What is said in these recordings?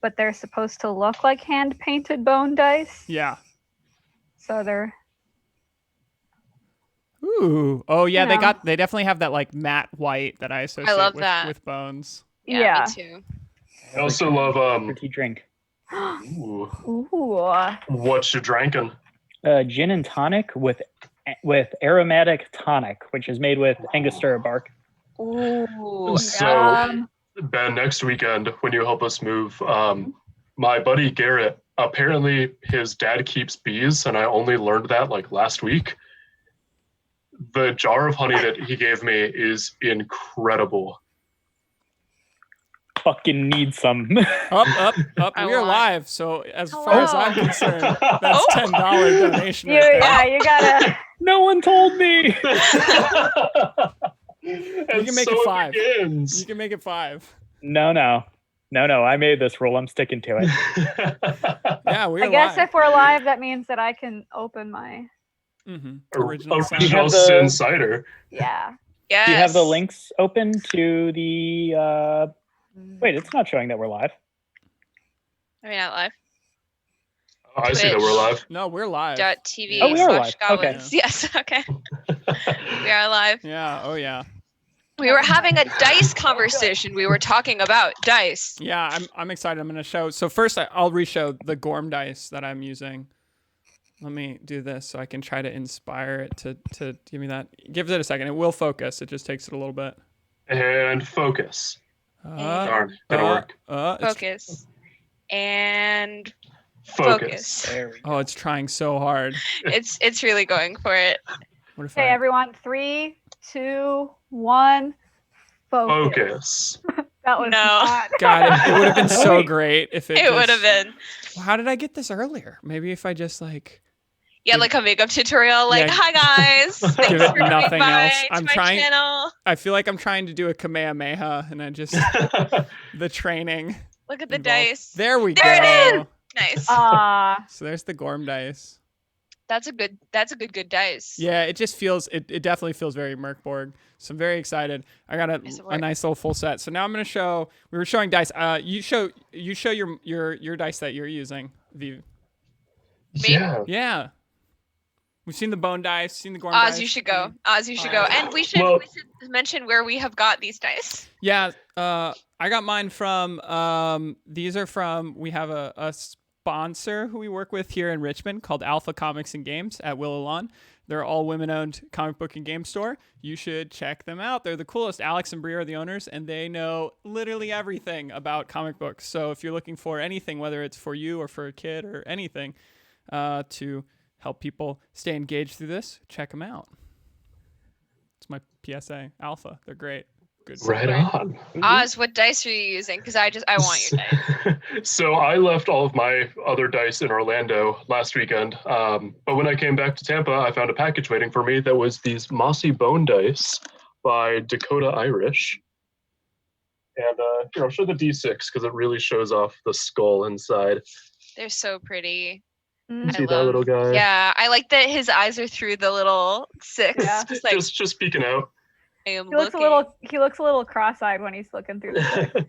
but they're supposed to look like hand-painted bone dice. Yeah. So they're... Ooh. Oh yeah, Yeah. they definitely have that like matte white that I associate love with, that. with bones. Yeah, me too. I also love Pretty drink. Ooh. Ooh. What you drinking? Gin and tonic with aromatic tonic, which is made with Angostura bark. Ooh. So Ben, next weekend when you help us move, my buddy Garrett, apparently his dad keeps bees, and I only learned that like last week. The jar of honey that he gave me is incredible. Fucking need some. Up. We are live. So as far as I'm concerned, that's $10 donation. Yeah, you gotta. No one told me. You can make it 5. You can make it 5. No. I made this rule. I'm sticking to it. Yeah, we're I guess live. if we're live, that means that I can open my. Original Sin Cider. Yeah. Yes. Do you have the links open to the? Wait, it's not showing that we're live. Are we not live? Oh, I see that we're live. No, we're live. .tv Oh, we are live. Goblins. Okay. Yes. Okay. We are live. Yeah. Oh yeah. We were having a dice conversation. We were talking about dice. Yeah, I'm excited. I'm gonna show. So first, I'll re-show the Gorm dice that I'm using. Let me do this so I can try to inspire it to give me that. Give it a second. It will focus. It just takes it a little bit. And focus. Darn, didn't work. Focus. And Focus. There we go. Oh, it's trying so hard. It's really going for it. What if Okay, everyone. 3, 2, 1. Focus. That was not. God, it would have been so great if It would have been. Well, how did I get this earlier? Maybe if I just like. Yeah, like a makeup tutorial. Like, Yeah. hi guys. Thanks Give it for coming nothing by else. to I'm my trying. channel. I feel like I'm trying to do a Kamehameha, and I just the training. Look at the involved. dice. There we go. There it is. Nice. So there's the Gorm dice. That's a good dice. Yeah, it just feels it definitely feels very Mörk Borg. So I'm very excited. I got a nice little full set. So now I'm gonna show. We were showing dice. You show your dice that you're using. Viv. Yeah. Yeah. We've seen the bone dice, seen the Gorm dice. Oz, you should go. And we should mention where we have got these dice. Yeah, I got mine from. These are from. We have a sponsor who we work with here in Richmond called Alpha Comics and Games at Willow Lawn. They're all women-owned comic book and game store. You should check them out. They're the coolest. Alex and Brie are the owners, and they know literally everything about comic books. So if you're looking for anything, whether it's for you or for a kid or anything, to help people stay engaged through this, check them out. It's my PSA. Alpha. They're great. Good. Right on. Oz, what dice are you using? Because I want your dice. So I left all of my other dice in Orlando last weekend. But when I came back to Tampa, I found a package waiting for me that was these Mossy Bone dice by Dakota Irish. And here, I'll show the D6 because it really shows off the skull inside. They're so pretty. You see that little guy? Yeah, I like that his eyes are through the little 6. Yeah. Just peeking out. I am He looks a little cross-eyed when he's looking through the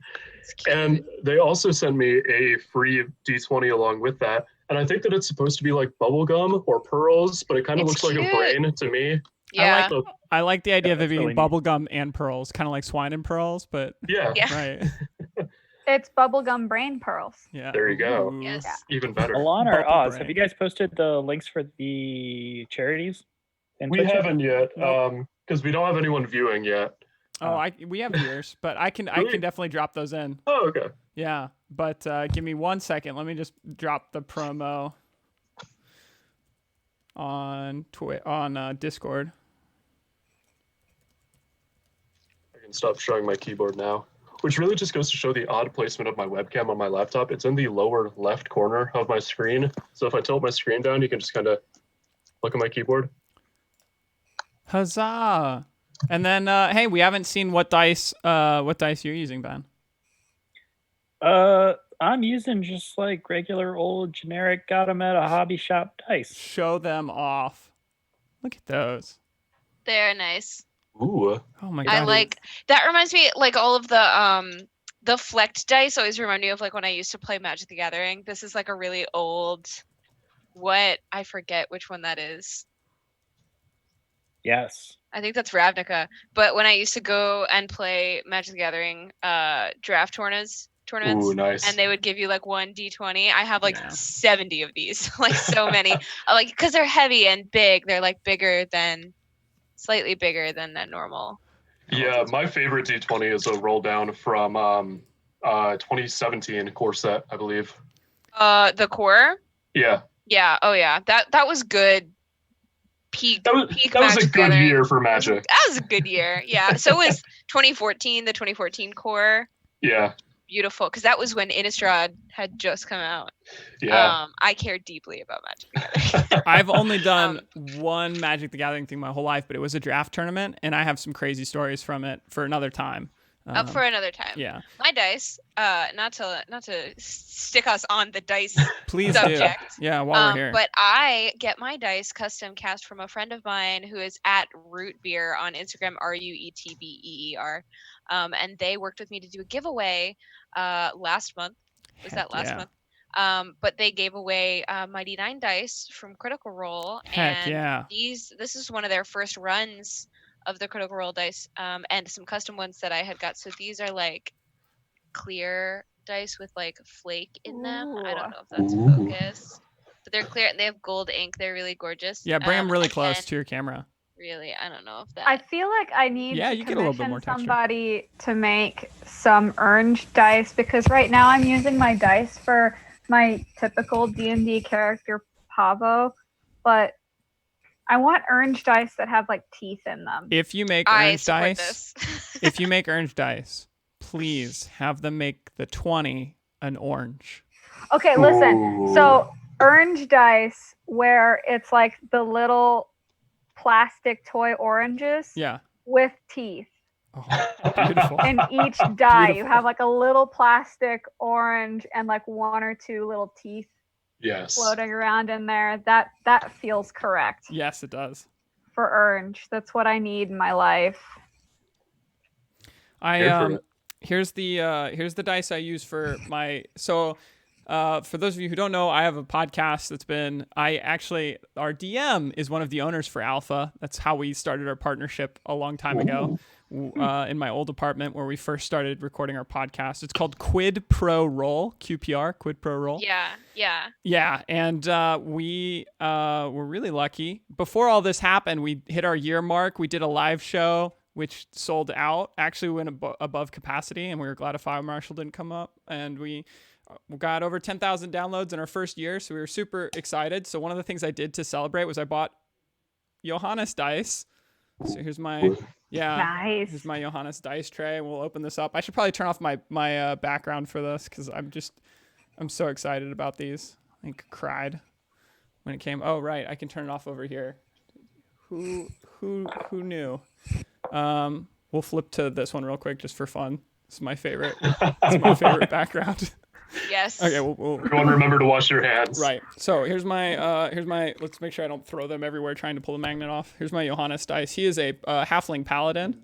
And they also sent me a free D20 along with that. And I think that it's supposed to be like bubble gum or pearls, but it kind of looks like a brain to me. Yeah. I like the idea of it being really bubblegum and pearls, kind of like swine and pearls, but Yeah. right. It's bubblegum brain pearls. Yeah. There you go. Ooh. Yes. Even better. Alon or Bubble Oz, brain. have you guys posted the links for the charities? We haven't yet, because we don't have anyone viewing yet. Oh, we have viewers, but I can definitely drop those in. Oh, okay. Yeah, but give me 1 second. Let me just drop the promo on Discord. I can stop showing my keyboard now, which really just goes to show the odd placement of my webcam on my laptop. It's in the lower left corner of my screen. So if I tilt my screen down, you can just kind of look at my keyboard. Huzzah! And then, hey, we haven't seen what dice you're using, Ben. I'm using just like regular old generic, got them at a hobby shop dice. Show them off. Look at those. They're nice. Ooh. Oh my god. I like that. Reminds me, like all of the the flecked dice always remind me of like when I used to play Magic the Gathering. This is like a really old, I forget which one that is. Yes. I think that's Ravnica. But when I used to go and play Magic the Gathering draft tournaments, Ooh, nice. and they would give you like 1d20. I have like Yeah. 70 of these, like so many. Like because they're heavy and big. They're like slightly bigger than a normal. Yeah, my favorite D20 is a roll down from 2017 core set, I believe. The core. Yeah. Yeah. Oh yeah. That was good. Peak. That was a good year for Magic. That was a good year. Yeah. So was 2014. The 2014 core. Yeah. Beautiful, because that was when Innistrad had just come out. Yeah. I care deeply about Magic. I've only done one Magic the Gathering thing my whole life, but it was a draft tournament, and I have some crazy stories from it for another time. Up for another time. Yeah. My dice, not to stick us on the dice Please subject. do. Yeah, while we're here. But I get my dice custom cast from a friend of mine who is at Root Beer on Instagram, RUETBEER. And they worked with me to do a giveaway last month. Was that last month? But they gave away Mighty 9 dice from Critical Role. Heck yeah. This is one of their first runs of the Critical Role dice, and some custom ones that I had got. So these are like clear dice with like flake in them. I don't know if that's focus, but they're clear and they have gold ink. They're really gorgeous. Yeah, bring them really close to your camera. Really, I don't know if that. I feel like I need to you get a little bit more commission texture. somebody to make some orange dice, because right now I'm using my dice for my typical D&D character Pavo, but I want orange dice that have like teeth in them. If you make orange dice, if you make orange dice, please have them make the 20 an orange. Okay, listen. So orange dice where it's like the little plastic toy oranges with teeth. Oh, beautiful. In each die, you have like a little plastic orange and like one or two little teeth floating around in there. That feels correct. Yes, it does. For orange. That's what I need in my life. Here's the dice I use for my for those of you who don't know, I have a podcast that's been our DM is one of the owners for Alpha. That's how we started our partnership a long time ago. In my old apartment where we first started recording our podcast. It's called Quid Pro Roll, QPR, Quid Pro Roll. Yeah, and we were really lucky. Before all this happened, we hit our year mark. We did a live show, which sold out. Actually, we went above capacity, and we were glad a fire marshal didn't come up. And we got over 10,000 downloads in our first year, so we were super excited. So one of the things I did to celebrate was I bought Johannes dice. So here's my... Yeah, nice. Here's my Johannes dice tray, and we'll open this up. I should probably turn off my background for this because I'm so excited about these. I think I cried when it came. Oh right, I can turn it off over here. Who knew? We'll flip to this one real quick just for fun. It's my favorite. It's my favorite background. Yes. Okay, we'll Everyone remember to wash your hands. Right. So here's my let's make sure I don't throw them everywhere trying to pull the magnet off. Here's my Johannes dice. He is a halfling paladin.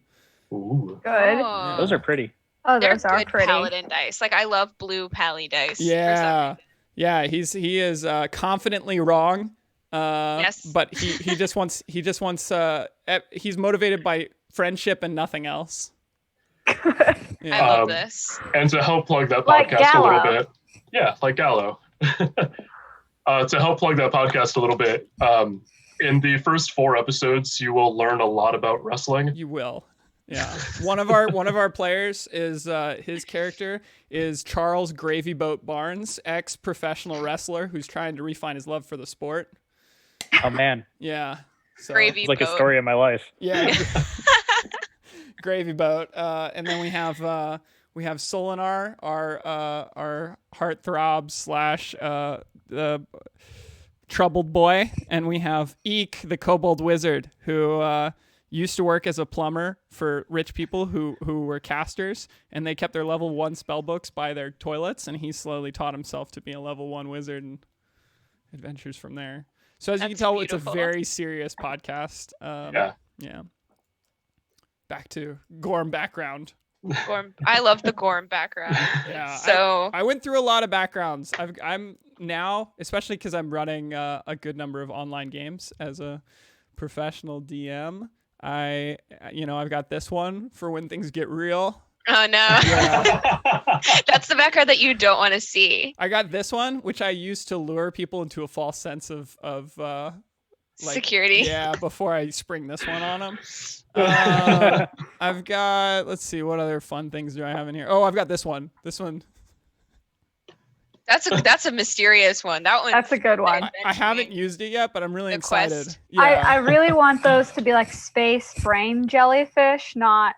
Ooh. Good. Oh. Those are pretty. Oh, They're those are good pretty. paladin dice. Like I love blue pally dice. Yeah. Yeah, he is confidently wrong. Yes. But he just wants he's motivated by friendship and nothing else. I love this. And to help plug that Like podcast a little Gallo. bit. Yeah, like Gallo. To help plug that podcast a little bit, in the first 4 episodes, you will learn a lot about wrestling. You will. Yeah. One of our players is his character is Charles Gravy Boat Barnes, ex-professional wrestler who's trying to refine his love for the sport. Oh man. Yeah. So, Gravy It's like boat. a story of my life. yeah. Gravy Boat. And then we have Solinar, our heartthrob / troubled boy, and we have Eek, the kobold wizard, who used to work as a plumber for rich people who were casters, and they kept their level 1 spell books by their toilets, and he slowly taught himself to be a level 1 wizard and adventures from there. So as you can That's tell, beautiful. it's a very serious podcast. Yeah. Back to Gorm background. Gorm. I love the Gorm background. Yeah, So I went through a lot of backgrounds. I'm now, especially because I'm running a good number of online games as a professional DM. I've got this one for when things get real. oh no, that's the background that you don't want to see. I got this one, which I used to lure people into a false sense of Security. Yeah, before I spring this one on them. I've got, let's see, what other fun things do I have in here? Oh, I've got this one. This one. That's a mysterious one. That one. That's a good one. I haven't used it yet, but I'm really The excited. quest. Yeah. I really want those to be like space brain jellyfish, not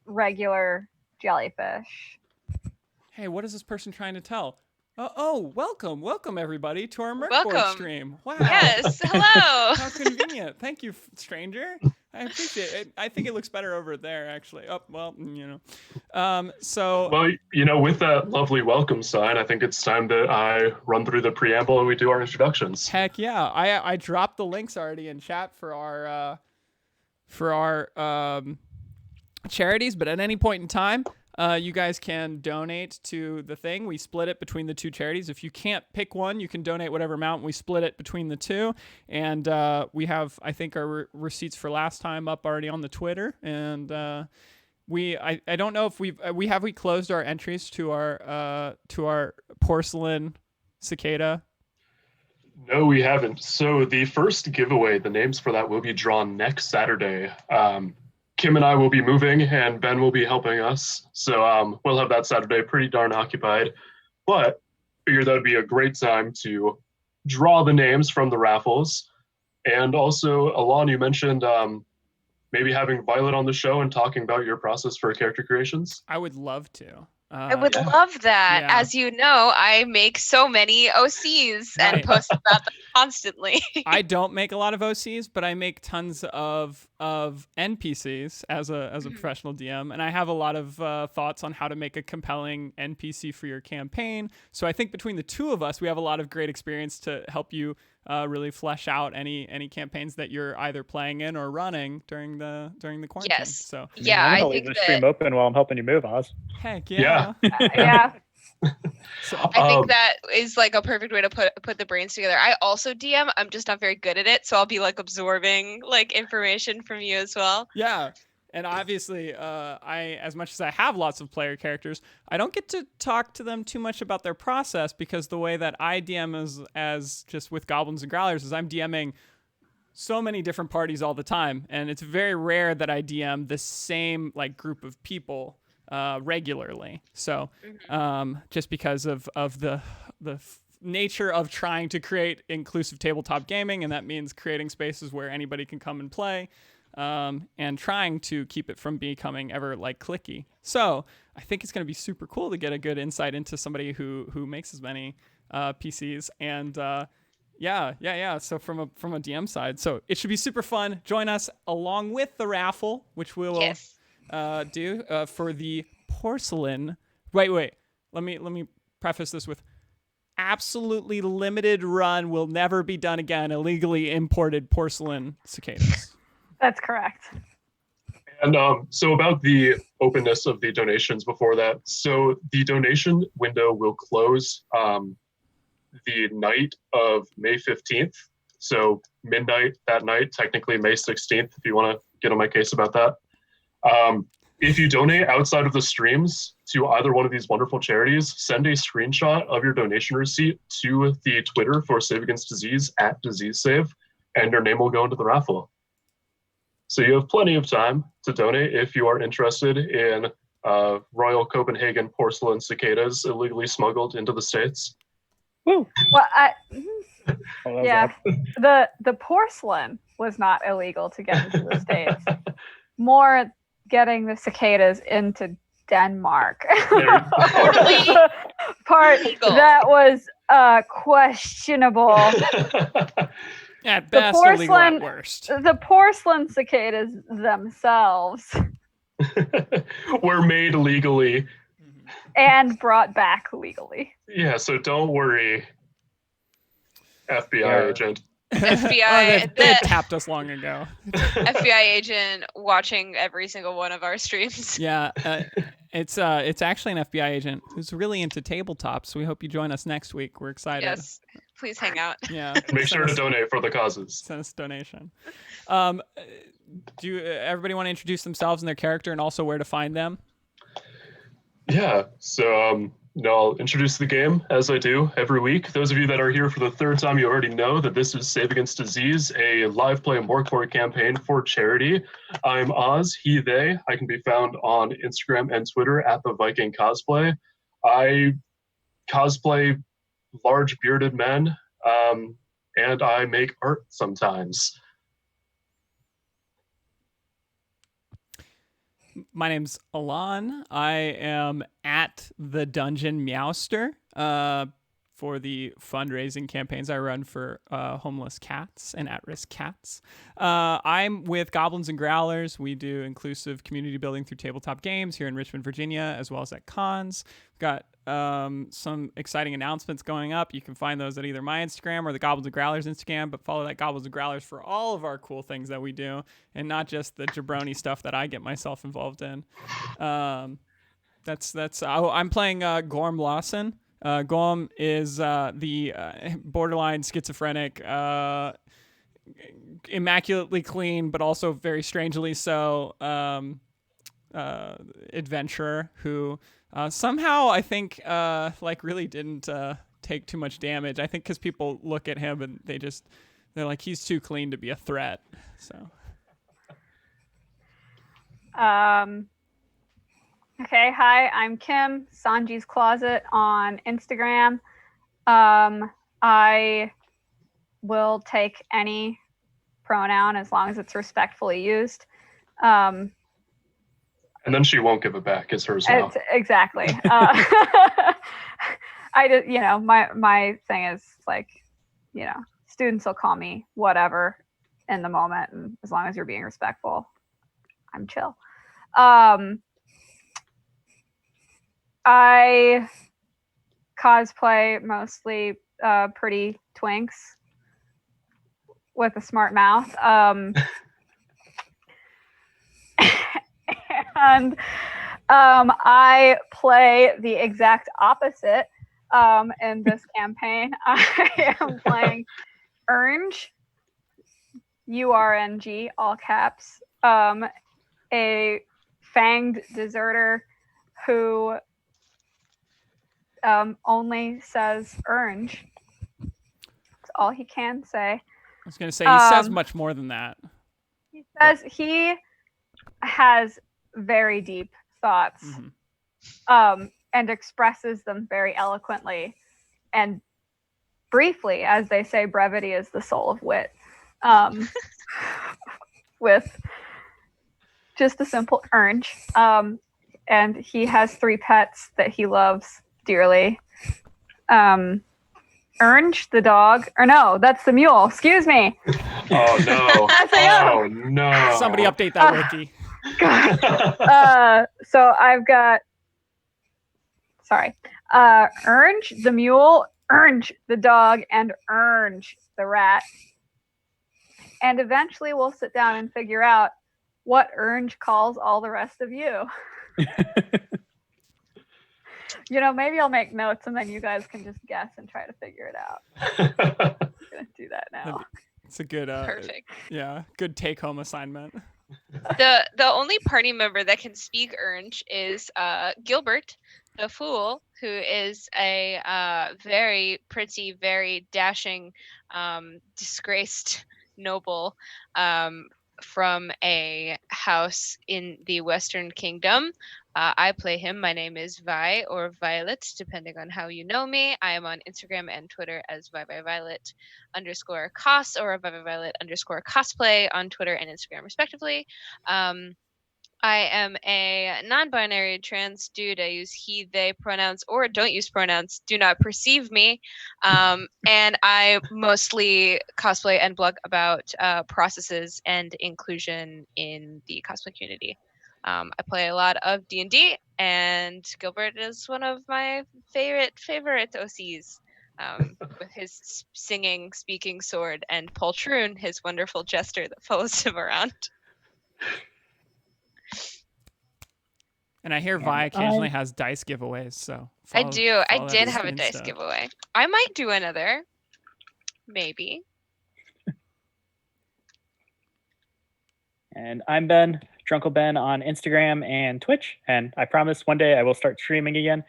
regular jellyfish. Hey, what is this person trying to tell? Welcome everybody to our Mörk Borg Welcome. stream. Wow. Yes. Hello. How convenient. Thank you, stranger. I appreciate it. I think it looks better over there, actually. Oh, well, so. Well, with that lovely welcome sign, I think it's time that I run through the preamble and we do our introductions. Heck yeah. I dropped the links already in chat for our charities, but at any point in time, you guys can donate to the thing. We split it between the two charities. If you can't pick one, you can donate whatever amount. We split it between the two. And we have, I think, our receipts for last time up already on the Twitter. And I don't know if we closed our entries to our porcelain cicada. No, we haven't. So the first giveaway, the names for that will be drawn next Saturday. Kim and I will be moving, and Ben will be helping us. So we'll have that Saturday pretty darn occupied. But figured that would be a great time to draw the names from the raffles. And also, Alon, you mentioned maybe having Violet on the show and talking about your process for character creations. I would love to. I would love that. Yeah. As you know, I make so many OCs and Right. post about them constantly. I don't make a lot of OCs, but I make tons of NPCs as a professional DM, and I have a lot of thoughts on how to make a compelling NPC for your campaign. So I think between the two of us, we have a lot of great experience to help you really flesh out any campaigns that you're either playing in or running during the quarantine. Yes. So Yeah, I'm I gonna leave think the stream that open while I'm helping you move, Oz. heck Yeah. Yeah. So, I think that is like a perfect way to put the brains together. I also DM. I'm just not very good at it, so I'll be like absorbing like information from you as well. yeah. And obviously, as much as I have lots of player characters, I don't get to talk to them too much about their process, because the way that I DM as just with Goblins and Growlers is I'm DMing so many different parties all the time, and it's very rare that I DM the same like group of people regularly. So just because of the nature of trying to create inclusive tabletop gaming, and that means creating spaces where anybody can come and play. And trying to keep it from becoming ever like clicky. So I think it's going to be super cool to get a good insight into somebody who makes as many PCs. And yeah. So from a DM side, so it should be super fun. Join us along with the raffle, which we will Yes. do for the porcelain. Wait. Let me preface this with absolutely limited run, will never be done again, illegally imported porcelain cicadas. That's correct. And so about the openness of the donations before that, so the donation window will close the night of May 15th. So midnight that night, technically May 16th, if you want to get on my case about that. If you donate outside of the streams to either one of these wonderful charities, send a screenshot of your donation receipt to the Twitter for Save Against Disease @DiseaseSave, and your name will go into the raffle. So you have plenty of time to donate if you are interested in Royal Copenhagen porcelain cicadas illegally smuggled into the States. Woo! Well, Oh, that was yeah, loud. the porcelain was not illegal to get into the States. More getting the cicadas into Denmark. Totally The part legal. that was questionable. At best, illegal, at porcelain- worst. The porcelain cicadas themselves Were made legally. and brought back legally. Yeah, so don't worry, FBI Yeah. agent. FBI, they had tapped us long ago. FBI agent watching every single one of our streams. Yeah, it's actually an FBI agent who's really into tabletops. So we hope you join us next week. We're excited. Yes, please hang out. Yeah. Make sure to donate for the causes. Send us a donation. Do everybody want to introduce themselves and their character, and also where to find them? Yeah, so I'll introduce the game as I do every week. Those of you that are here for the third time, you already know that this is Save Against Disease, a live play Mörk campaign for charity. I'm Oz, he, they. I can be found on Instagram and Twitter at the Viking Cosplay. I cosplay large bearded men, and I make art sometimes. My name's Alon. I am at the Dungeon Meowster for the fundraising campaigns I run for homeless cats and at-risk cats. I'm with Goblins and Growlers. We do inclusive community building through tabletop games here in Richmond, Virginia, as well as at cons. We've got some exciting announcements going up. You can find those at either my Instagram or the Goblins and Growlers Instagram, but follow that Goblins and Growlers for all of our cool things that we do, and not just the jabroni stuff that I get myself involved in. I'm playing Gorm Lawson. Gorm is the borderline schizophrenic, immaculately clean, but also very strangely so adventurer who somehow I think really didn't take too much damage. I think because people look at him and they're like, he's too clean to be a threat. So. Okay, hi, I'm Kim, Sanji's Closet on Instagram. I will take any pronoun as long as it's respectfully used. And then she won't give it back. It's hers now. Exactly. I just, my thing is like, students will call me whatever in the moment, and as long as you're being respectful, I'm chill. I cosplay mostly pretty twinks with a smart mouth. And I play the exact opposite in this campaign. I am playing Urnge, URNG, all caps, a fanged deserter who only says Urnge. That's all he can say. I was going to say, he says much more than that. He says he has very deep thoughts, and expresses them very eloquently and briefly. As they say, brevity is the soul of wit. With just a simple Urnge. And he has 3 pets that he loves dearly. Urnge, the dog, or no, that's the mule. Excuse me. Oh no! Oh no! Somebody update that wiki. So I've got, Urnge, the mule, Urnge, the dog, and Urnge, the rat. And eventually we'll sit down and figure out what Urnge calls all the rest of you. Maybe I'll make notes and then you guys can just guess and try to figure it out. I'm gonna do that now. It's a good Perfect. Yeah, good take-home assignment. The only party member that can speak Urnge is Gilbert, the fool, who is a very pretty, very dashing, disgraced noble from a house in the Western Kingdom. I play him. My name is Vi, or Violet, depending on how you know me. I am on Instagram and Twitter as ViViViolet _cos or ViViViolet_cosplay on Twitter and Instagram, respectively. I am a non-binary trans dude. I use he, they pronouns, or don't use pronouns. Do not perceive me. And I mostly cosplay and blog about processes and inclusion in the cosplay community. I play a lot of D&D, and Gilbert is one of my favorite OCs. with his singing, speaking sword, and Poltroon, his wonderful jester that follows him around. And I hear Vi occasionally has dice giveaways, so I do. I follow that did have a dice Insta. giveaway. I might do another. Maybe. And I'm Ben, Drunkle Ben on Instagram and Twitch. And I promise one day I will start streaming again.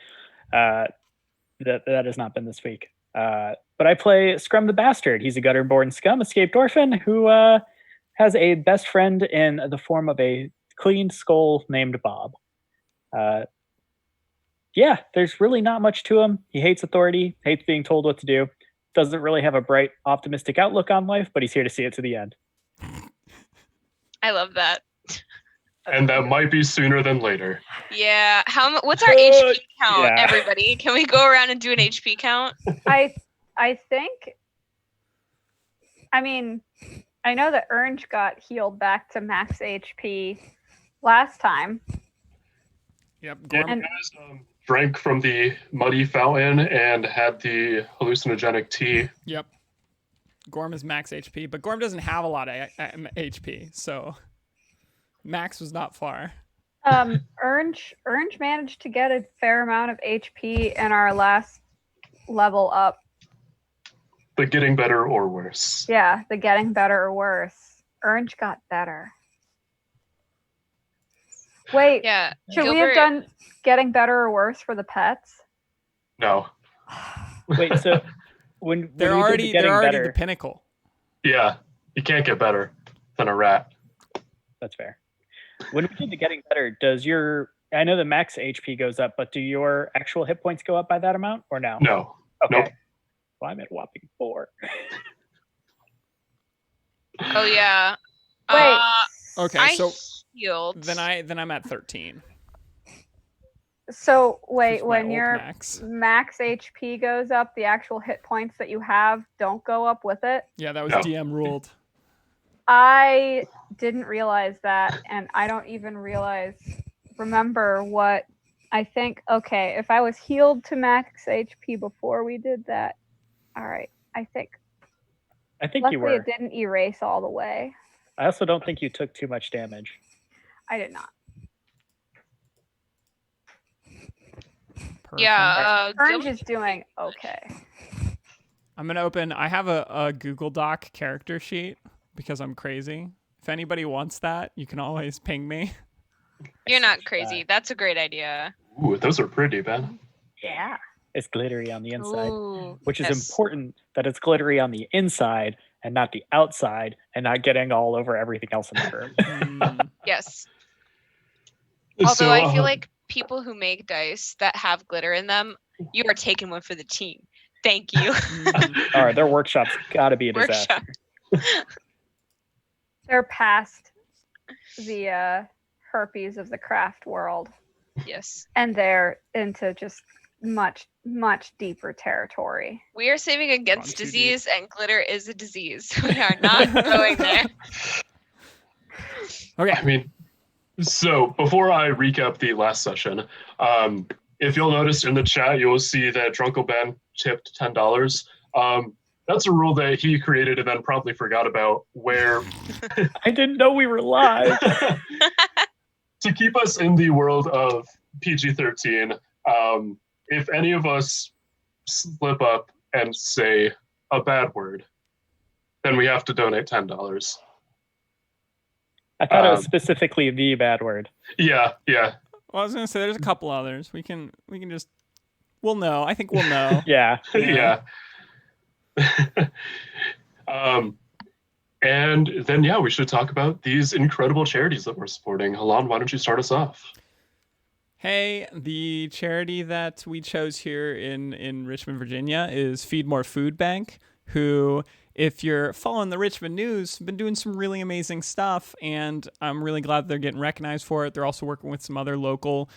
That has not been this week. But I play Scrum the Bastard. He's a gutter-born scum, escaped orphan who has a best friend in the form of a clean skull named Bob. Yeah, there's really not much to him. He hates authority, hates being told what to do, doesn't really have a bright, optimistic outlook on life, but he's here to see it to the end. I love that. And that might be sooner than later. Yeah. What's our HP count, yeah. everybody? Can we go around and do an HP count? I think. I mean, I know that Ernst got healed back to max HP last time. Yep. Yeah, Gorm, you guys drank from the muddy fountain and had the hallucinogenic tea. Yep. Gorm is max HP, but Gorm doesn't have a lot of HP, so max was not far. Ernst managed to get a fair amount of HP in our last level up. The getting better or worse. Yeah, the getting better or worse. Ernst got better. Wait, Yeah. should we have done getting better or worse for the pets? No. Wait, so when They're we did already the getting better, the pinnacle. Yeah, you can't get better than a rat. That's fair. When we did the getting better, I know the max HP goes up, but do your actual hit points go up by that amount or no? No. Okay. Nope. Well, I'm at whopping 4. Oh yeah. Wait. Okay, I so healed. then I'm at 13. So Which wait, is my when old your max. HP goes up, the actual hit points that you have don't go up with it. Yeah, that was No. DM ruled. I didn't realize that, and I don't even remember what I think. Okay, if I was healed to max HP before we did that, all right. I think I think luckily you were. it didn't erase all the way. I also don't think you took too much damage. I did not. Perfect. Yeah. Orange is doing okay. I'm gonna open. I have a Google Doc character sheet because I'm crazy. If anybody wants that, you can always ping me. You're not crazy. That's a great idea. Ooh, those are pretty, Ben. Yeah. It's glittery on the inside, Ooh, which is yes. important that it's glittery on the inside and not the outside and not getting all over everything else in the room. Mm, Yes. Although So, I feel like people who make dice that have glitter in them, you are taking one for the team. Thank you. mm. All right, their workshop's got to be a disaster. Workshop. They're past the herpes of the craft world, Yes. and they're into just much, much deeper territory. We are saving against too disease, and glitter is a disease. We are not going there. Okay. I mean, so before I recap the last session, if you'll notice in the chat, you'll see that Drunkle Ben tipped $10. That's a rule that he created and then probably forgot about, where I didn't know we were live. to keep us in the world of PG-13, if any of us slip up and say a bad word, then we have to donate $10. I thought it was specifically the bad word. Yeah. Well, I was gonna say there's a couple others. We can just. We'll know. I think we'll know. Yeah. Yeah. And then, we should talk about these incredible charities that we're supporting. Alon, why don't you start us off? Hey, the charity that we chose here in Richmond, Virginia is Feed More Food Bank, who, if you're following the Richmond news, have been doing some really amazing stuff, and I'm really glad they're getting recognized for it. They're also working with some other local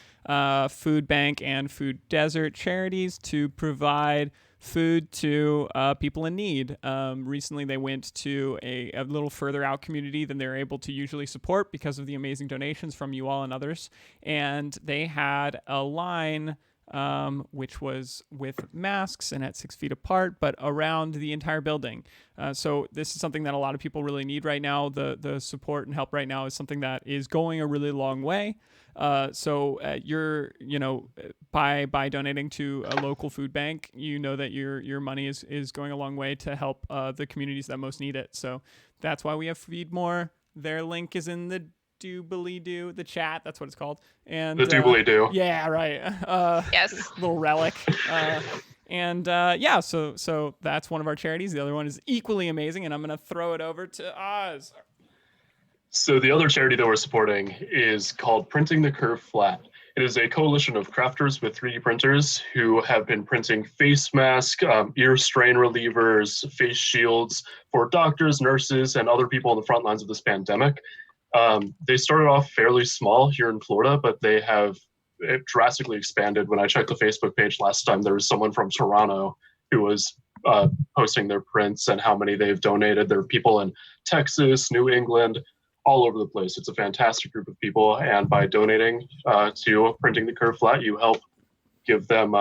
food bank and food desert charities to provide food to people in need. Recently, they went to a little further out community than they're able to usually support because of the amazing donations from you all and others. And they had a line which was with masks and at 6 feet apart, but around the entire building. So this is something that a lot of people really need right now. The support and help right now is something that is going a really long way. So by donating to a local food bank, you know that your money is going a long way to help the communities that most need it. So that's why we have Feed More. Their link is in the doobly-doo, the chat. That's what it's called. And The doobly-doo. Yeah, right. Yes. Little relic. So that's one of our charities. The other one is equally amazing, and I'm gonna throw it over to Oz. So the other charity that we're supporting is called Printing the Curve Flat. It is a coalition of crafters with 3D printers who have been printing face masks, ear strain relievers, face shields for doctors, nurses, and other people on the front lines of this pandemic. They started off fairly small here in Florida, but they have drastically expanded. When I checked the Facebook page last time, there was someone from Toronto who was posting their prints and how many they've donated. There are people in Texas, New England, all over the place. It's a fantastic group of people, and by donating to Printing the Curve Flat, you help give them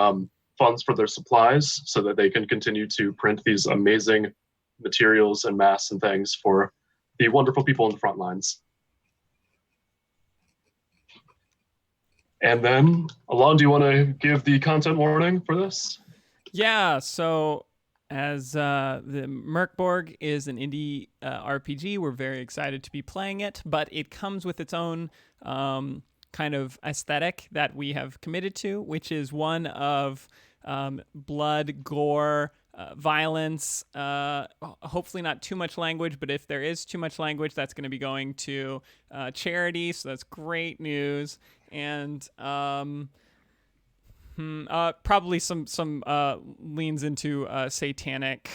funds for their supplies so that they can continue to print these amazing materials and masks and things for the wonderful people on the front lines. And then, Alon, do you want to give the content warning for this? Yeah, so as the Mörk Borg is an indie RPG, we're very excited to be playing it, but it comes with its own kind of aesthetic that we have committed to, which is one of blood, gore, violence, hopefully not too much language, but if there is too much language, that's going to be going to charity, so that's great news. And probably some leans into satanic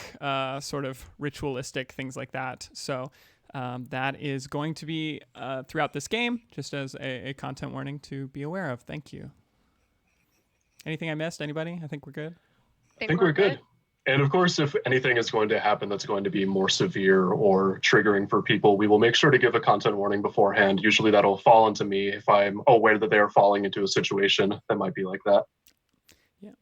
sort of ritualistic things like that. So that is going to be throughout this game, just as a content warning to be aware of. Thank you. Anything I missed? Anybody? I think we're good. I think we're good. And of course, if anything is going to happen that's going to be more severe or triggering for people, we will make sure to give a content warning beforehand. Usually that'll fall onto me if I'm aware that they are falling into a situation that might be like that. Yeah.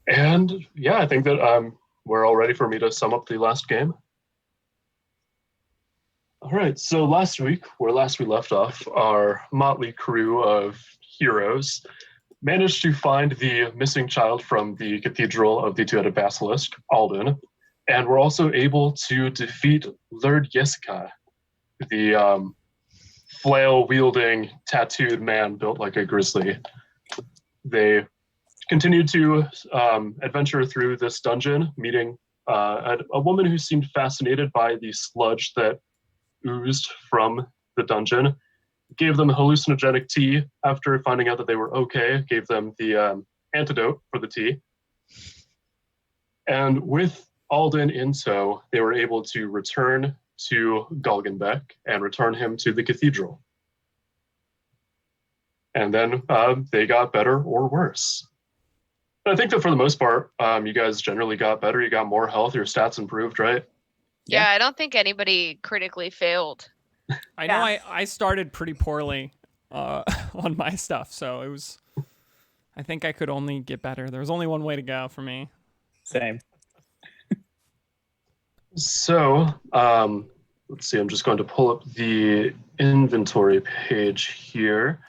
And yeah, I think that we're all ready for me to sum up the last game. All right, so last week, where last we left off, our motley crew of heroes managed to find the missing child from the Cathedral of the Two-Headed Basilisk, Alden, and were also able to defeat Lord Jessica, the flail-wielding, tattooed man built like a grizzly. They continued to adventure through this dungeon, meeting a woman who seemed fascinated by the sludge that oozed from the dungeon, gave them hallucinogenic tea after finding out that they were okay, gave them the antidote for the tea. And with Alden in tow, they were able to return to Galgenbeck and return him to the cathedral. And then they got better or worse. But I think that for the most part, you guys generally got better. You got more health, your stats improved, right? Yeah, I don't think anybody critically failed. I know I started pretty poorly on my stuff, so it was. I think I could only get better. There was only one way to go for me. Same. So let's see. I'm just going to pull up the inventory page here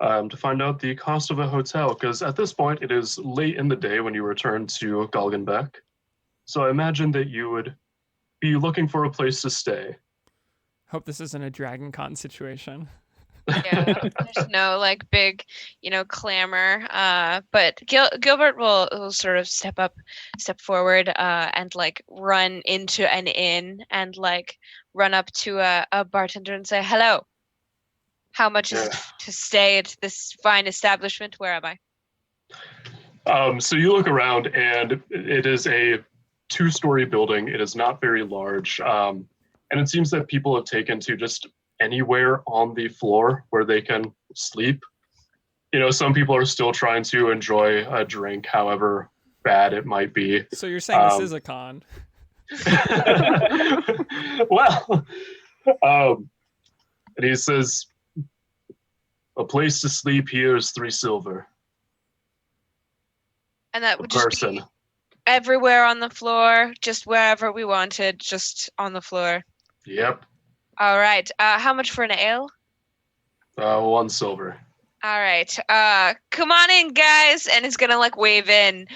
to find out the cost of a hotel, because at this point it is late in the day when you return to Galgenbeck. So I imagine that you would be looking for a place to stay. Hope this isn't a Dragon Con situation. Yeah, there's no like big, clamor. But Gilbert will sort of step forward, and like run into an inn and like run up to a bartender and say, "Hello, how much is it to stay at this fine establishment? Where am I?" So you look around, and it is a 2-story building. It is not very large. And it seems that people have taken to just anywhere on the floor where they can sleep. Some people are still trying to enjoy a drink, however bad it might be. So you're saying this is a con? Well, and he says, "A place to sleep here is 3 silver. And that A would just person. be everywhere on the floor, just wherever we wanted, just on the floor. Yep. All right. How much for an ale? 1 silver. All right. Come on in, guys. And he's gonna like wave in.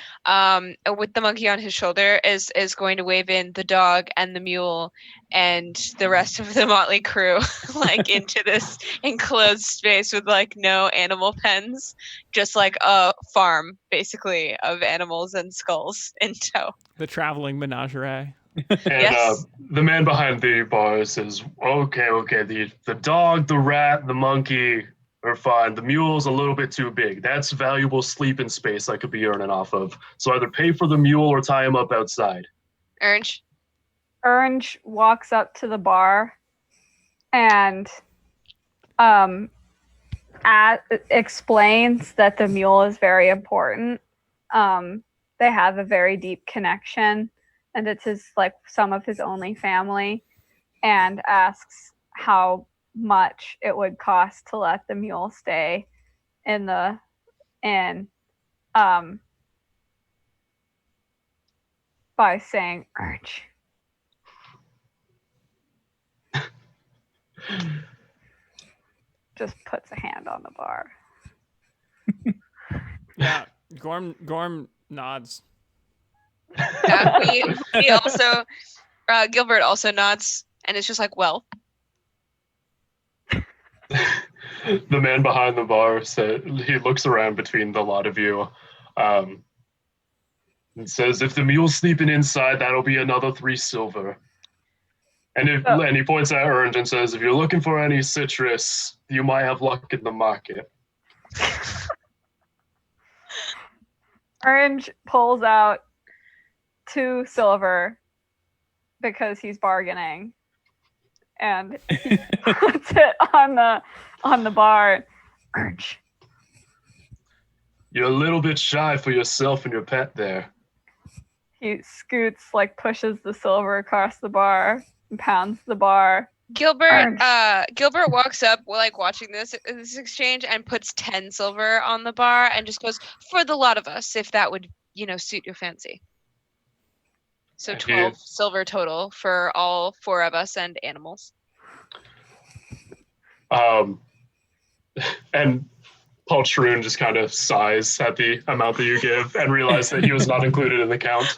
With the monkey on his shoulder is going to wave in the dog and the mule and the rest of the motley crew, like into this enclosed space with like no animal pens, just like a farm basically of animals and skulls in tow. The traveling menagerie. And Yes. the man behind the bar says, okay, the dog, the rat, the monkey are fine. The mule's a little bit too big. That's valuable sleeping space I could be earning off of. So either pay for the mule or tie him up outside. Orange. Orange walks up to the bar and explains that the mule is very important. They have a very deep connection, and it's some of his only family, and asks how much it would cost to let the mule stay in the inn, by saying Urge. Just puts a hand on the bar. Yeah, Gorm nods. We also Gilbert also nods and it's just like, well. The man behind the bar said, he looks around between the lot of you, and says, if the mule's sleeping inside, that'll be another 3 silver. And and he points at Orange and says, if you're looking for any citrus, you might have luck in the market. Orange pulls out 2 silver because he's bargaining, and he puts it on the bar. Orange. You're a little bit shy for yourself and your pet there. He scoots, pushes the silver across the bar and pounds the bar. Gilbert walks up watching this exchange and puts 10 silver on the bar and just goes, for the lot of us, if that would suit your fancy. So 12 silver total for all 4 of us and animals. And Paul Troon just kind of sighs at the amount that you give and realizes that he was not included in the count.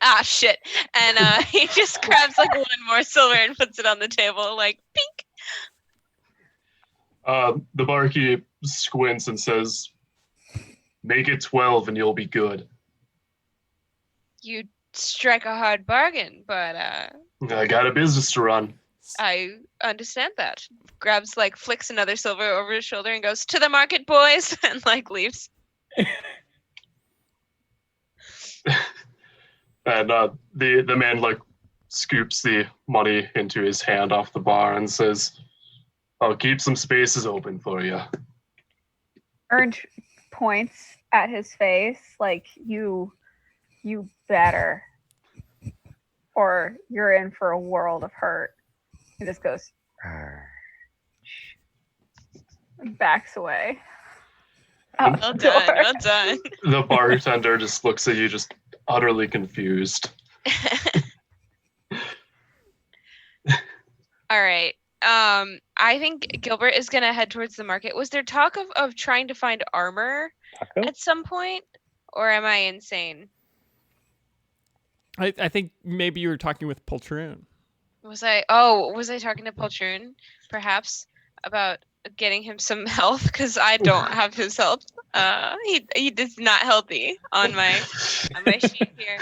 Ah, shit. And he just grabs 1 more silver and puts it on the table, pink. The barkeep squints and says, make it 12 and you'll be good. You strike a hard bargain, but I got a business to run. I understand that. Grabs flicks another silver over his shoulder and goes, to the market, boys, and leaves. And the man scoops the money into his hand off the bar and says, I'll keep some spaces open for you. Orange points at his face you better, or you're in for a world of hurt. He just goes and backs away. Well done. The bartender just looks at you, just utterly confused. All right. I think Gilbert is gonna head towards the market. Was there talk of trying to find armor at some point, or am I insane? I think maybe you were talking with Poltroon. Was I talking to Poltroon, perhaps, about getting him some health? Because I don't have his health. He is not healthy on my sheet here.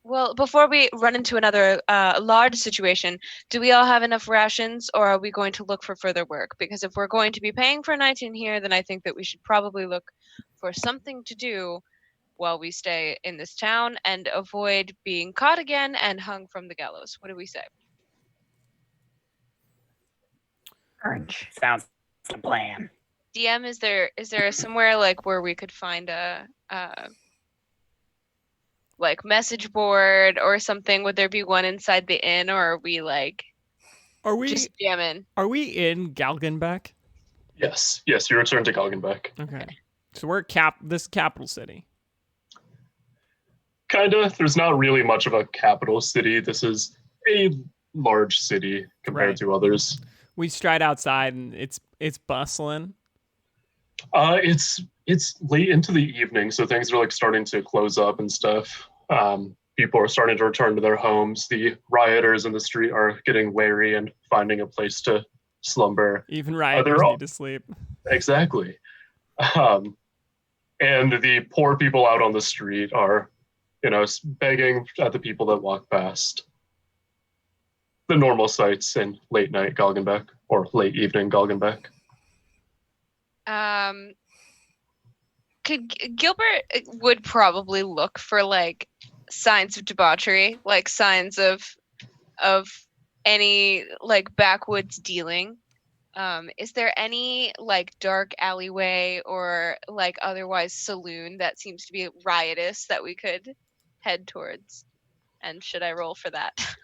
Well, before we run into another large situation, do we all have enough rations, or are we going to look for further work? Because if we're going to be paying for a night in here, then I think that we should probably look for something to do while we stay in this town and avoid being caught again and hung from the gallows. What do we say? Orange. Sounds like a plan. DM, is there somewhere where we could find a message board or something? Would there be one inside the inn, or are we just jamming? Are we in Galgenbeck? Yes, you return to Galgenbeck. Okay. So we're this capital city. Kinda. There's not really much of a capital city. This is a large city compared Right. to others. We stride outside and it's bustling. It's late into the evening, so things are like starting to close up and stuff. People are starting to return to their homes. The rioters in the street are getting wary and finding a place to slumber. Even rioters need to sleep. Exactly. And the poor people out on the street are, begging at the people that walk past. The normal sights in late night Galgenbeck or late evening Galgenbeck. Gilbert would probably look for like signs of debauchery, like signs of any like backwoods dealing. Is there any like dark alleyway or like otherwise saloon that seems to be riotous that we could head towards? And should I roll for that?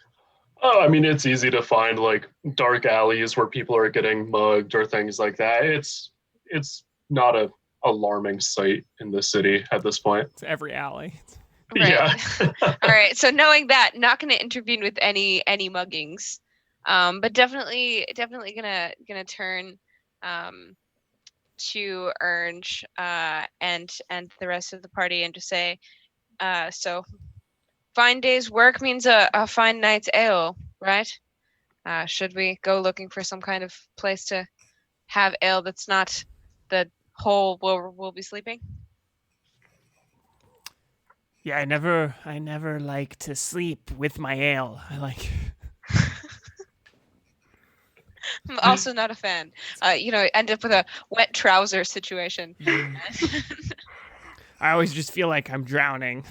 Oh, I mean, it's easy to find like dark alleys where people are getting mugged or things like that. It's not a alarming sight in the city at this point. It's every alley. Right. Yeah. All right. So knowing that, not going to intervene with any muggings, but definitely gonna turn to Ernge and the rest of the party and just say, so fine day's work means a fine night's ale, right? Should we go looking for some kind of place to have ale that's not the hole where we'll be sleeping? Yeah, I never like to sleep with my ale. I like. I'm also not a fan. End up with a wet trouser situation. I always just feel like I'm drowning.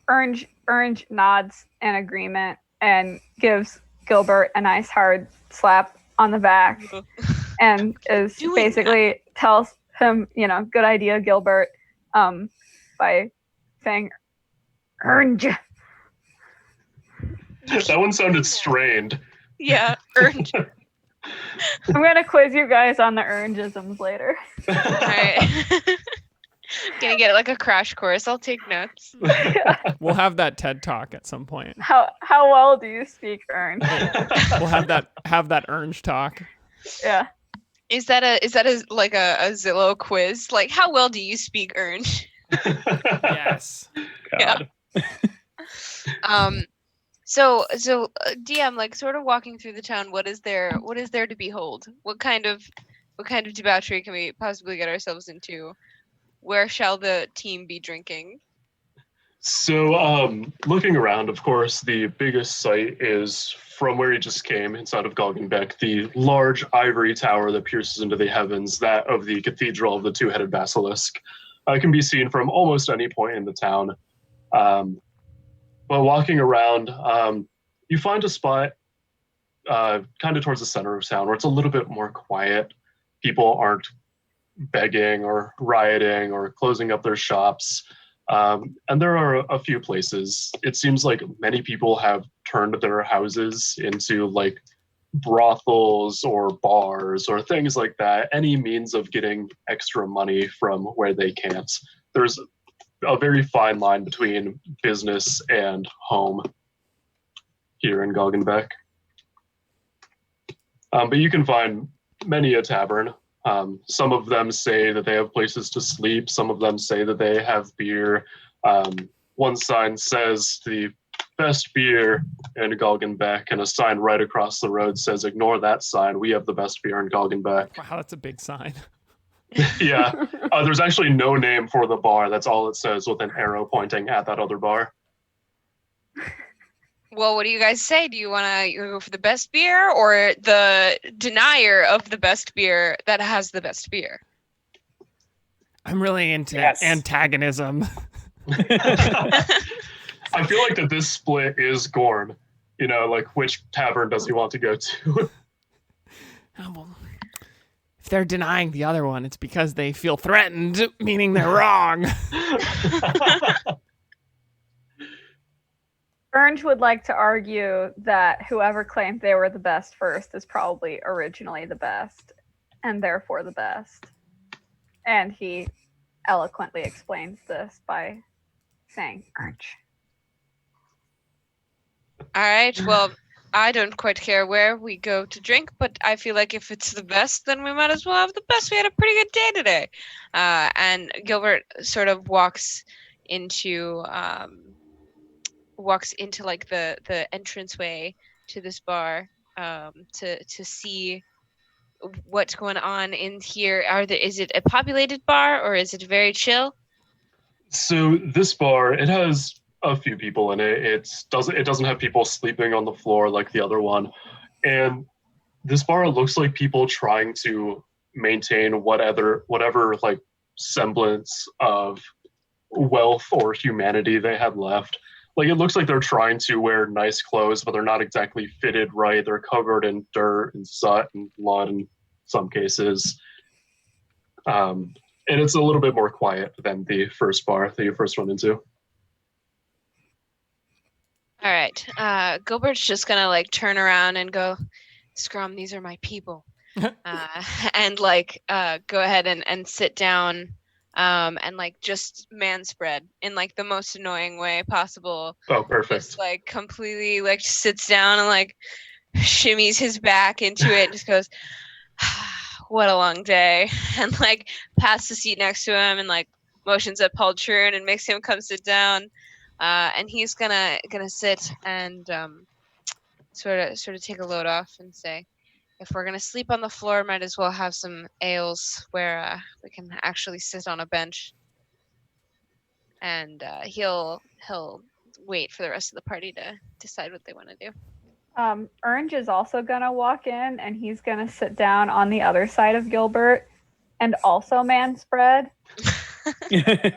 Orange nods in agreement and gives Gilbert a nice hard slap on the back and is basically tells him, good idea, Gilbert, by saying, Orange. That one sounded strained. Yeah, Orange. I'm going to quiz you guys on the orangeisms later. All right. Gonna get like a crash course. I'll take notes. We'll have that TED Talk at some point. How well do you speak Orange? We'll have that Orange Talk. Yeah. Is that a Zillow quiz? Like, how well do you speak Orange? Yes. God. Yeah. So DM, like, sort of walking through the town, what is there to behold? What kind of debauchery can we possibly get ourselves into? Where shall the team be drinking? So, looking around, of course, the biggest sight is from where he just came, inside of Galgenbeck, the large ivory tower that pierces into the heavens, that of the Cathedral of the Two-Headed Basilisk. It can be seen from almost any point in the town. But walking around, you find a spot kind of towards the center of town where it's a little bit more quiet. People aren't begging or rioting or closing up their shops. And there are a few places. It seems like many people have turned their houses into like brothels or bars or things like that. Any means of getting extra money from where they can't. There's a very fine line between business and home here in Galgenbeck. But you can find many a tavern. Some of them say that they have places to sleep. Some of them say that they have beer. One sign says the best beer in Galgenbeck, and a sign right across the road says, ignore that sign. We have the best beer in Galgenbeck. Wow, that's a big sign. Yeah. There's actually no name for the bar. That's all it says with an arrow pointing at that other bar. Well, what do you guys say? Do you want to go for the best beer or the denier of the best beer that has the best beer? I'm really into antagonism. I feel like that this split is Gorn. Like which tavern does he want to go to? Well, if they're denying the other one, it's because they feel threatened, meaning they're wrong. Orange would like to argue that whoever claimed they were the best first is probably originally the best. and therefore the best. And he eloquently explains this by saying, "Urge." All right. Well, I don't quite care where we go to drink, but I feel like if it's the best, then we might as well have the best. We had a pretty good day today. And Gilbert sort of walks into like the entranceway to this bar to see what's going on in here. Is it a populated bar or is it very chill? So this bar, it has a few people in it. It doesn't have people sleeping on the floor like the other one. And this bar looks like people trying to maintain whatever like semblance of wealth or humanity they had left. Like it looks like they're trying to wear nice clothes, but they're not exactly fitted right. They're covered in dirt and soot and blood in some cases. And it's a little bit more quiet than the first bar that you first run into. All right. Gilbert's just gonna like turn around and go, Scrum, these are my people. And like go ahead and sit down and like just man spread in like the most annoying way possible. Oh, perfect. Just like completely like sits down and like shimmies his back into it and just goes, what a long day, and like passes the seat next to him and like motions at Paul Trune and makes him come sit down. And he's gonna sit and sort of take a load off and say, if we're gonna sleep on the floor, might as well have some ales where we can actually sit on a bench. And he'll wait for the rest of the party to decide what they want to do. Orange is also gonna walk in, and he's gonna sit down on the other side of Gilbert, and also man spread.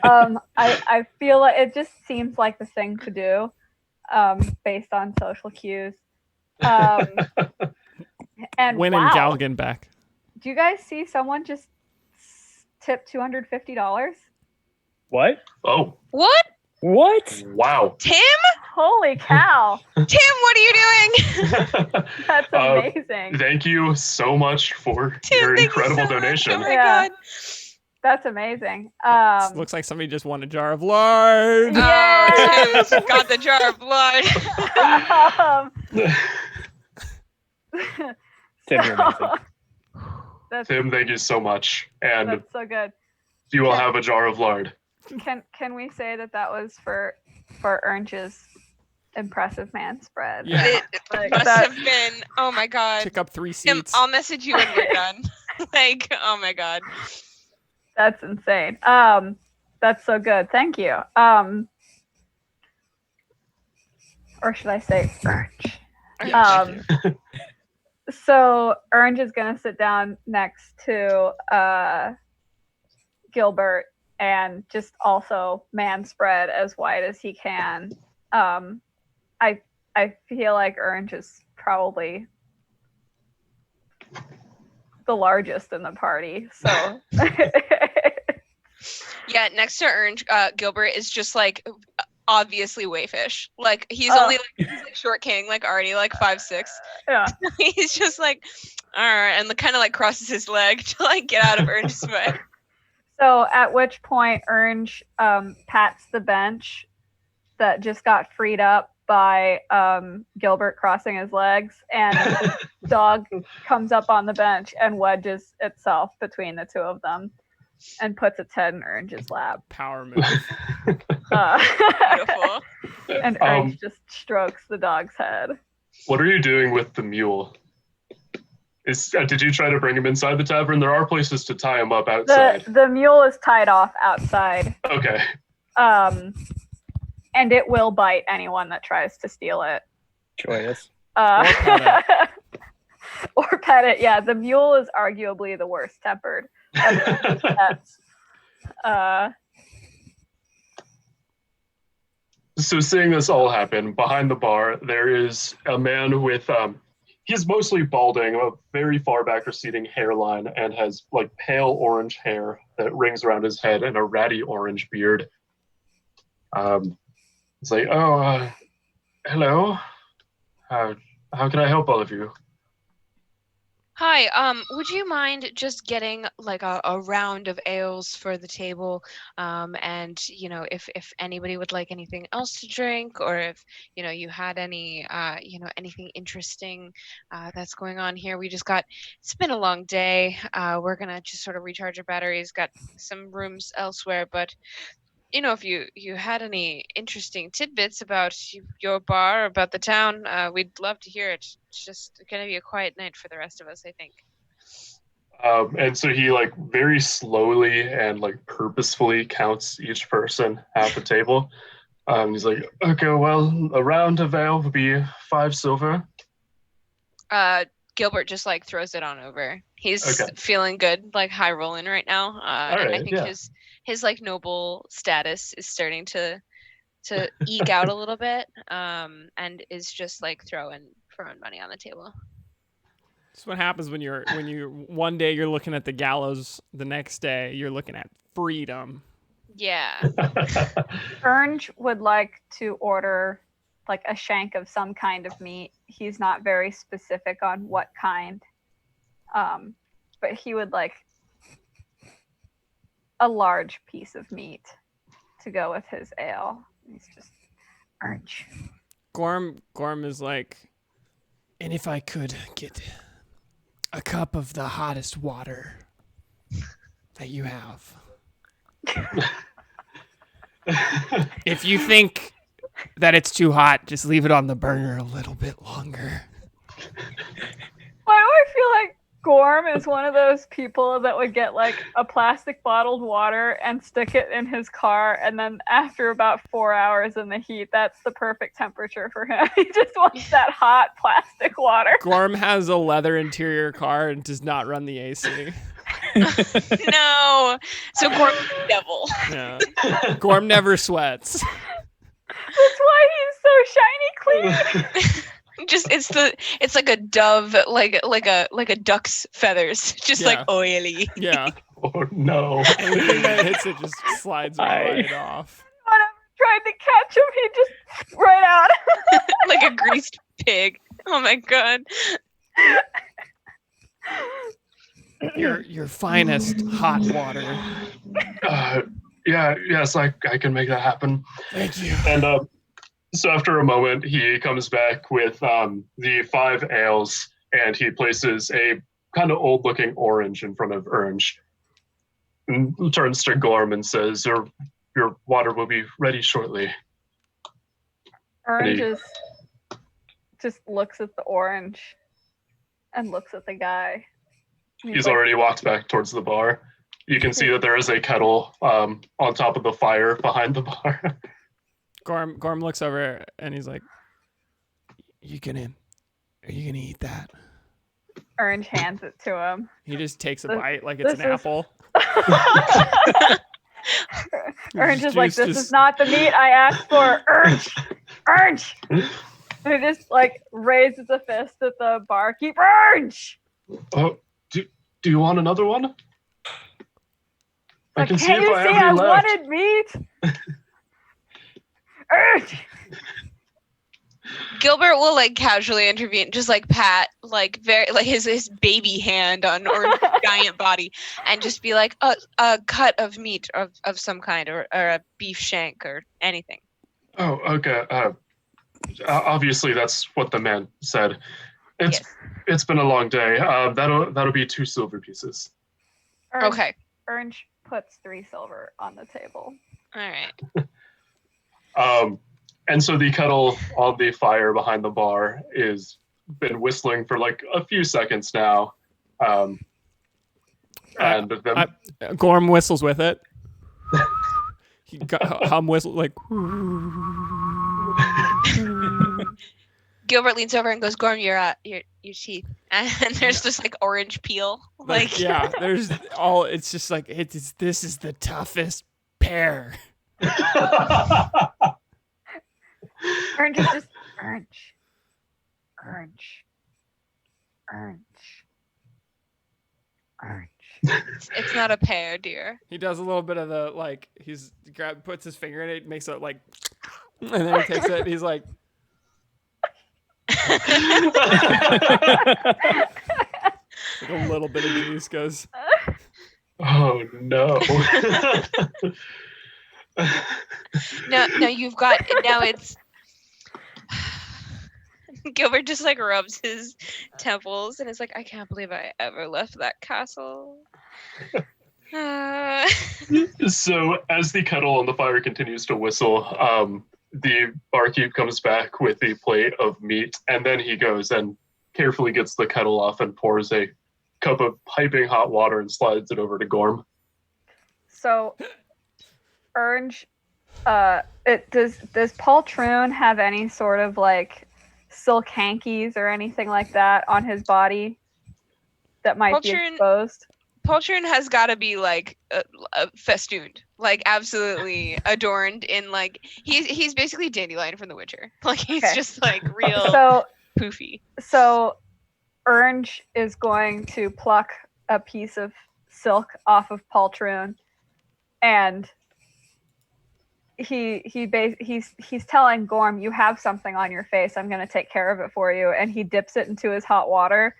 I feel like it just seems like the thing to do, based on social cues. And Winning wow, Galgan back. do you guys see someone just tip $250? What? Oh, What? What? wow. Tim? Holy cow! Tim, what are you doing? That's amazing. Thank you so much for Tim, your thank you incredible so much. donation. Oh my Yeah. god. That's amazing. Looks like somebody just won a jar of lard. Oh, Tim got the jar of blood. Tim, you're amazing. Tim, thank you so much. And That's so good. you will have a jar of lard. Can we say that was for Orange's impressive man spread? Yeah. It Like must that- have been. Oh my god. Pick up 3 Tim, seats. I'll message you when we're done. Like, oh my god. That's insane. That's so good. Thank you. Or should I say Orange? Yeah, thank you. So Orange is gonna sit down next to Gilbert and just also man spread as wide as he can. I feel like Orange is probably the largest in the party. So Yeah, next to Orange, Gilbert is just like obviously wayfish. Like he's only like, he's like short king, like already like 5'6". yeah. He's just like, all right, and kind of like crosses his leg to like get out of Orange's way. So at which point Orange pats the bench that just got freed up by Gilbert crossing his legs, and the dog comes up on the bench and wedges itself between the two of them and puts its head in Orange's lap. Power move. Beautiful. And Orange just strokes the dog's head. What are you doing with the mule? Did you try to bring him inside the tavern? There are places to tie him up outside. The mule is tied off outside. Okay. And it will bite anyone that tries to steal it. Joyous. Or pet Or pet it. Yeah, the mule is arguably the worst tempered of the pets. So seeing this all happen, behind the bar, there is a man with, he's mostly balding, a very far back receding hairline, and has like pale orange hair that rings around his head and a ratty orange beard. It's like, oh, hello. How can I help all of you? Hi, would you mind just getting like a round of ales for the table? And if anybody would like anything else to drink, or if you had any anything interesting that's going on here. It's been a long day. We're gonna just sort of recharge our batteries, got some rooms elsewhere, but if you had any interesting tidbits about your bar, about the town, we'd love to hear it. It's just gonna be a quiet night for the rest of us, I think. And so he like very slowly and like purposefully counts each person at the table. He's like, okay, well, a round of ale would be 5 silver. Gilbert just like throws it on over. He's Okay. feeling good, like high rolling right now. And I right, think yeah. his like noble status is starting to eke out a little bit. And is just like throwing money on the table. That's what happens when you one day you're looking at the gallows, the next day you're looking at freedom. Yeah. Orange would like to order like a shank of some kind of meat. He's not very specific on what kind. But he would like a large piece of meat to go with his ale. He's just orange. Gorm is like, and if I could get a cup of the hottest water that you have. If you think that it's too hot, just leave it on the burner a little bit longer. Why do I feel like Gorm is one of those people that would get like a plastic bottled water and stick it in his car, and then after about 4 hours in the heat, that's the perfect temperature for him. He just wants that hot plastic water. Gorm has a leather interior car and does not run the AC. No. So Gorm's the devil. Yeah. Gorm never sweats. That's why he's so shiny clean. Just it's like a dove, like a duck's feathers, just like oily. Yeah. Oh no. Anything that hits it just slides right off. When I'm trying to catch him, he just right out. Like a greased pig. Oh my god. Your finest hot water. Yes, I can make that happen. Thank you. And so after a moment, he comes back with the 5 ales, and he places a kind of old-looking orange in front of Orange, and turns to Gorm and says, "Your water will be ready shortly." Orange just looks at the orange and looks at the guy. He's already walked back towards the bar. You can see that there is a kettle on top of the fire behind the bar. Gorm looks over and he's like, Are you gonna eat that? Orange hands it to him. He just takes a bite like it's an apple. Orange is like, this is not the meat I asked for. Orange. And he just like raises a fist at the barkeep. Orange. Oh, do you want another one? I can see can't if you I see have I any left. wanted meat? Orange. Gilbert will like casually intervene, just like pat like very like his baby hand on Orange's giant body, and just be like a cut of meat of some kind, or a beef shank or anything. Oh, okay. Obviously, that's what the man said. It's been a long day. That'll be 2 silver pieces. Okay. Orange puts 3 silver on the table. All right. And so the kettle on the fire behind the bar is been whistling for like a few seconds now. And then Gorm whistles with it. He hum whistle like. Gilbert leans over and goes, "Gorm, your teeth." And there's just like orange peel. Like yeah, there's all. It's just like this is the toughest pear. Orange is just orange. It's not a pear, dear. He does a little bit of the like. Puts his finger in it, makes it like, and then he takes it. And he's like. Like a little bit of juice goes. Oh no. No, you've got now. It's Gilbert just like rubs his temples and is like, I can't believe I ever left that castle. So as the kettle on the fire continues to whistle, the barkeep comes back with the plate of meat, and then he goes and carefully gets the kettle off and pours a cup of piping hot water and slides it over to Gorm. So, Orange, does Poltroon have any sort of like silk hankies or anything like that on his body that might be exposed? Poltroon has got to be like festooned, like absolutely adorned in like he's basically Dandelion from The Witcher. Like he's just like real poofy. So Orange is going to pluck a piece of silk off of Poltroon, and he's telling Gorm, you have something on your face, I'm going to take care of it for you, and he dips it into his hot water,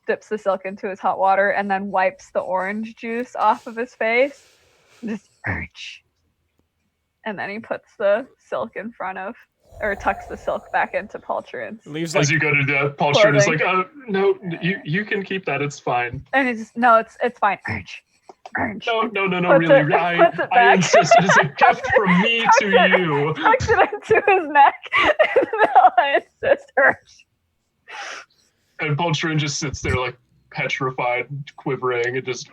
dips the silk into his hot water, and then wipes the orange juice off of his face. Just Orange. And then he puts the silk in front of, or tucks the silk back into Poltroon's. Leaves As you go to that, Poltroon is like, no, you can keep that, it's fine. And it's just, no, it's fine. Orange. No, really. I insist. It is a gift from me to you. Tucks it into his neck. No, I insist. Orange. And Poltroon just sits there like petrified, quivering, and just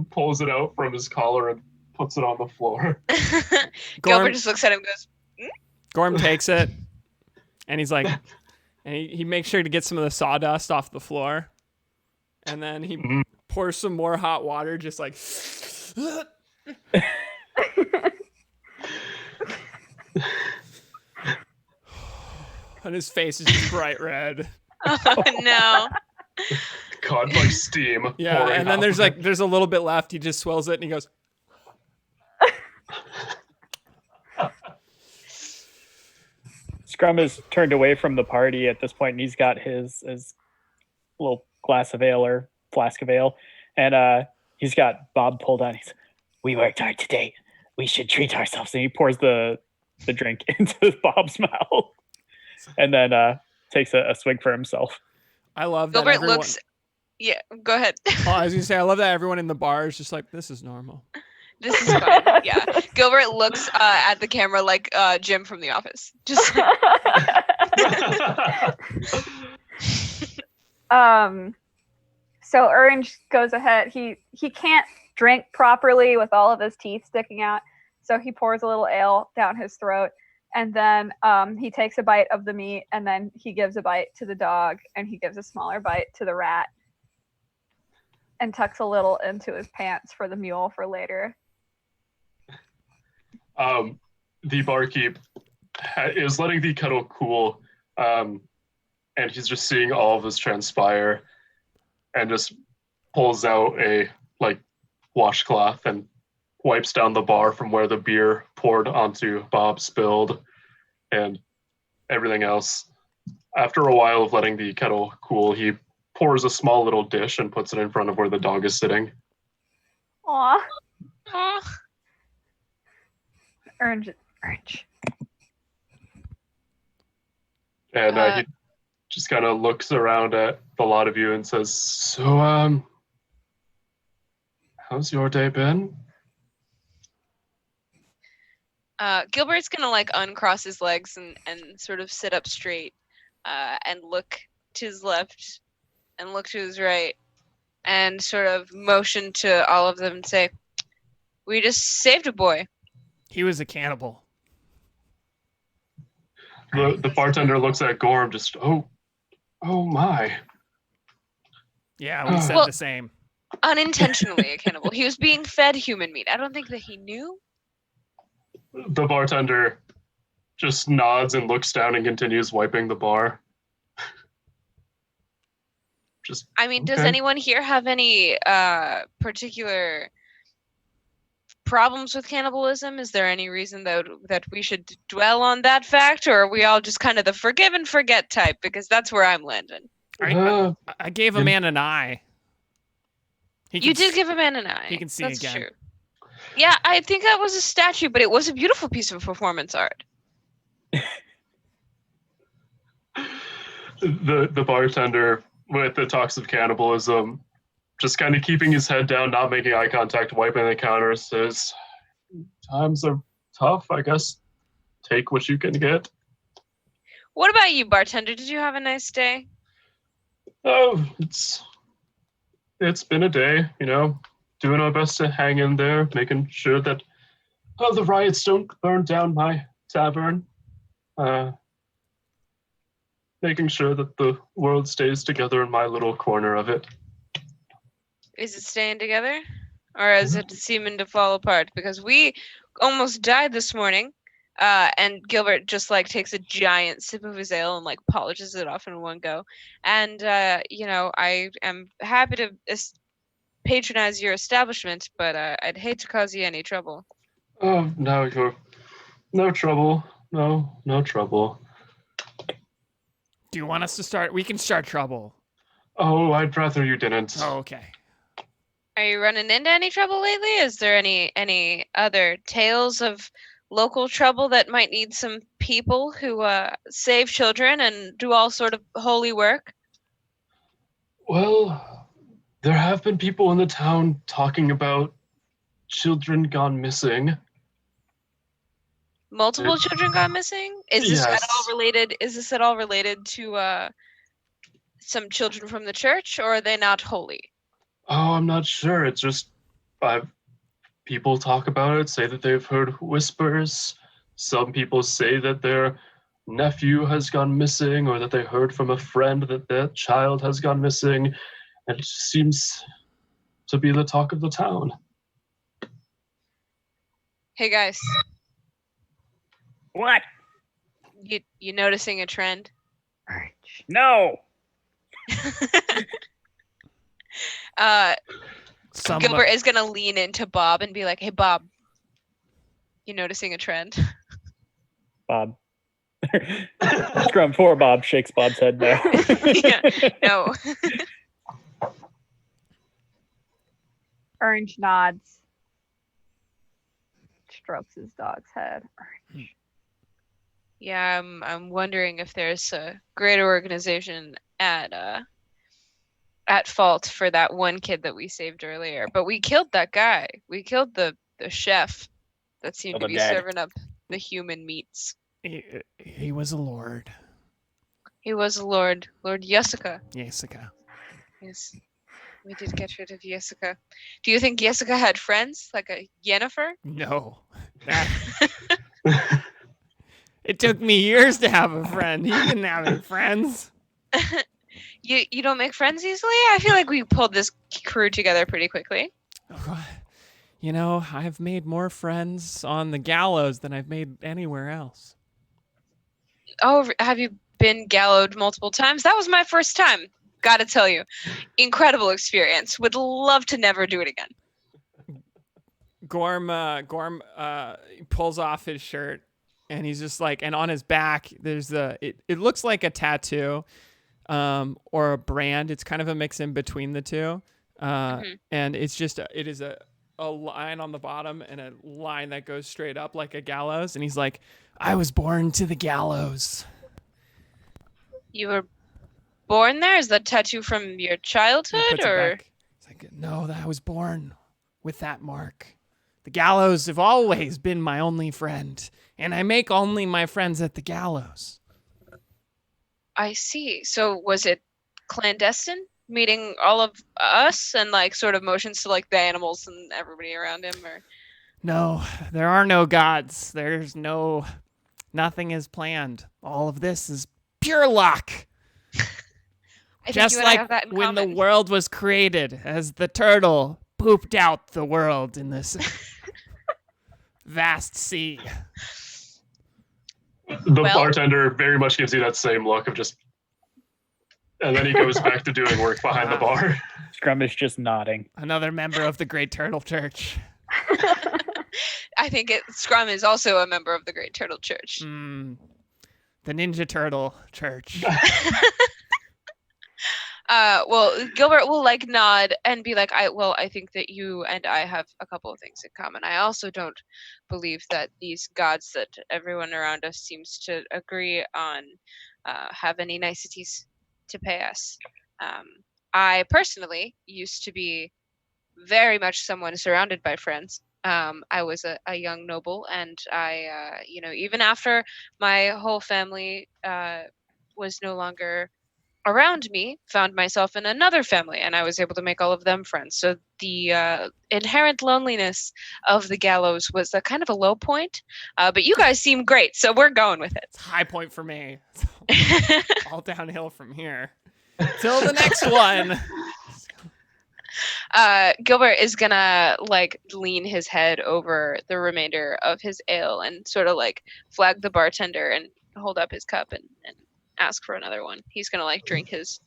pulls it out from his collar and puts it on the floor. Gilbert just looks at him and goes, Gorm takes it, and he's like, and he makes sure to get some of the sawdust off the floor, and then he pours some more hot water, just like, and his face is just bright red. oh no. God, like steam. Yeah, and then there's a little bit left. He just swells it, and he goes. Scrum is turned away from the party at this point, and he's got his little glass of ale or flask of ale, and he's got Bob pulled on. He's, we worked hard today. We should treat ourselves. And he pours the drink into Bob's mouth, and then takes a swig for himself. I love that. Gilbert looks. Yeah, go ahead. Oh, I was gonna say, I love that everyone in the bar is just like, this is normal. This is fine. Yeah. Gilbert looks at the camera like Jim from The Office. Just like... So Orange goes ahead. He can't drink properly with all of his teeth sticking out, so he pours a little ale down his throat, and then he takes a bite of the meat, and then he gives a bite to the dog, and he gives a smaller bite to the rat, and tucks a little into his pants for the mule for later. The barkeep is letting the kettle cool, and he's just seeing all of this transpire, and just pulls out a washcloth and wipes down the bar from where the beer poured onto Bob spilled and everything else. After a while of letting the kettle cool, he pours a small little dish and puts it in front of where the dog is sitting. Aww. Aw. Orange. And he just kind of looks around at the lot of you and says, so, how's your day been? Gilbert's gonna uncross his legs and sort of sit up straight and look to his left and look to his right and sort of motion to all of them and say, we just saved a boy. He was a cannibal. The bartender looks at Gorm, just, oh my. Yeah, we said the same. Unintentionally a cannibal. He was being fed human meat. I don't think that he knew. The bartender just nods and looks down and continues wiping the bar. Does anyone here have any particular problems with cannibalism? Is there any reason that we should dwell on that fact, or are we all just kind of the forgive and forget type? Because that's where I'm landing. I gave a man an eye. You did give a man an eye. He can see That's again. True. Yeah, I think that was a statue, but it was a beautiful piece of performance art. The bartender with the talks of cannibalism, just kind of keeping his head down, not making eye contact, wiping the counter, says, "Times are tough, I guess. Take what you can get." What about you, bartender? Did you have a nice day? Oh, it's been a day, doing our best to hang in there, making sure that the riots don't burn down my tavern. Making sure that the world stays together in my little corner of it. Is it staying together? Or is it seeming to fall apart? Because we almost died this morning. And Gilbert just takes a giant sip of his ale and polishes it off in one go. And I am happy to patronize your establishment, but I'd hate to cause you any trouble. Oh, no, you're no trouble. No trouble. Do you want us to start? We can start trouble. Oh, I'd rather you didn't. Oh, okay. Are you running into any trouble lately? Is there any other tales of local trouble that might need some people who save children and do all sort of holy work? Well, there have been people in the town talking about children gone missing. Multiple children gone missing? Is this Yes. at all related? Is this at all related to some children from the church, or are they not holy? Oh, I'm not sure. It's just people talk about it, say that they've heard whispers. Some people say that their nephew has gone missing, or that they heard from a friend that their child has gone missing. And it seems to be the talk of the town. Hey guys, What? you noticing a trend? No. Gilbert is gonna lean into Bob and be like, "Hey Bob, you noticing a trend?" Bob. Scrum for Bob shakes Bob's head no. Yeah, no. Orange nods. Strokes his dog's head. Yeah, I'm wondering if there's a greater organization at fault for that one kid that we saved earlier. But we killed that guy. We killed the chef that seemed to be serving up the human meats. He was a lord. He was a lord, Lord Jessica. Jessica. Yes, we did get rid of Jessica. Do you think Jessica had friends like a Yennefer? No. It took me years to have a friend. He didn't have any friends. You don't make friends easily? I feel like we pulled this crew together pretty quickly. I've made more friends on the gallows than I've made anywhere else. Oh, have you been gallowed multiple times? That was my first time. Gotta tell you. Incredible experience. Would love to never do it again. Gorm pulls off his shirt, and he's just and on his back there's it looks like a tattoo or a brand. It's kind of a mix in between the two, and it is a line on the bottom and a line that goes straight up like a gallows, and he's like, "I was born to the gallows." You were born there? Is that tattoo from your childhood, or? It's like, no, I was born with that mark. The gallows have always been my only friend, and I make only my friends at the gallows. I see. So was it clandestine, meeting all of us and sort of motions to the animals and everybody around him, or? No, there are no gods. Nothing is planned. All of this is pure luck. Just like when the world was created, as the turtle pooped out the world in this vast sea. The bartender very much gives you that same look of just, and then he goes back to doing work behind the bar. Scrum is just nodding. Another member of the Great Turtle Church. I think Scrum is also a member of the Great Turtle Church. The Ninja Turtle Church. Well, Gilbert will like nod and be like, I think that you and I have a couple of things in common. I also don't believe that these gods that everyone around us seems to agree on have any niceties to pay us. Um, I personally used to be very much someone surrounded by friends. I was a young noble, and even after my whole family was no longer around me, found myself in another family, and I was able to make all of them friends. So the inherent loneliness of the gallows was a kind of a low point, but you guys seem great, so we're going with It's a high point for me. All downhill from here. Till the next one. Gilbert is gonna like lean his head over the remainder of his ale and sort of like flag the bartender and hold up his cup and ask for another one. He's gonna like drink his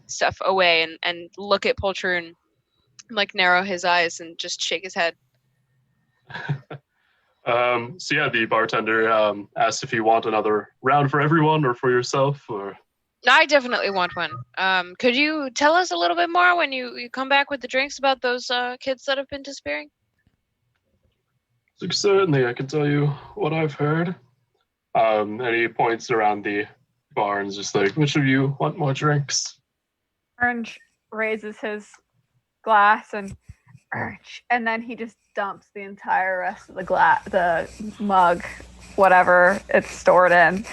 stuff away and look at Poltroon, like narrow his eyes and just shake his head. So yeah, the bartender asked if you want another round for everyone or for yourself, or I definitely want one. Could you tell us a little bit more when you come back with the drinks about those kids that have been disappearing? like, certainly I can tell you what I've heard. And he points around the bar and is just like, which of you want more drinks? Orange raises his glass and Orange, and then he just dumps the entire rest of the mug, whatever it's stored in,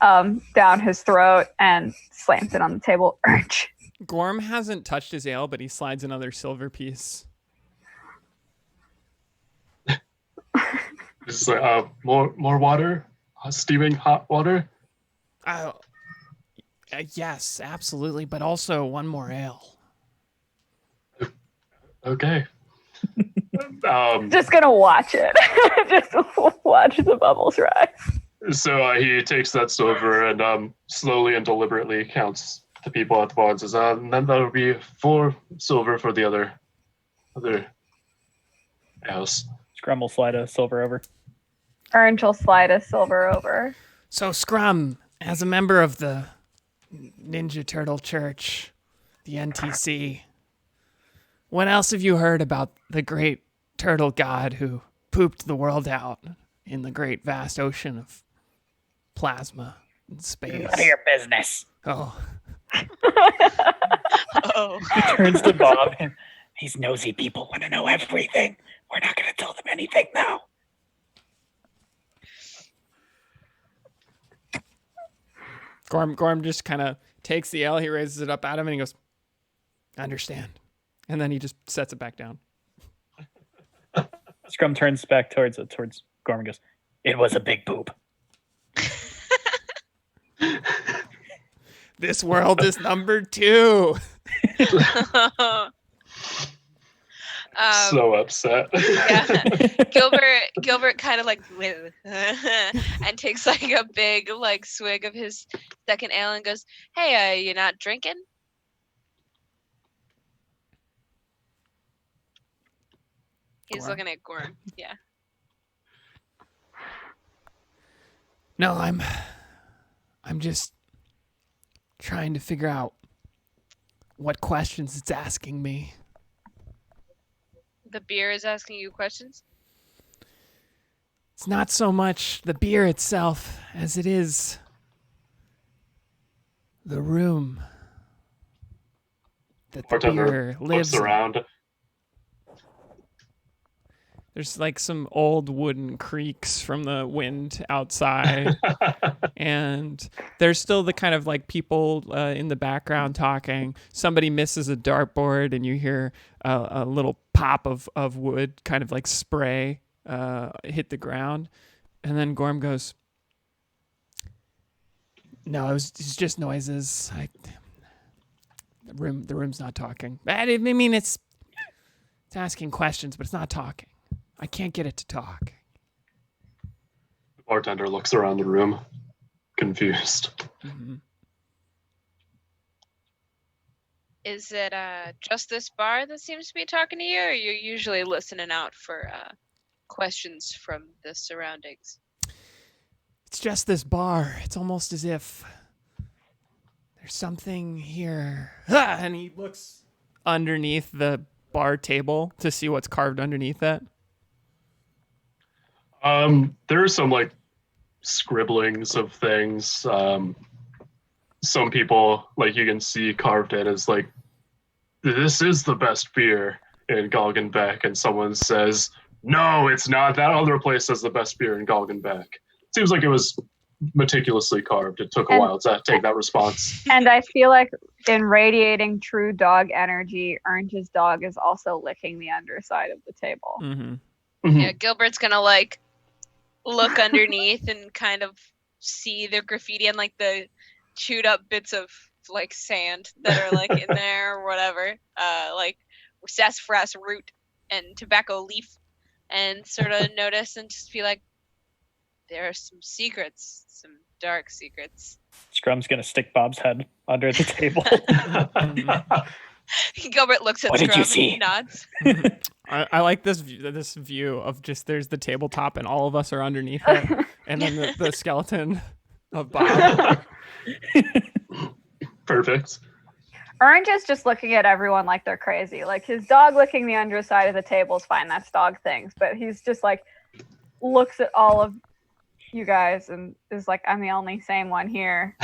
down his throat and slams it on the table. Orange. Gorm hasn't touched his ale, but he slides another silver piece. Just like, more water, steaming hot water. Yes, absolutely, but also one more ale. Okay. Just gonna watch it. Just watch the bubbles rise. So he takes that silver and slowly and deliberately counts the people at the bar and says, and then that'll be 4 silver for the other house. Scrum will slide a silver over. Orange will slide a silver over. So, Scrum, as a member of the Ninja Turtle Church, the NTC, what else have you heard about the great turtle god who pooped the world out in the great vast ocean of plasma and space? None of your business. Oh. Oh. He turns to Bob. And these nosy people want to know everything. We're not going to tell them anything now. Gorm just kind of takes the ale, he raises it up at him, and he goes, "I understand." And then he just sets it back down. Scrum turns back towards Gorm and goes, "It was a big poop." This world is number 2. So upset. Yeah. Gilbert kind of like and takes like a big like swig of his second ale and goes, "Hey, you not drinking?" He's Gorm? looking at Gorm. Yeah. No, I'm just trying to figure out what questions it's asking me. The beer is asking you questions? It's not so much the beer itself as it is the room that the Bartender beer lives looks in. around. There's like some old wooden creaks from the wind outside. And there's still the kind of like people in the background talking. Somebody misses a dartboard and you hear a little pop of wood kind of like spray hit the ground. And then Gorm goes, "No, it's just noises. The room's not talking. I mean, it's asking questions, but it's not talking. I can't get it to talk." The bartender looks around the room, confused. Mm-hmm. Is it just this bar that seems to be talking to you, or you're usually listening out for questions from the surroundings? It's just this bar. It's almost as if There's something here. Ah! And he looks underneath the bar table to see what's carved underneath that. There's some like scribblings of things. Some people, like you can see carved in as like, this is the best beer in Galgenbeck, and someone says, no, it's not. That other place has the best beer in Galgenbeck. Seems like it was meticulously carved. It took a while to take that response. And I feel like in radiating true dog energy, Orange's dog is also licking the underside of the table. Mm-hmm. Yeah, Gilbert's gonna like look underneath and kind of see the graffiti and like the chewed up bits of like sand that are like in there or whatever, like sassafras root and tobacco leaf, and sort of notice and just be like, there are some secrets, some dark secrets. Scrum's gonna stick Bob's head under the table. Gilbert looks at What did you Scrum see? and nods. I like this view of just there's the tabletop and all of us are underneath it, and then the skeleton of Bob. Perfect. Orange is just looking at everyone like they're crazy. Like his dog licking the underside of the table is fine. That's dog things. But he's just like looks at all of you guys and is like, I'm the only sane one here.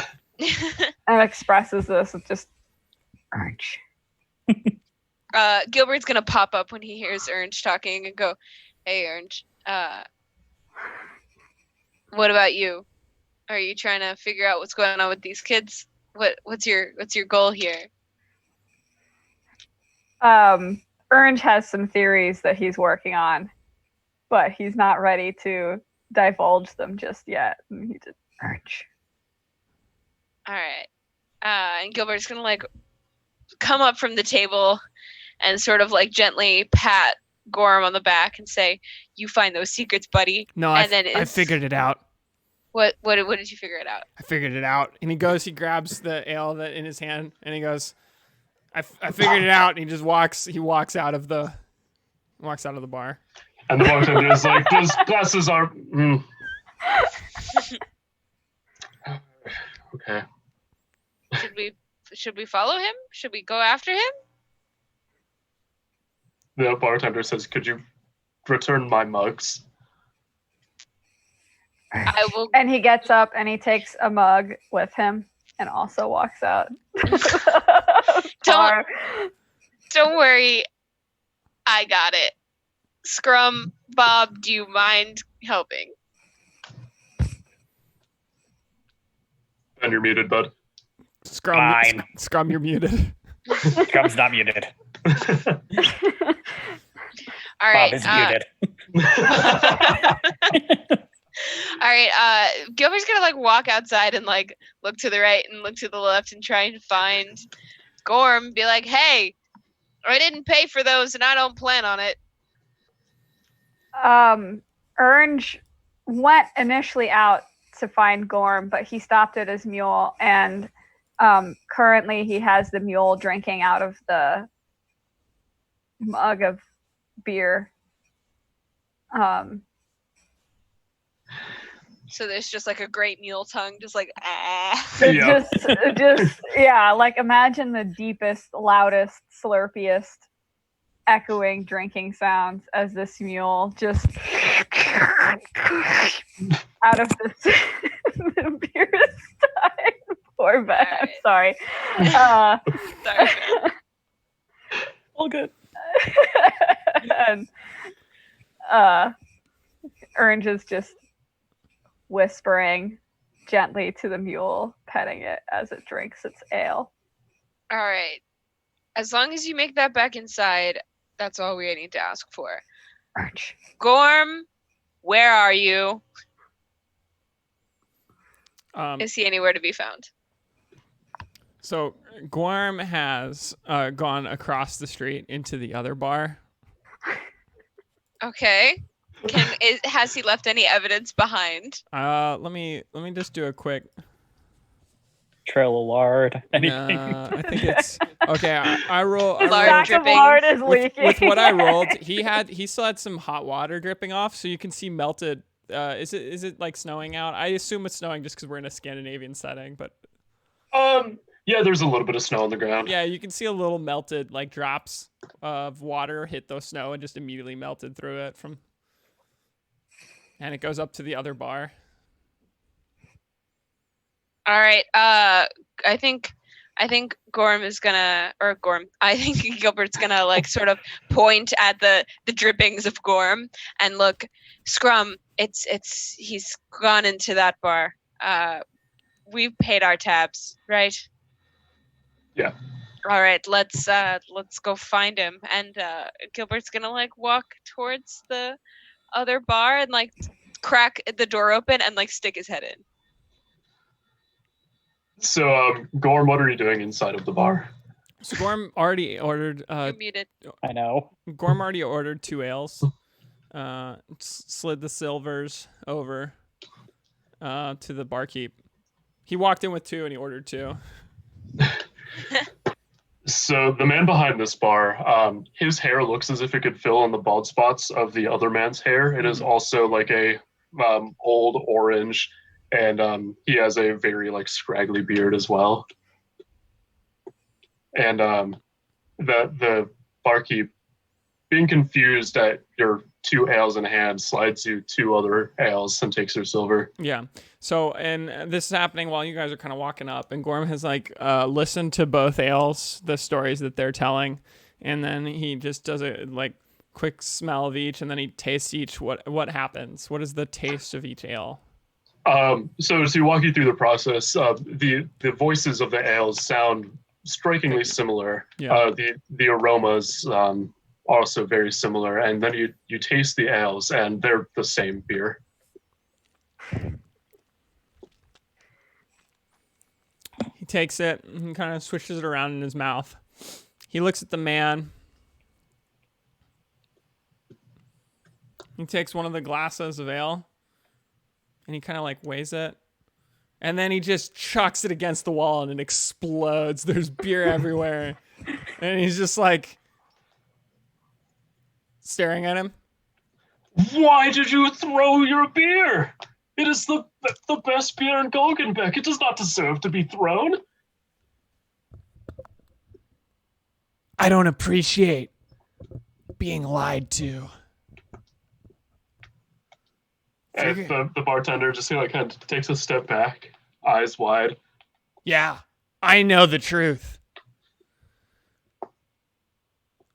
And expresses this with just Orange. Gilbert's gonna pop up when he hears Orange talking and go, hey Orange, what about you? Are you trying to figure out what's going on with these kids? What's your goal here? Orange has some theories that he's working on, but he's not ready to divulge them just yet. And he just Orange. All right. And Gilbert's gonna like come up from the table and sort of like gently pat Gorham on the back and say, "You find those secrets, buddy." No, and I figured it out. What did you figure it out? I figured it out. And he grabs the ale that in his hand, and he goes, I figured it out. And he just walks out of the bar. And the bartender is like, those glasses are. Okay. Should we follow him? Should we go after him? The bartender says, could you return my mugs? I will. And he gets up and he takes a mug with him and also walks out. Don't worry. I got it. Scrum, Bob, do you mind helping? And you're muted, bud. Fine. Scrum, you're muted. Scrum's not muted. All right. Bob is muted. All right. Gilbert's gonna like walk outside and like look to the right and look to the left and try and find Gorm. Be like, hey, I didn't pay for those and I don't plan on it. Orange went initially out to find Gorm, but he stopped at his mule, and currently he has the mule drinking out of the mug of beer. So there's just like a great mule tongue, just like Yeah. just yeah, like imagine the deepest, loudest, slurpiest, echoing drinking sounds as this mule just out of this the beer is dying. Poor Ben. I'm sorry. Sorry. All good. And Orange is just whispering gently to the mule, petting it as it drinks its ale. All right. As long as you make that back inside, that's all we need to ask for. Orange. Gorm, where are you? Is he anywhere to be found? So Gorm has gone across the street into the other bar. Okay. Has he left any evidence behind? Let me just do a quick. Trail of lard. Anything? I think it's okay. I roll. Lard Sack of dripping. lard is leaking. With what I rolled, he still had some hot water dripping off, so you can see melted. Is it like snowing out? I assume it's snowing just because we're in a Scandinavian setting, but Yeah, there's a little bit of snow on the ground. Yeah, you can see a little melted, like drops of water hit the snow and just immediately melted through it and it goes up to the other bar. All right. I think Gorm is gonna, or Gorm. I think Gilbert's gonna like sort of point at the drippings of Gorm and look. Scrum. He's gone into that bar. We've paid our tabs, right? Yeah. All right. Let's go find him. And Gilbert's gonna like walk towards the other bar and like crack the door open and like stick his head in. So, Gorm, what are you doing inside of the bar? So Gorm already ordered. You're muted. I know. Gorm already ordered 2 ales. Slid the silvers over to the barkeep. He walked in with 2 and he ordered 2. So the man behind this bar, his hair looks as if it could fill in the bald spots of the other man's hair. It is also like a old orange, and he has a very like scraggly beard as well. And the barkeep, being confused at your 2 ales in hand, slides you 2 other ales and takes your silver. Yeah. So, and this is happening while you guys are kind of walking up, and Gorm has like listened to both ales, the stories that they're telling, and then he just does a like quick smell of each, and then he tastes each. What happens? What is the taste of each ale? So to walk you through the process, the voices of the ales sound strikingly similar. Yeah. The aromas also very similar, and then you taste the ales, and they're the same beer. He takes it and kind of swishes it around in his mouth. He looks at the man. He takes one of the glasses of ale and he kind of like weighs it. And then he just chucks it against the wall and it explodes. There's beer everywhere. And he's just like staring at him. Why did you throw your beer? It is the best beer in Golgenbeck. It does not deserve to be thrown. I don't appreciate being lied to. And the bartender just kind of takes a step back, eyes wide. Yeah, I know the truth.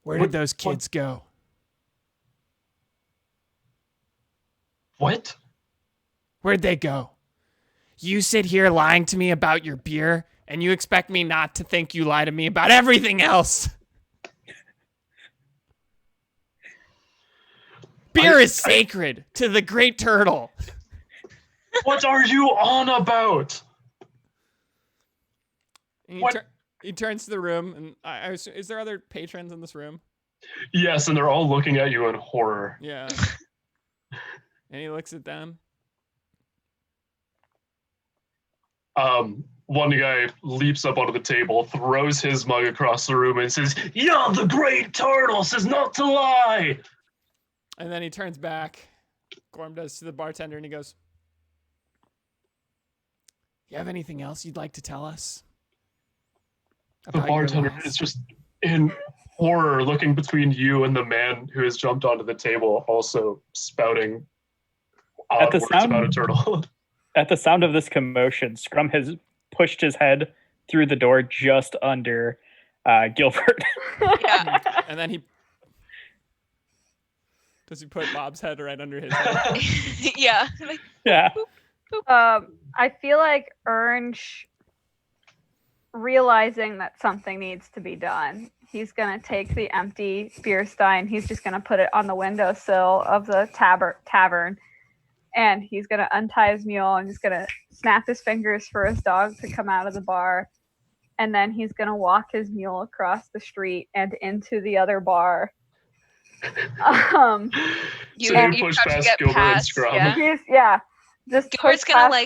Where did those kids go? What? Where'd they go? You sit here lying to me about your beer, and you expect me not to think you lie to me about everything else. Beer is sacred to the great turtle. What are you on about? And he turns to the room, and I assume, is there other patrons in this room? Yes, and they're all looking at you in horror. Yeah. And he looks at them. One guy leaps up onto the table, throws his mug across the room, and says, "You're the great turtle, says not to lie." And then he turns back. Gorm does to the bartender, and he goes, "You have anything else you'd like to tell us?" The bartender is just in horror, looking between you and the man who has jumped onto the table, also spouting odd words about a turtle. At the sound of this commotion, Scrum has pushed his head through the door just under Gilbert. Yeah. And then does he put Bob's head right under his head? Yeah. Like, Yeah. I feel like Ernst, realizing that something needs to be done, he's going to take the empty beer stein. He's just going to put it on the windowsill of the tavern. And he's going to untie his mule and just going to snap his fingers for his dog to come out of the bar. And then he's going to walk his mule across the street and into the other bar. So you push have to past get Gilbert and past, Scrum. yeah. Just Gilbert's push gonna, past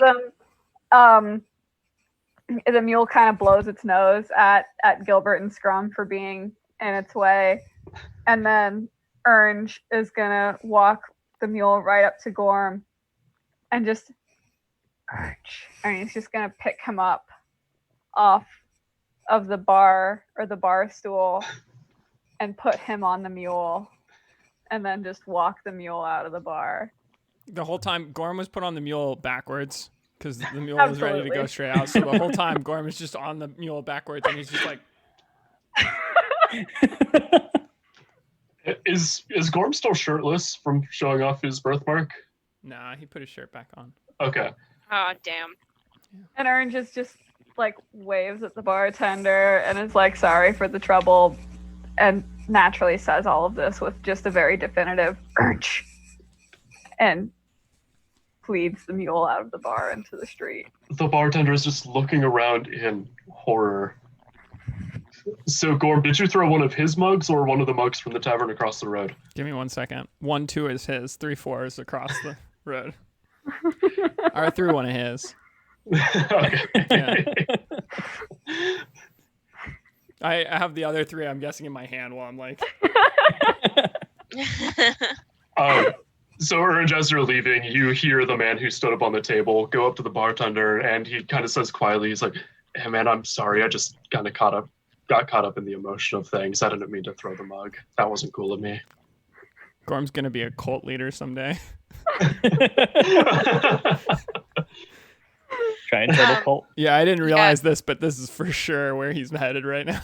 them. The mule kind of blows its nose at Gilbert and Scrum for being in its way. And then Ernst is going to walk the mule right up to Gorm and just, and he's just going to pick him up off of the bar or the bar stool and put him on the mule and then just walk the mule out of the bar. The whole time, Gorm was put on the mule backwards because the mule was ready to go Absolutely. straight out. So the whole time, Gorm is just on the mule backwards, and he's just like, Is Gorm still shirtless from showing off his birthmark? nah, he put his shirt back on. Okay. Oh, damn. And Orange is just like waves at the bartender and is like sorry for the trouble and naturally says all of this with just a very definitive Orange and leads the mule out of the bar into the street. The bartender is just looking around in horror. So, Gorm, did you throw one of his mugs or one of the mugs from the tavern across the road? Give me 1 second. 1, 2 is his. 3, 4 is across the road. I threw one of his. Okay. Yeah. I have the other 3, I'm guessing, in my hand while I'm like, So, Orange, as you're leaving, you hear the man who stood up on the table go up to the bartender, and he kind of says quietly, he's like, "Hey, man, I'm sorry. I just kind of got caught up in the emotion of things. I didn't mean to throw the mug. That wasn't cool of me." Gorm's gonna be a cult leader someday. Giant turtle cult. Yeah, I didn't realize this, but this is for sure where he's headed right now.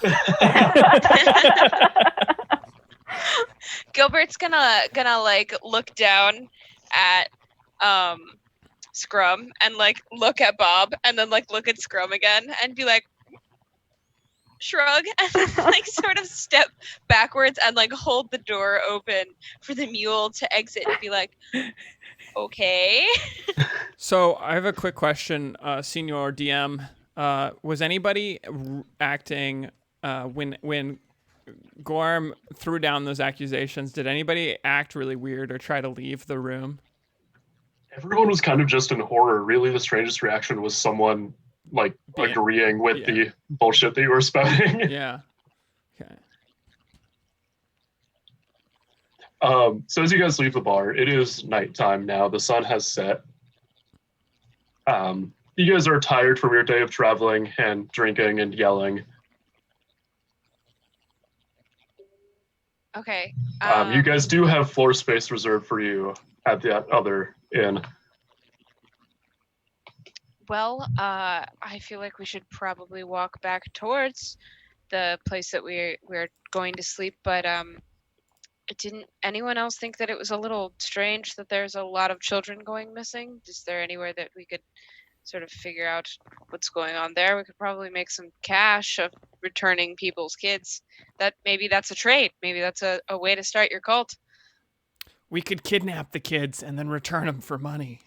Gilbert's gonna like look down at Scrum and like look at Bob and then like look at Scrum again and be like shrug and then like sort of step backwards and like hold the door open for the mule to exit and be like, okay. So I have a quick question, Senior DM. Was anybody acting when Gorm threw down those accusations? Did anybody act really weird or try to leave the room? Everyone was kind of just in horror. Really, the strangest reaction was someone like agreeing with the bullshit that you were spouting. Yeah. Okay. So as you guys leave the bar, it is nighttime now. The sun has set. You guys are tired from your day of traveling and drinking and yelling. Okay. You guys do have floor space reserved for you at that other inn. Well, I feel like we should probably walk back towards the place that we're going to sleep, but didn't anyone else think that it was a little strange that there's a lot of children going missing? Is there anywhere that we could sort of figure out what's going on there? We could probably make some cash of returning people's kids. Maybe that's a trade. Maybe that's a way to start your cult. We could kidnap the kids and then return them for money.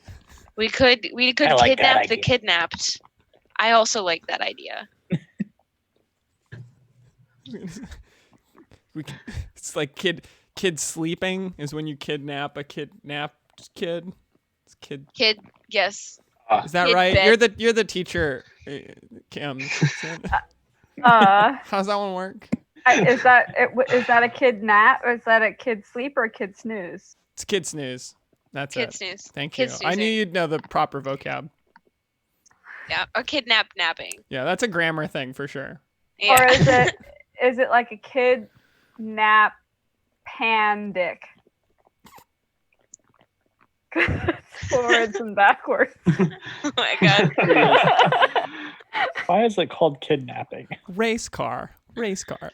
We could I like that kidnap the idea. kidnapped. I also like that idea. It's like kid sleeping is when you kidnap a kidnapped kid. It's kid. Kid, yes. Is that Kid right? bed. You're the teacher, Kim. Uh, How's that one work? is that a kid nap or is that a kid sleep or a kid snooze? It's kid snooze. That's Kid it. snooze. Thank Kid you. I knew snoozing. you'd know the proper vocab. Yeah, or kidnap napping. Yeah, that's a grammar thing for sure. Yeah. Or is it like a kid nap pandic? Forwards and backwards. Oh my god. Why is it called kidnapping? Race car.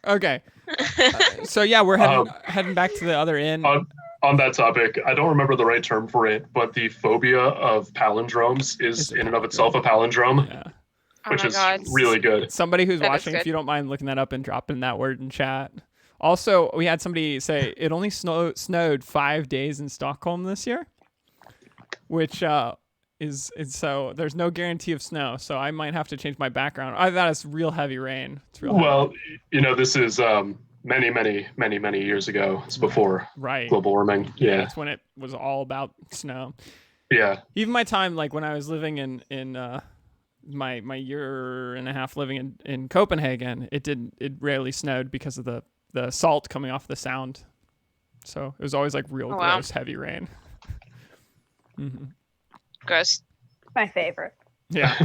Okay. So yeah, we're heading back to the other inn. On that topic, I don't remember the right term for it, but the phobia of palindromes is in and of itself a palindrome, Yeah. which Oh my is god. really good. Somebody who's That is watching, if good. you don't mind looking that up and dropping that word in chat. Also, we had somebody say it only snowed 5 days in Stockholm this year, which is so there's no guarantee of snow. So I might have to change my background. I thought it's real heavy rain. It's real Well, this is many years ago. It's before heavy. Right. global warming. Yeah, That's when it was all about snow. yeah. Even my time, like when I was living in my year and a half living in Copenhagen, it rarely snowed because of the salt coming off the sound. So it was always like real Oh, wow. gross heavy rain. Gross. My favorite. Yeah.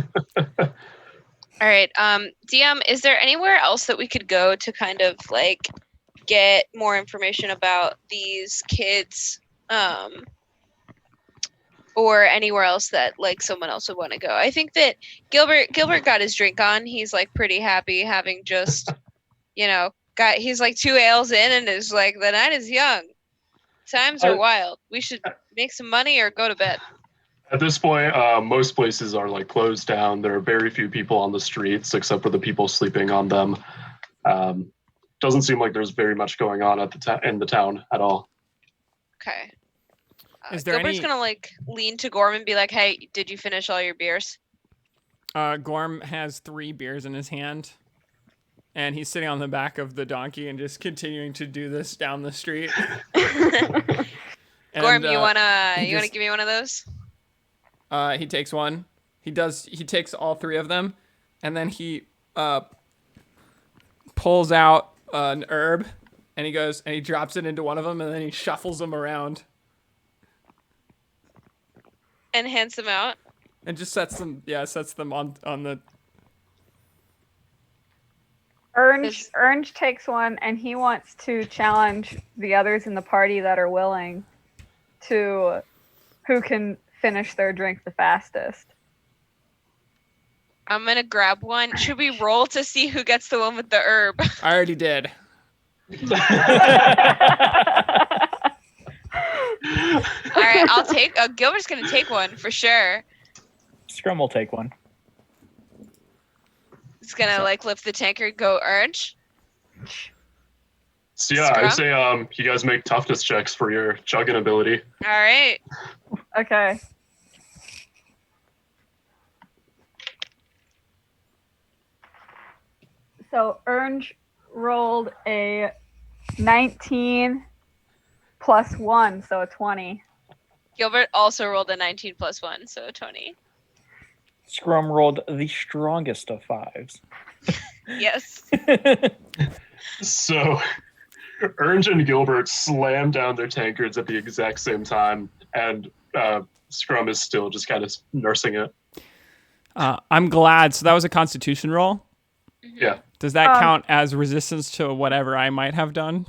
All right. DM, is there anywhere else that we could go to kind of like get more information about these kids? Or anywhere else that like someone else would want to go. I think that Gilbert got his drink on. He's like pretty happy having just, he's like 2 ales in and is like, the night is young. Times are wild. We should make some money or go to bed. At this point, most places are like closed down. There are very few people on the streets except for the people sleeping on them. Doesn't seem like there's very much going on at in the town at all. Okay. Is there Gilbert's gonna like lean to Gorm and be like, "Hey, did you finish all your beers?" Gorm has 3 beers in his hand, and he's sitting on the back of the donkey and just continuing to do this down the street. Gorm, you wanna give me one of those? He takes one. He takes all 3 of them, and then he pulls out an herb, and he drops it into one of them, and then he shuffles them around. And hands them out. And just sets them on the. Ernst takes one, and he wants to challenge the others in the party that are willing to who can finish their drink the fastest. I'm gonna grab one. Should we roll to see who gets the one with the herb? I already did. All right, I'll take. Gilbert's gonna take one for sure. Scrum will take one. He's gonna like lift the tankard, go Ernst. So yeah, Scrum? I'd say you guys make toughness checks for your chugging ability. All right. Okay. So Ernst rolled a 19 plus 1, so a 20. Gilbert also rolled a 19 plus 1, so 20. Scrum rolled the strongest of 5s. Yes. So Ernst and Gilbert slam down their tankards at the exact same time, and Scrum is still just kind of nursing it. I'm glad. So that was a Constitution roll. Yeah. Does that count as resistance to whatever I might have done?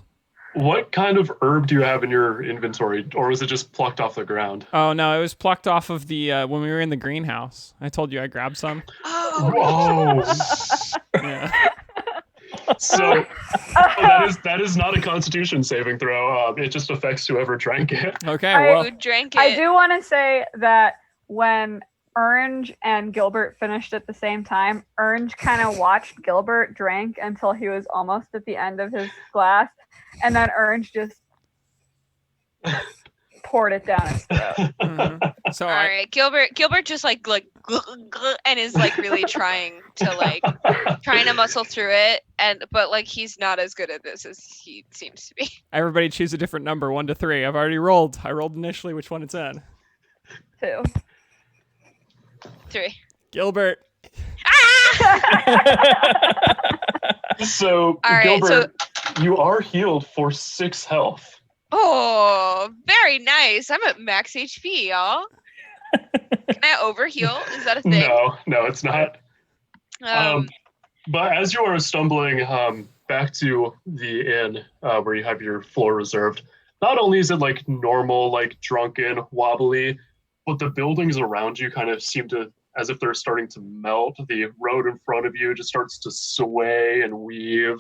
What kind of herb do you have in your inventory, or was it just plucked off the ground? Oh no, it was plucked off of the when we were in the greenhouse. I told you I grabbed some. Oh. Whoa! Yeah. So that is not a Constitution saving throw. It just affects whoever drank it. Okay. I- Who drank it? I do want to say that when Ernst and Gilbert finished at the same time, Ernst kind of watched Gilbert drink until he was almost at the end of his glass, and then Ernst just poured it down his throat. Mm-hmm. So All right, Gilbert just like and is like really trying to muscle through it, but like he's not as good at this as he seems to be. everybody choose a different number, 1 to 3. I've already rolled. I rolled initially which one it's in. 2. 3. Gilbert. So All right, Gilbert, you are healed for 6 health. Oh, very nice. I'm at max HP, y'all. Can I overheal? Is that a thing? No, it's not. But as you are stumbling back to the inn where you have your floor reserved, not only is it like normal, like drunken, wobbly, but the buildings around you kind of seem to, as if they're starting to melt. The road in front of you just starts to sway and weave.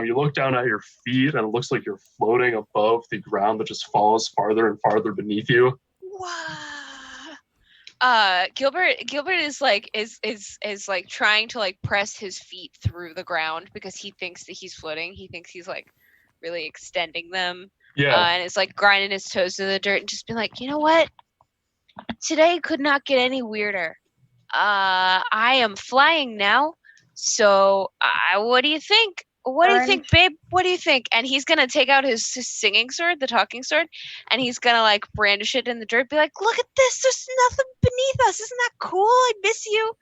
You look down at your feet and it looks like you're floating above the ground that just falls farther and farther beneath you. Wow. Gilbert is like trying to like press his feet through the ground because he thinks that he's floating. He thinks he's like really extending them. Yeah. And it's like grinding his toes to the dirt and just be like, you know what? Today could not get any weirder. I am flying now. So what do you think? What do you think, babe? What do you think? And he's gonna take out his singing sword, the talking sword, and he's gonna like brandish it in the dirt, be like, "Look at this! There's nothing beneath us. Isn't that cool? I miss you."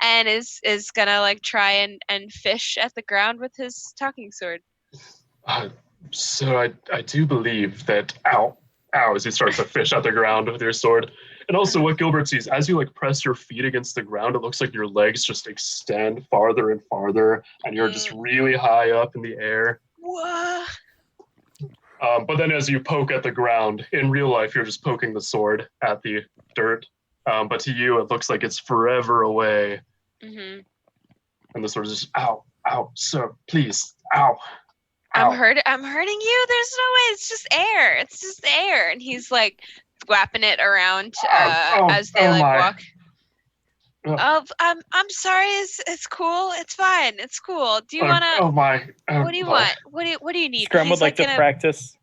And is gonna like try and fish at the ground with his talking sword. So I do believe that ow, as he starts to fish at the ground with your sword, And also what Gilbert sees, as you like press your feet against the ground, it looks like your legs just extend farther and farther, and you're just really high up in the air. Whoa. But then as you poke at the ground, in real life, you're just poking the sword at the dirt. But to you, it looks like it's forever away. Mm-hmm. And the sword is just, ow, ow, sir, please, ow. I'm hurting you. There's no way. It's just air. It's just air. And he's like whapping it around as they walk. Oh, I'm sorry. It's cool. It's fine. It's cool. Do you wanna? Oh my. What do you want? What do you need? Scrum would like to practice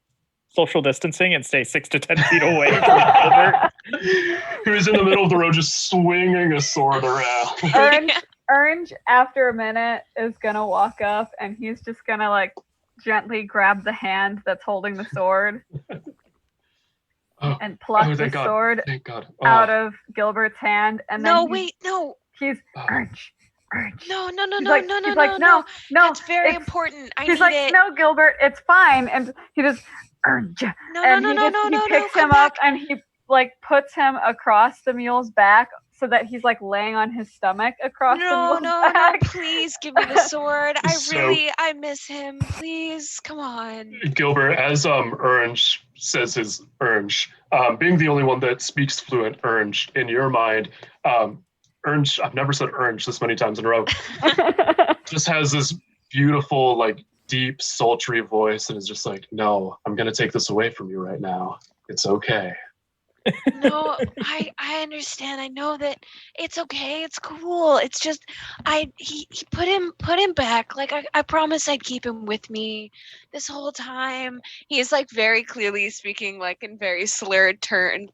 social distancing and stay 6 to 10 feet away from Gilbert. He was in the middle of the road, just swinging a sword around. Orange, after a minute, is gonna walk up and he's just gonna like gently grab the hand that's holding the sword and pluck the sword out of Gilbert's hand. And then he's Orange. No. He's like, no. That's very important. He's like, no, Gilbert, it's fine. And he just Orange. He picks him up and he like puts him across the mule's back so that he's like laying on his stomach across the mule's back. No, please give me the sword. I miss him. Please, come on. Gilbert, as Orange says his Orange, being the only one that speaks fluent Orange in your mind, Orange, I've never said Orange this many times in a row, just has this beautiful, like deep, sultry voice and is just like, no, I'm going to take this away from you right now. It's okay. No, I understand. I know that it's okay. It's cool. It's just he put him back. Like I promised I'd keep him with me this whole time. He's like very clearly speaking like in very slurred tone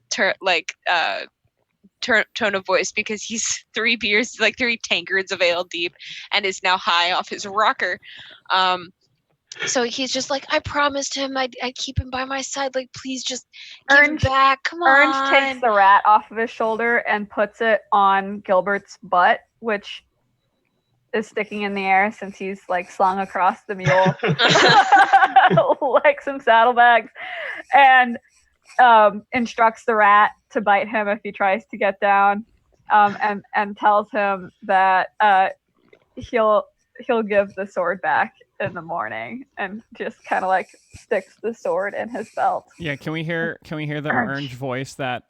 of voice because he's 3 beers, like 3 tankards of ale deep and is now high off his rocker. So he's just like, I promised him I'd keep him by my side. Like, please just give him back. Come on. Orange takes the rat off of his shoulder and puts it on Gilbert's butt, which is sticking in the air since he's like slung across the mule like some saddlebags, and instructs the rat to bite him if he tries to get down, and tells him that he'll give the sword back in the morning, and just kind of like sticks the sword in his belt. Yeah, can we hear the orange voice that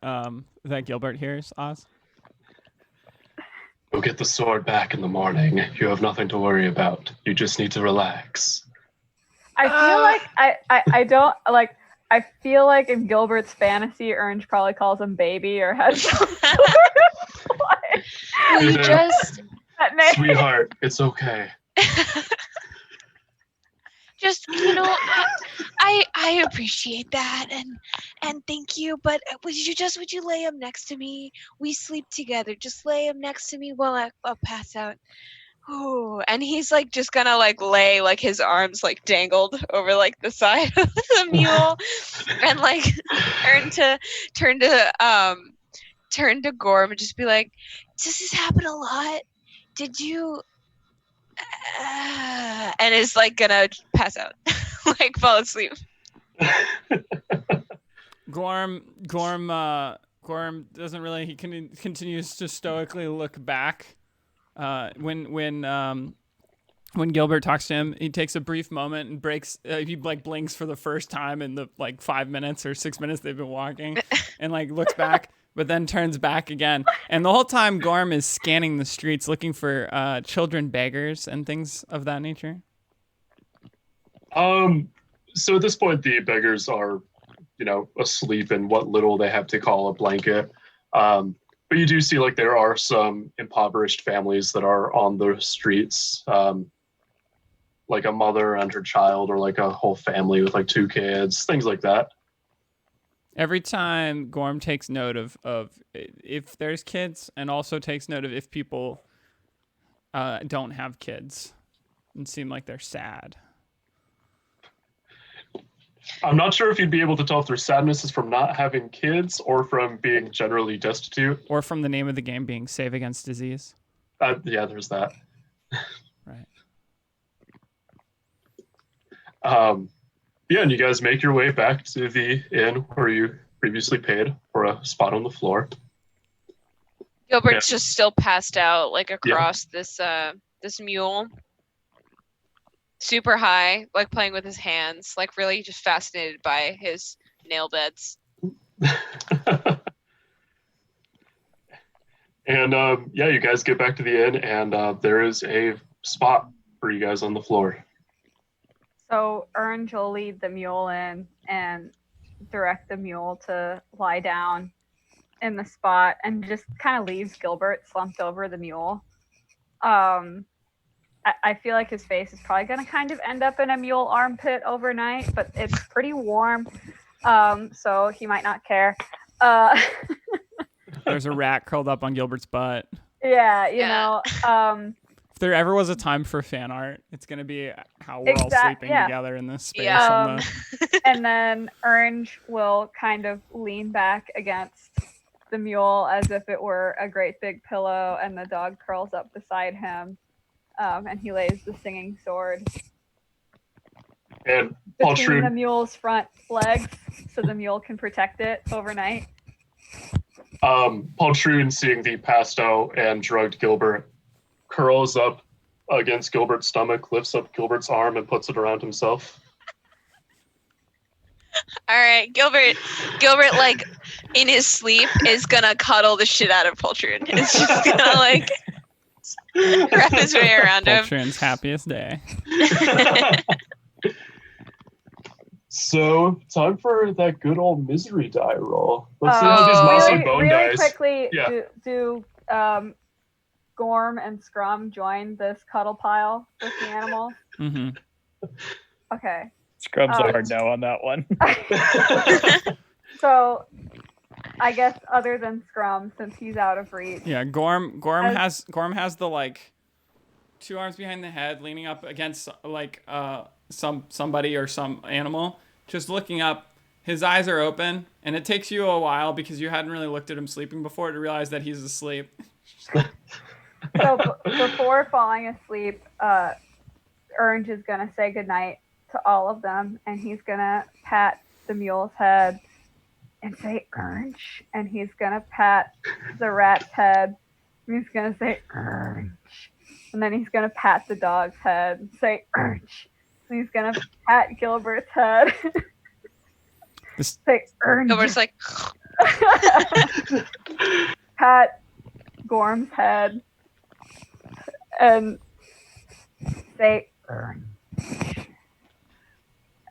Gilbert hears, Oz? Go get the sword back in the morning. You have nothing to worry about. You just need to relax. I feel like I don't like. I feel like in Gilbert's fantasy, Orange probably calls him baby or has some sort of like, you just sweetheart, it's okay. Just, I appreciate that and thank you, but would you lay him next to me? We sleep together. Just lay him next to me while I'll pass out. Ooh, and he's like just gonna like lay like his arms like dangled over like the side of the mule and like turn to Gorm and just be like, does this happen a lot? Did you and is like gonna pass out, like fall asleep. Gorm doesn't really. He continues to stoically look back. When Gilbert talks to him, he takes a brief moment and breaks. He like blinks for the first time in the like 5 minutes or 6 minutes they've been walking, and like looks back. But then turns back again. And the whole time Gorm is scanning the streets looking for children beggars and things of that nature. So at this point, the beggars are, asleep in what little they have to call a blanket. But you do see like there are some impoverished families that are on the streets, like a mother and her child, or like a whole family with like 2 kids, things like that. Every time Gorm takes note of if there's kids, and also takes note of if people don't have kids and seem like they're sad. I'm not sure if you'd be able to tell if their sadness is from not having kids or from being generally destitute. Or from the name of the game being Save Against Disease. Yeah, there's that. Right. Yeah, and you guys make your way back to the inn where you previously paid for a spot on the floor. Gilbert's just still passed out, like across this this mule. Super high, like playing with his hands, like really just fascinated by his nail beds. And you guys get back to the inn, and there is a spot for you guys on the floor. So Ernj will lead the mule in and direct the mule to lie down in the spot, and just kind of leaves Gilbert slumped over the mule. I feel like his face is probably going to kind of end up in a mule armpit overnight, but it's pretty warm, so he might not care. There's a rat curled up on Gilbert's butt. Yeah, you know. If there ever was a time for fan art, it's going to be how we're all sleeping together in this space. Yeah. And then Ernj will kind of lean back against the mule as if it were a great big pillow, and the dog curls up beside him, and he lays the singing sword and between the mule's front legs so the mule can protect it overnight. Poltroon, seeing the passed out and drugged Gilbert, curls up against Gilbert's stomach, lifts up Gilbert's arm, and puts it around himself. All right, Gilbert, like in his sleep, is gonna cuddle the shit out of Poltroon. It's just gonna like wrap his way around him. Poltroon's happiest day. So, time for that good old misery die roll. Let's see how these mossy bone really dice. Quickly, do Gorm and Scrum join this cuddle pile with the animals? Mm-hmm. Okay. Scrub's a hard no on that one. So, I guess other than Scrum, since he's out of reach. Yeah, Gorm has the like 2 arms behind the head, leaning up against like somebody or some animal, just looking up. His eyes are open, and it takes you a while because you hadn't really looked at him sleeping before to realize that he's asleep. So before falling asleep, Ernj is gonna say goodnight to all of them, and he's gonna pat the mule's head and say Ernj, and he's gonna pat the rat's head, and he's gonna say Ernj, and then he's gonna pat the dog's head and say Ernj, and he's gonna pat Gilbert's head. Say Ernj. Gilbert's like pat Gorm's head and say Ernj.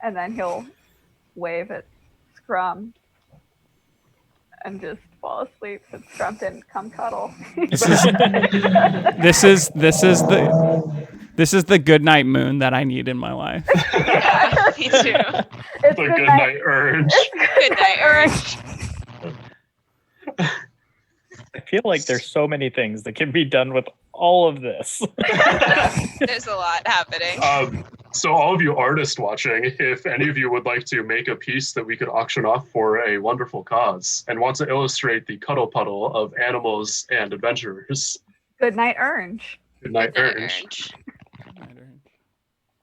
And then he'll wave at Scrum and just fall asleep since Scrum didn't come cuddle. This is the good night moon that I need in my life. yeah, me too. It's The good night urge. Good night, Ernst. I feel like there's so many things that can be done with all of this. There's a lot happening. So all of you artists watching, if any of you would like to make a piece that we could auction off for a wonderful cause and want to illustrate the cuddle puddle of animals and adventurers. Good night, Ernj. Good night, Ernj.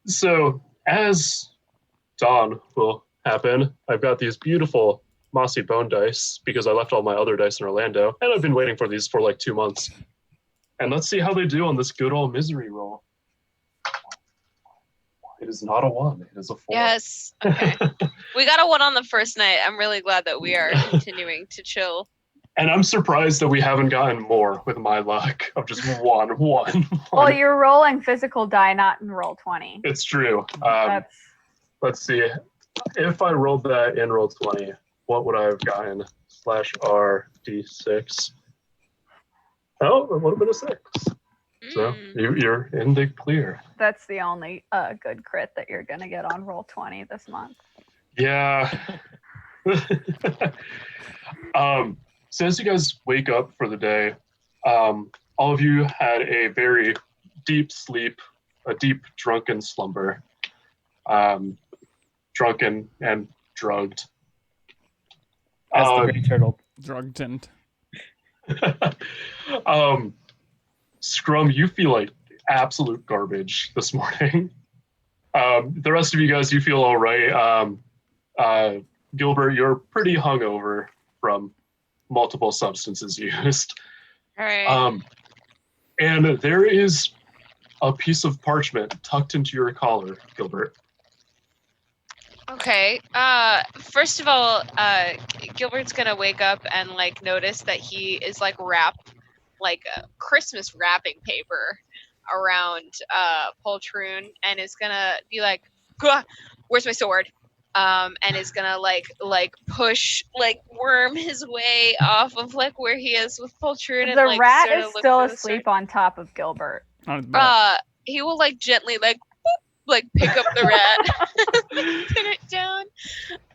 So as dawn will happen, I've got these beautiful mossy bone dice because I left all my other dice in Orlando, and I've been waiting for these for like 2 months. And let's see how they do on this good old misery roll. It is not a 1, it is a 4. Yes. Okay. We got a 1 on the first night. I'm really glad that we are continuing to chill. And I'm surprised that we haven't gotten more with my luck of just one. Well, you're rolling physical die, not in roll 20. It's true. That's Let's see. If I rolled that in roll 20, what would I have gotten? /R D6. Oh, it would have been a 6. So you're in the clear. that's the only good crit that you're gonna get on roll 20 this month. Yeah. So as you guys wake up for the day, all of you had a very deep sleep, a deep drunken slumber. Drunken and drugged. As the Grey Turtle. Drugged and Scrum, you feel like absolute garbage this morning. The rest of you guys, you feel all right. Gilbert, you're pretty hungover from multiple substances used. All right. And there is a piece of parchment tucked into your collar, Gilbert. Okay. First of all, Gilbert's gonna wake up and like notice that he is like wrapped like Christmas wrapping paper around Poltroon, and is gonna be like, "Gah, where's my sword?" And is gonna like push like worm his way off of like where he is with Poltroon, and The like rat sort is of look still for the sword. asleep on top of Gilbert. On his butt. He will like gently like pick up the rat, put it down.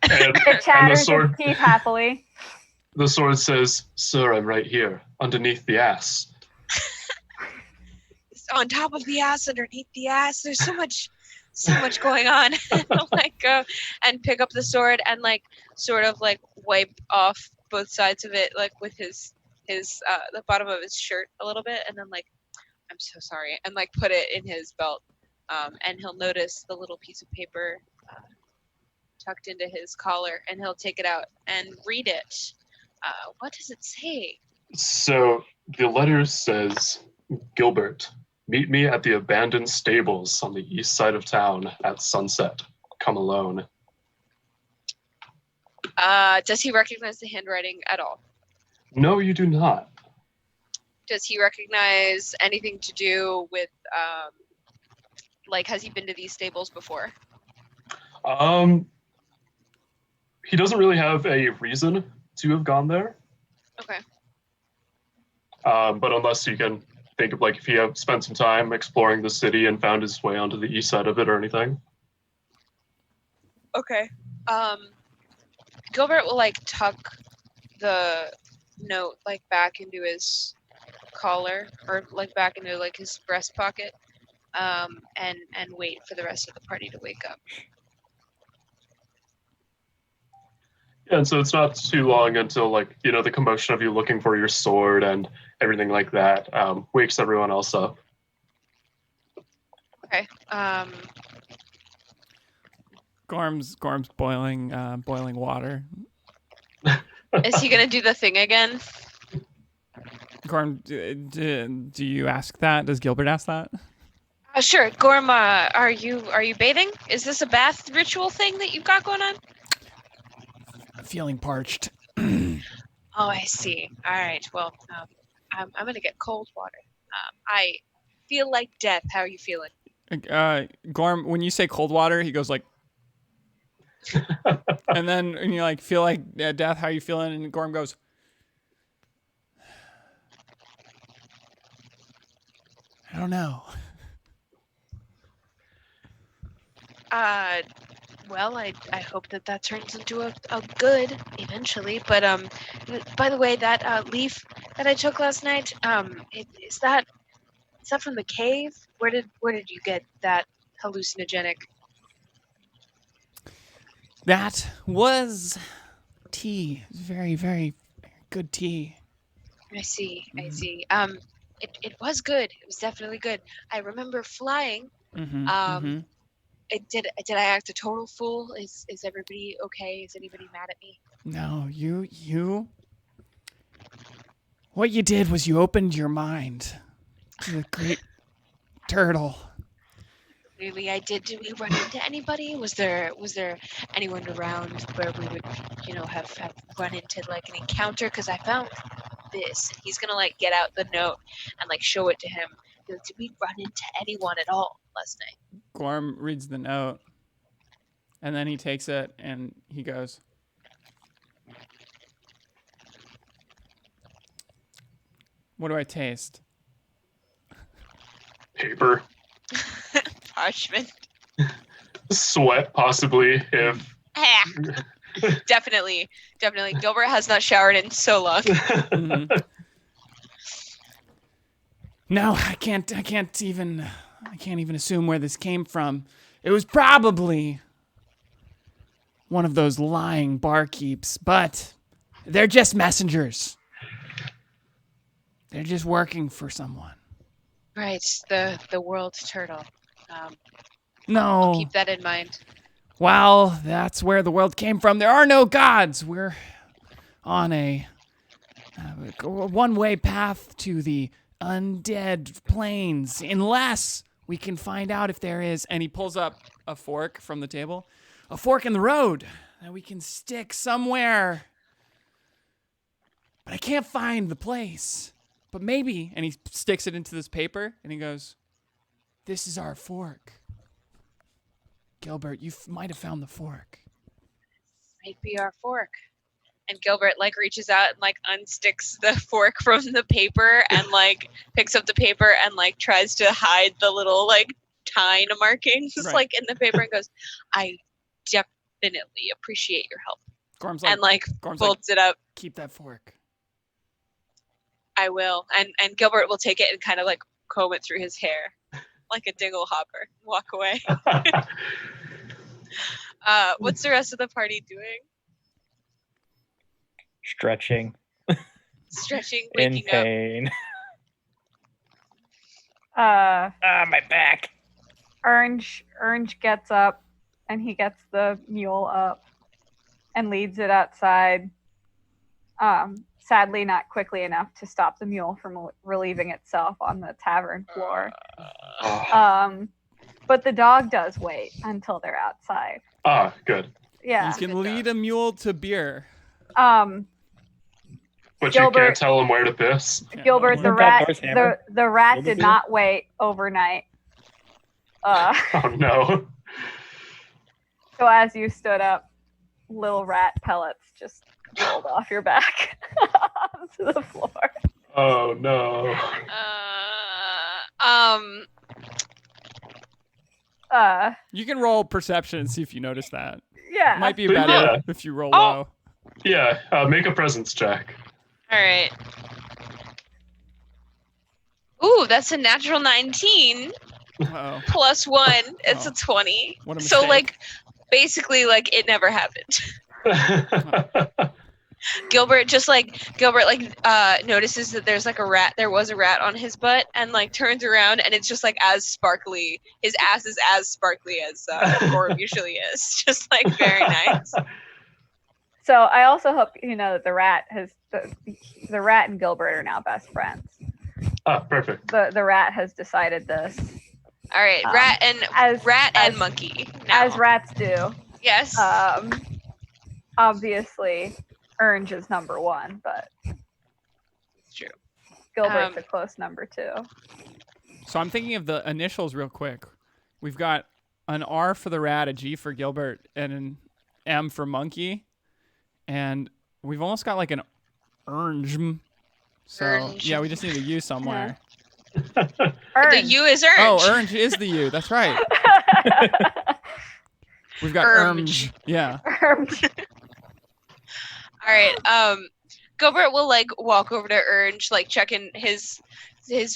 And, It chatters sword- its teeth happily. the sword says, "Sir, I'm right here, underneath the ass." It's on top of the ass, underneath the ass. There's so much going on. And I'll like go and pick up the sword and like sort of like wipe off both sides of it like with his the bottom of his shirt a little bit, and then like, I'm so sorry, and like put it in his belt. And he'll notice the little piece of paper tucked into his collar, and he'll take it out and read it. What does it say? So the letter says, "Gilbert, meet me at the abandoned stables on the east side of town at sunset. Come alone." Does he recognize the handwriting at all? No, you do not. Does he recognize anything to do with like, has he been to these stables before? He doesn't really have a reason to have gone there. Okay. But unless you can think of like if he had spent some time exploring the city and found his way onto the east side of it or anything. Okay. Gilbert will like tuck the note like back into his collar, or like back into like his breast pocket, and wait for the rest of the party to wake up. Yeah, and so it's not too long until like, the commotion of you looking for your sword and everything like that wakes everyone else up. Okay. Gorm's boiling water. Is he gonna do the thing again? Gorm, do you ask that? Does Gilbert ask that? Sure. Gorm, are you bathing? Is this a bath ritual thing that you've got going on? Feeling parched. Oh, I see. All right. Well, I'm gonna get cold water. I feel like death. How are you feeling? Gorm, when you say cold water, he goes like, and then and you like feel like death. How are you feeling? And Gorm goes, I don't know. Well, I hope that turns into a good eventually. But by the way, that leaf that I took last night, is that from the cave? Where did you get that hallucinogenic? That was tea. Very, very good tea. I see. I see. It was good. It was definitely good. I remember flying. Did I act a total fool? Is everybody okay? Is anybody mad at me? No, you. What you did was you opened your mind to the great turtle. Really, I did. Did we run into anybody? Was there anyone around where we would, have run into like an encounter? Because I found this. He's gonna like get out the note and like show it to him. Did we run into anyone at all last night? Gorm reads the note, and then he takes it and he goes, "What do I taste?" Paper. Parchment. Sweat, possibly, if... Definitely. Gilbert has not showered in so long. No, I can't even assume where this came from. It was probably one of those lying barkeeps, but they're just messengers. They're just working for someone. Right, the world turtle. No. I'll keep that in mind. Well, that's where the world came from. There are no gods. We're on a a one-way path to the undead plains, unless we can find out if there is. And he pulls up a fork from the table. A fork in the road that we can stick somewhere. But I can't find the place. But maybe, and he sticks it into this paper, and he goes, "This is our fork. Gilbert, you might have found the fork." Might be our fork. And Gilbert like reaches out and like unsticks the fork from the paper and like picks up the paper and like tries to hide the little like tine markings like in the paper and goes, "I definitely appreciate your help." Gorm's and like Gorm's folds it up. "Keep that fork." "I will." And Gilbert will take it and kind of like comb it through his hair like a dingle hopper. Walk away. What's the rest of the party doing? Stretching. Stretching, In waking up. pain. My back. Orange gets up and he gets the mule up and leads it outside. Sadly, not quickly enough to stop the mule from relieving itself on the tavern floor. But the dog does wait until they're outside. Ah, good. Yeah. You can lead a mule to beer. But Gilbert- you can't tell him where to piss. Gilbert, Isn't the that rat, Thor's hammer? the rat Hold did it. not wait overnight. Oh no. So as you stood up, little rat pellets just rolled off your back onto the floor. Oh no. You can roll perception and see if you notice that. Yeah. Might be But better yeah. if you roll Oh. low. Yeah, make a presence check. All right. Ooh, that's a natural 19 Uh-oh. plus 1. It's Oh. a 20. What a So mistake. like basically like it never happened. Gilbert notices that there's like a rat. There was a rat on his butt, and like turns around, and it's just like as sparkly. His ass is as sparkly as Gorm usually is. Just like very nice. So I also hope you know that the rat and Gilbert are now best friends. Ah, perfect. The rat has decided this. All right, rat and as monkey. Now. As rats do. Yes. Obviously, Orange is number one, but It's true. Gilbert's a close number two. So I'm thinking of the initials real quick. We've got an R for the rat, a G for Gilbert, and an M for monkey. And we've almost got like an orange. So Orange. yeah, we just need a U somewhere. The Orange. U is orange. Oh, orange is the U. That's right. We've got orange. Yeah. Orange. All right. Gilbert will like walk over to Orange, like check in his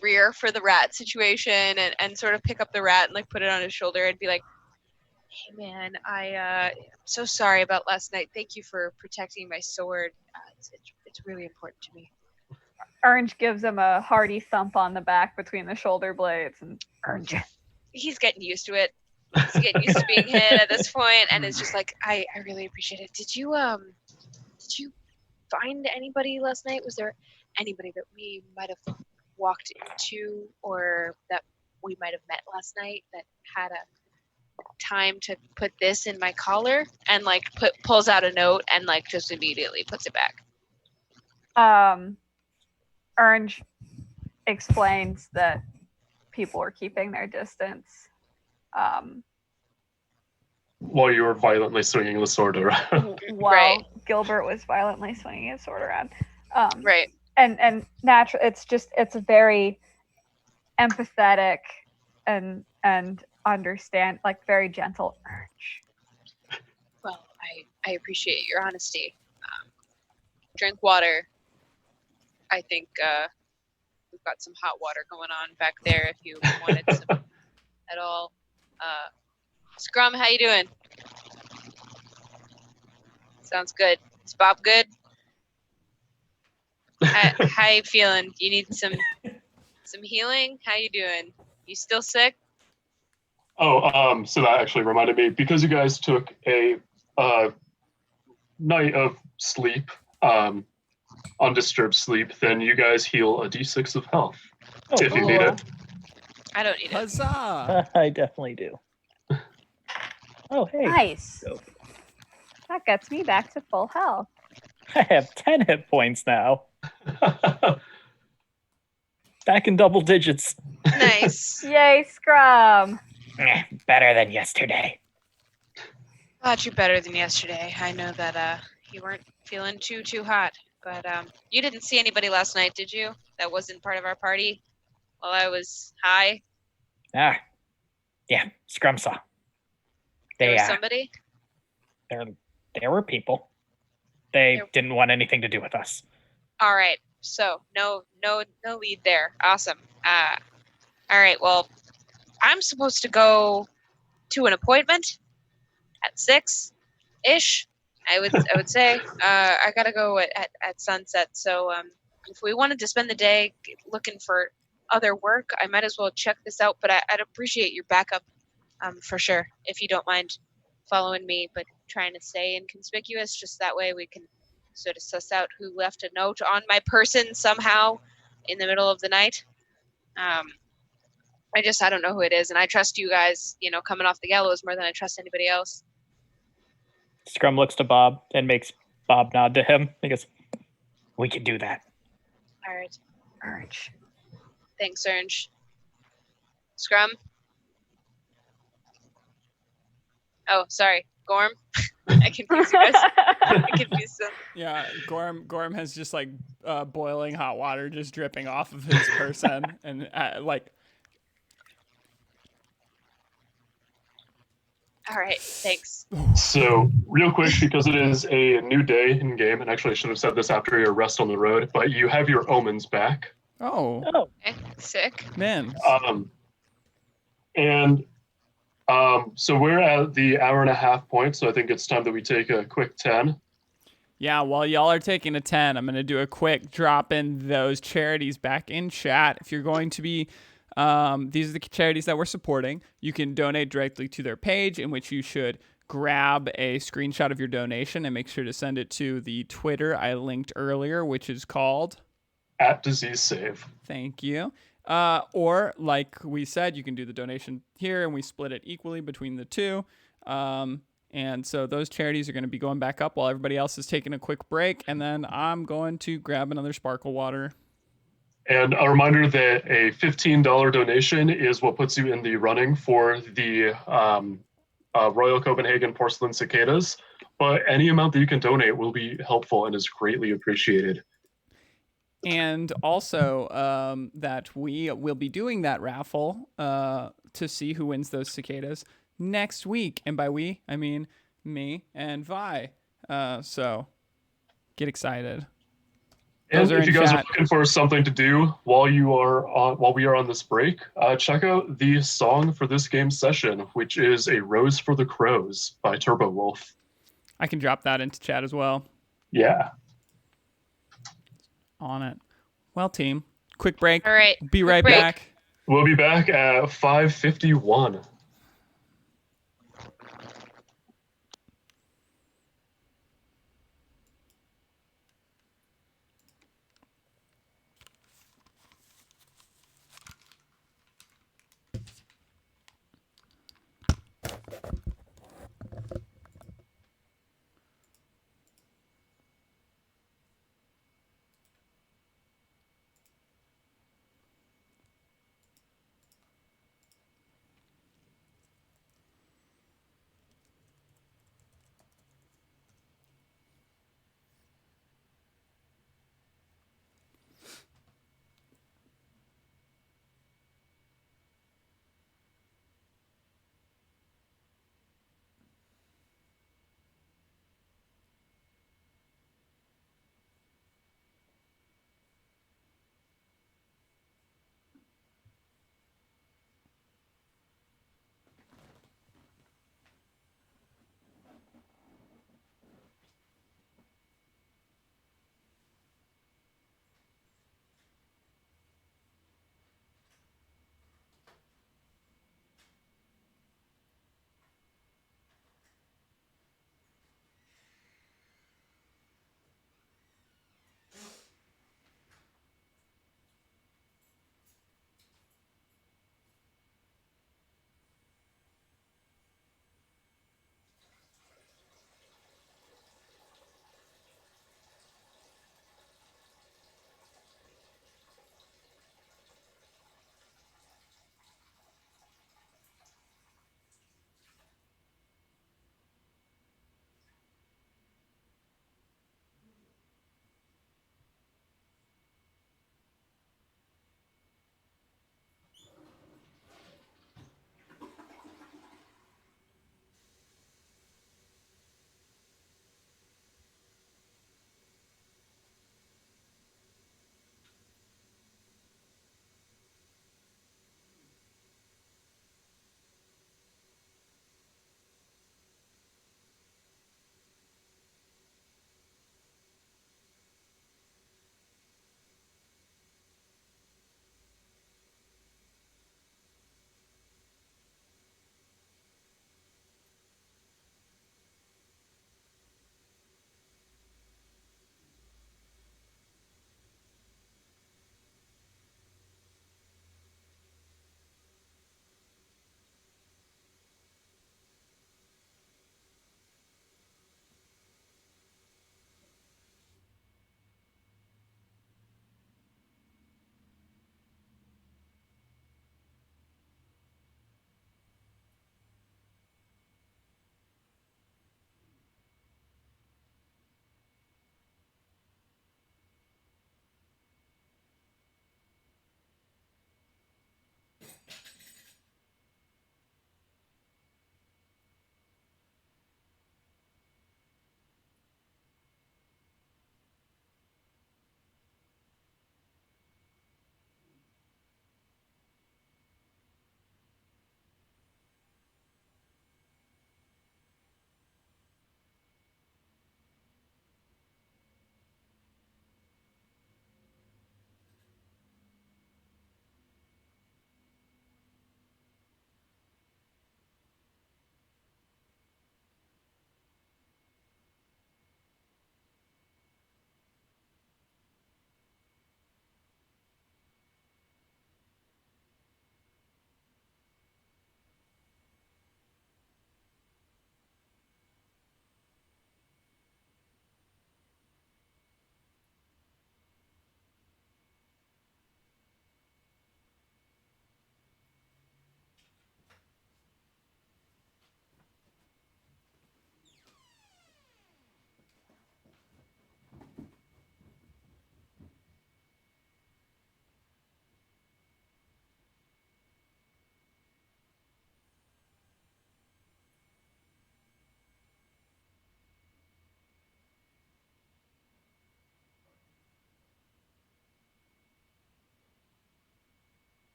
rear for the rat situation, and sort of pick up the rat and like put it on his shoulder and be like, "Hey man, I'm so sorry about last night. Thank you for protecting my sword. It's really important to me." Orange gives him a hearty thump on the back between the shoulder blades, and Orange. He's getting used to it. He's getting used to being hit at this point, and it's just like, I really appreciate it. Did you find anybody last night? Was there anybody that we might have walked into or that we might have met last night that had a time to put this in my collar? And like pulls out a note and like just immediately puts it back. Orange explains that people were keeping their distance. While you were violently swinging the sword around. While Right. Gilbert was violently swinging his sword around. Right. And natural. It's a very empathetic and understand, like very gentle Orange. Well, I appreciate your honesty. Drink water. I think we've got some hot water going on back there if you wanted some at all. Scrum, how you doing? Sounds good. Is Bob good? How you feeling? You need some healing? How you doing? You still sick? Oh, so that actually reminded me, because you guys took a night of sleep, undisturbed sleep, then you guys heal a d6 of health if you need it. I don't need it. Huzzah! I definitely do. Oh, hey. Nice. Dope. That gets me back to full health. I have 10 hit points now. Back in double digits. Nice. Yay, Scrum. Better than yesterday. Glad you're better than yesterday. I know that you weren't feeling too hot, but you didn't see anybody last night, did you? That wasn't part of our party while I was high. Yeah, Scrum saw. There was somebody. There were people. They didn't want anything to do with us. All right. So no lead there. Awesome. All right. Well, I'm supposed to go to an appointment at 6-ish. I would say. I gotta go at sunset. So if we wanted to spend the day looking for other work, I might as well check this out. But I'd appreciate your backup, for sure, if you don't mind following me, but trying to stay inconspicuous. Just that way we can sort of suss out who left a note on my person somehow in the middle of the night. I don't know who it is, and I trust you guys, coming off the gallows more than I trust anybody else. Scrum looks to Bob and makes Bob nod to him. He goes, we can do that. All right. Urge. Thanks, Ernj. Scrum? Oh, sorry. Gorm? I confused you guys. I confused them. Yeah, Gorm has just like boiling hot water just dripping off of his person, and like. All right, thanks. So, real quick, because it is a new day in game, and actually I should have said this after your rest on the road, but you have your omens back. Oh, Okay, sick. man. So we're at the hour and a half point, so I think it's time that we take a quick 10. Yeah, while y'all are taking a 10, I'm going to do a quick drop in those charities back in chat. If you're going to be, these are the charities that we're supporting. You can donate directly to their page, in which you should grab a screenshot of your donation and make sure to send it to the Twitter I linked earlier, which is called @DiseaseSave. Thank you. Or like we said, you can do the donation here and we split it equally between the two. And so those charities are going to be going back up while everybody else is taking a quick break. And then I'm going to grab another sparkle water. And a reminder that a $15 donation is what puts you in the running for the Royal Copenhagen Porcelain Cicadas. But any amount that you can donate will be helpful and is greatly appreciated. And also that we will be doing that raffle to see who wins those cicadas next week. And by we, I mean me and Vi. So get excited. And if you guys are looking for something to do while we are on this break, check out the song for this game session, which is A Rose for the Crows by Turbo Wolf. I can drop that into chat as well. Yeah. On it. Well, team, quick break. All right. Be right back. We'll be back at 5:51.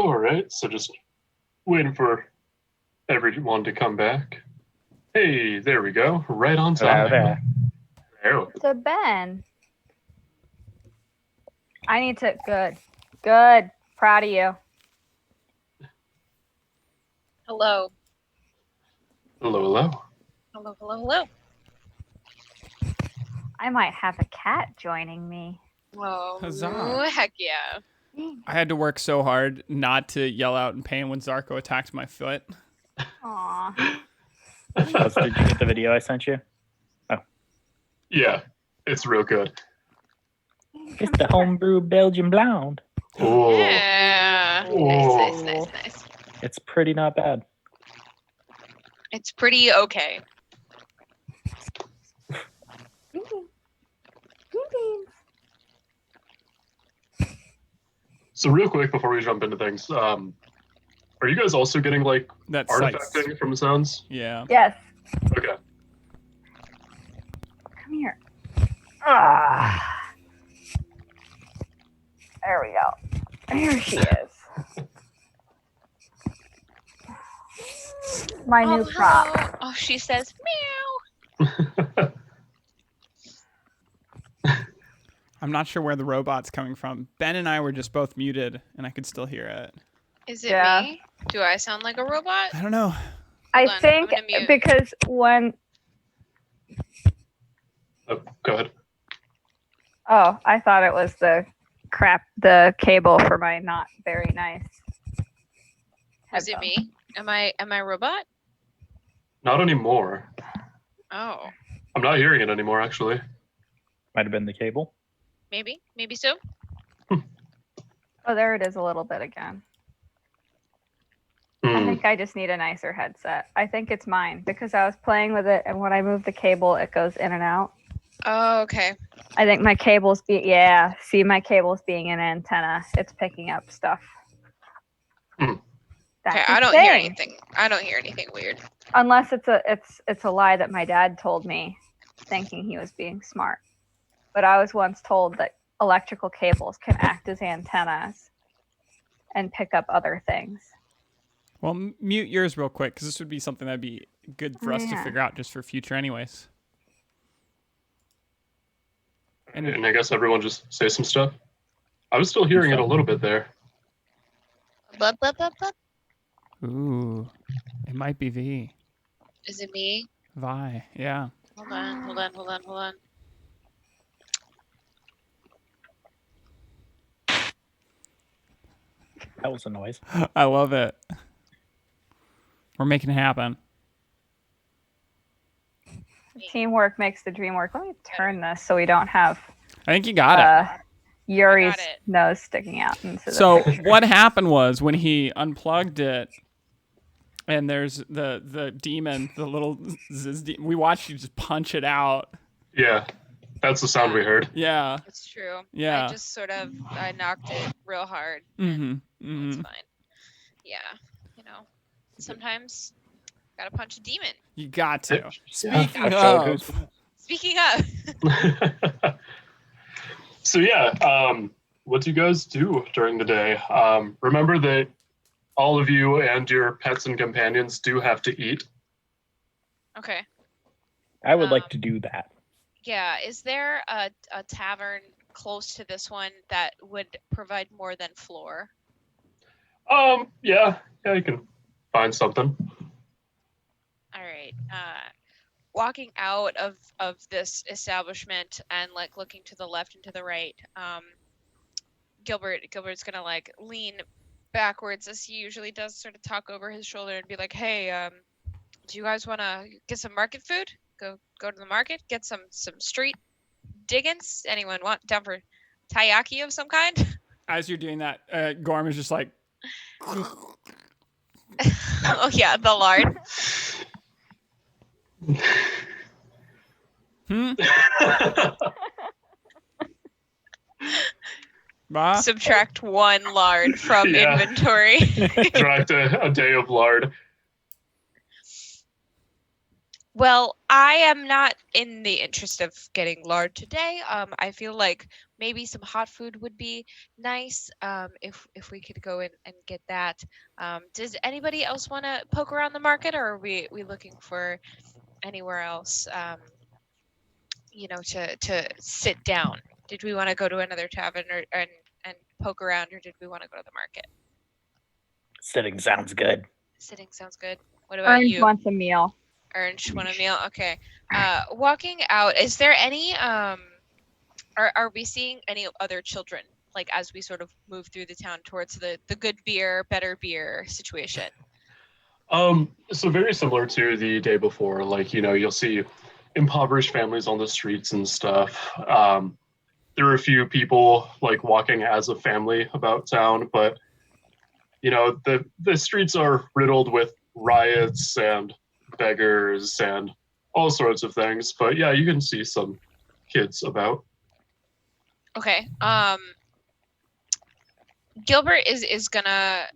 All right, so just waiting for everyone to come back. Hey, there we go. Right on Hello time. there. Oh, So Ben, I need to. Good. Proud of you. Hello. hello, hello. Hello, hello, hello. I might have a cat joining me. Oh, Huzzah. heck yeah. I had to work so hard not to yell out in pain when Zarko attacked my foot. Aw. Did you get the video I sent you? Yeah, it's real good. It's the homebrew Belgian blonde. Oh, Yeah. Oh. Nice. It's pretty not bad. It's pretty okay. so real quick before we jump into things, are you guys also getting like That's artifacting from the sounds? Yeah. Yes. Okay. Come here. Ah. There we go. Here she is. My new prop. hello. Oh, she says meow. I'm not sure where the robot's coming from. Ben and I were just both muted, and I could still hear it. Is it Yeah. me? Do I sound like a robot? I don't know. I Hold on, think I'm gonna mute. because when Oh, go ahead. I thought it was the cable for my not very nice. Is it headphone. me? Am I a robot? Not anymore. Oh, I'm not hearing it anymore, actually. Might have been the cable. maybe so. Oh, there it is a little bit again. I Hmm. think I just need a nicer headset. I think it's mine because I was playing with it, and when I move the cable, it goes in and out. Oh, okay. I think my cable's my cable's being an antenna. It's picking up stuff. Hmm. Okay, That's I a don't hear thing. anything. I don't hear anything weird. Unless it's a lie that my dad told me, thinking he was being smart. But I was once told that electrical cables can act as antennas and pick up other things. Well, mute yours real quick, because this would be something that'd be good for us to Yeah. figure out just for future anyways. And I guess everyone just say some stuff. I was still hearing it a little bit there. Blah, blah, blah, blah. Ooh, it might be V. Is it me? Vi, yeah. Hold on. That was a noise. I love it. We're making it happen. Teamwork makes the dream work. Let me turn this so we don't have I think you got it. Yuri's I got it. nose sticking out into the So picture. what happened was when he unplugged it, and there's the demon, the little we watched you just punch it out. Yeah, that's the sound we heard. Yeah. It's true. Yeah. I just I knocked it real hard. Mm-hmm. It's Mm-hmm. fine. Yeah. Sometimes gotta punch a demon. You got to. Yeah. Speaking Episode of, who's- Speaking of, So yeah, what do you guys do during the day? Remember that all of you and your pets and companions do have to eat. okay. I would like to do that. Yeah, is there a tavern close to this one that would provide more than floor? Yeah, you can find something. All right. Walking out of this establishment and like looking to the left and to the right, Gilbert's gonna like lean backwards as he usually does, sort of talk over his shoulder and be like, "Hey, do you guys want to get some market food? Go to the market, get some street diggins. Anyone want down for taiyaki of some kind?" as you're doing that, Gorm is just like, Oh yeah, the lard. bah? Subtract 1 lard from Yeah. inventory. Direct a day of lard. Well, I am not in the interest of getting lard today. I feel like maybe some hot food would be nice. If we could go in and get that. Does anybody else want to poke around the market, or are we looking for anywhere else? To sit down. Did we want to go to another tavern and poke around, or did we want to go to the market? Sitting sounds good. Sitting sounds good. What about Orange you? wants a meal. Orange want a meal? Okay. Walking out, is there any are we seeing any other children, like as we sort of move through the town towards the good beer, better beer situation? So very similar to the day before, like, you'll see impoverished families on the streets and stuff. There are a few people like walking as a family about town, but the streets are riddled with riots and beggars and all sorts of things. But yeah, you can see some kids about. Okay. Gilbert is gonna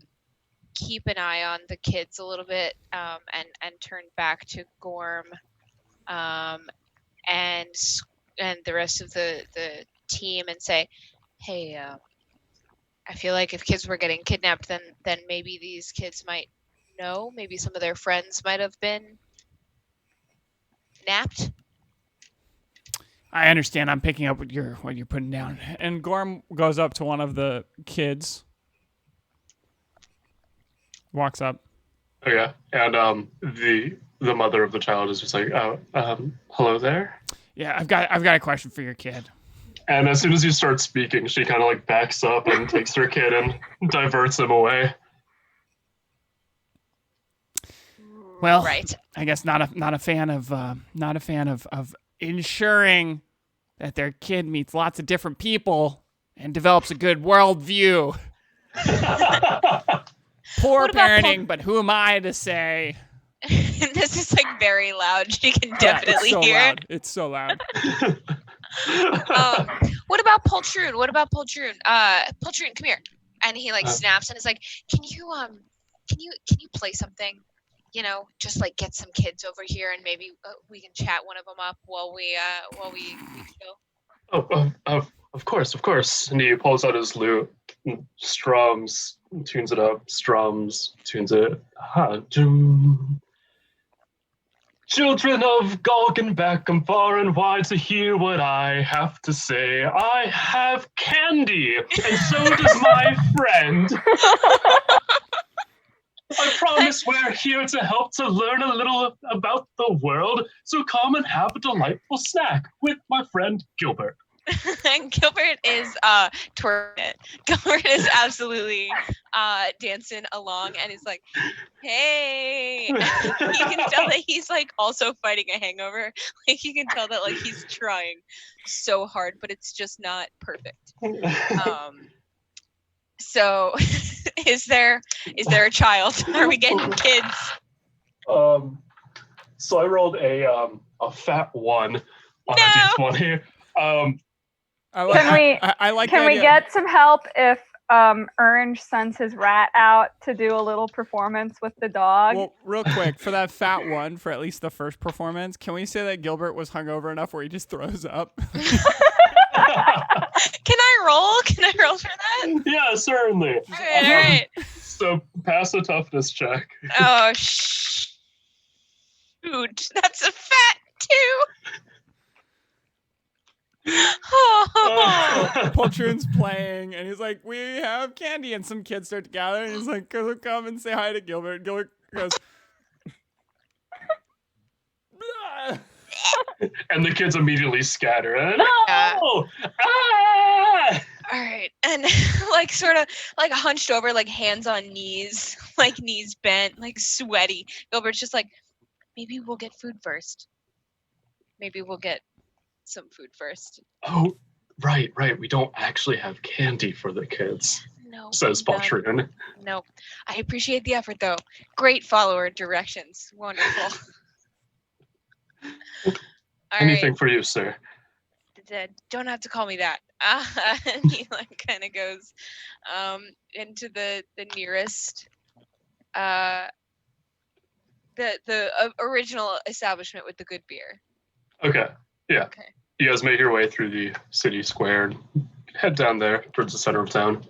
keep an eye on the kids a little bit, and turn back to Gorm, and the rest of the team and say, "Hey, I feel like if kids were getting kidnapped, then maybe these kids might know. Maybe some of their friends might have been napped." I understand. I'm picking up what you're putting down. And Gorm goes up to one of the kids, walks up. Okay, and the mother of the child is just like, hello there. Yeah, I've got a question for your kid. And as soon as you start speaking, she kind of like backs up and takes her kid and diverts him away. Well, Right. I guess not a fan of ensuring that their kid meets lots of different people and develops a good worldview. Poor What about parenting, but who am I to say? This is like very loud. She can Yeah, definitely it's so hear loud. It's so loud. it. What about Poltroon? Poltroon, come here. And he like snaps and is like, can you play something? Just like get some kids over here and maybe we can chat one of them up while we go. Oh, of course. And he pulls out his lute, strums, tunes it up, strums, tunes it. Children of Galgenbeck, come far and wide to hear what I have to say. I have candy, and so does my friend. I promise we're here to help to learn a little about the world, so come and have a delightful snack with my friend Gilbert. And Gilbert is twerking. Gilbert is absolutely dancing along and is like, hey. You can tell that he's like also fighting a hangover. Like you can tell that like he's trying so hard, but it's just not perfect. So is there a child? Are we getting kids? So I rolled a fat 1 on a D20. Can we get some help if Orange sends his rat out to do a little performance with the dog? Well, real quick, for that fat one, for at least the first performance, can we say that Gilbert was hungover enough where he just throws up? Can I roll? Can I roll for that? Yeah, certainly. All right. So pass a toughness check. Oh, shoot. That's a fat 2. Poltroon's playing, and he's like, we have candy, and some kids start to gather, and he's like, come and say hi to Gilbert. Gilbert goes, and the kids immediately scatter. All right. And like sort of like hunched over, like hands on knees, like knees bent, like sweaty. Gilbert's just like, maybe we'll get food first. Maybe we'll get some food first. Oh, right. We don't actually have candy for the kids. No. Says Poltroon. No. I appreciate the effort though. Great follower directions. Wonderful. Anything for you, sir. Don't have to call me that. And he like kind of goes into the nearest the original establishment with the good beer. Okay. Yeah. Okay. You guys make your way through the city square and head down there towards the center of town.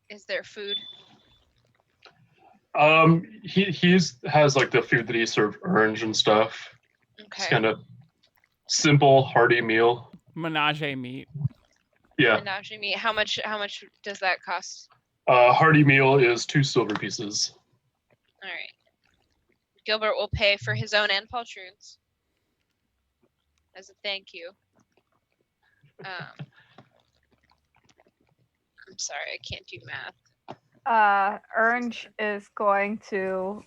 Is there food? He has like the food that he served orange and stuff. It's Okay. kind of simple, hearty meal. Menage a meat. Yeah. Menage meat. How much does that cost? Hearty meal is 2 silver pieces. All right. Gilbert will pay for his own and Paultroon's as a thank you. I'm sorry, I can't do math. Orange is going to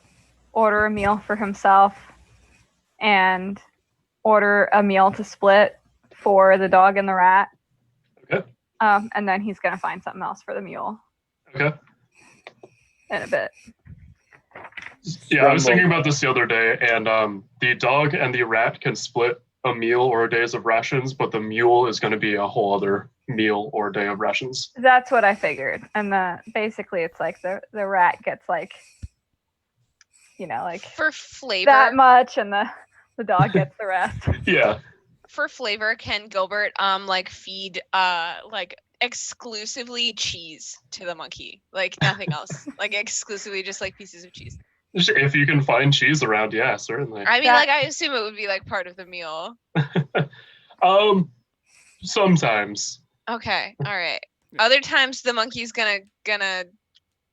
order a meal for himself and order a meal to split for the dog and the rat. Okay. And then he's gonna find something else for the mule Okay. in a bit. Yeah, I was thinking about this the other day, and the dog and the rat can split a meal or a days of rations, but the mule is going to be a whole other meal or day of rations. That's what I figured. And basically it's like the rat gets like, like For flavor, that much, and the dog gets the rest. Yeah. for flavor, can Gilbert feed exclusively cheese to the monkey, like nothing else, like exclusively just like pieces of cheese? If you can find cheese around, yeah, certainly. I mean, I assume it would be like part of the meal. Sometimes. Okay, all right. Other times the monkey's gonna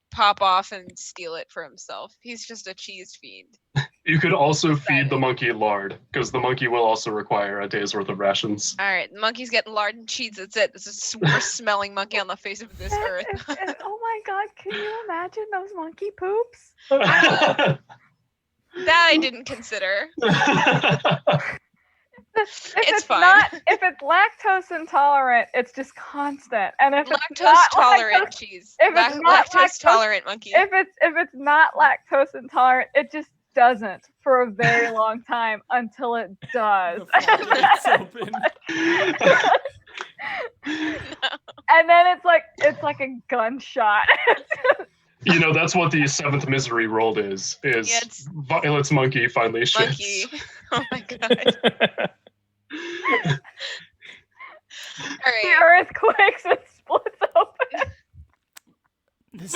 pop off and steal it for himself. He's just a cheese fiend. You could also feed the monkey lard, because the monkey will also require a day's worth of rations. All right, the monkey's getting lard and cheese. That's it. This is the worst smelling monkey on the face of this earth. Oh my god, can you imagine those monkey poops? That I didn't consider. It's fine. If it's lactose intolerant, it's just constant. And if it's Lactose not tolerant cheese. if it's not Lactose tolerant monkey. if it's not lactose intolerant, it just doesn't for a very long time until it does. The open. And then it's like a gunshot. That's what the 7th misery rolled is it's Violet's monkey finally shits. monkey. Oh my god. All The right. earth quakes and splits open. This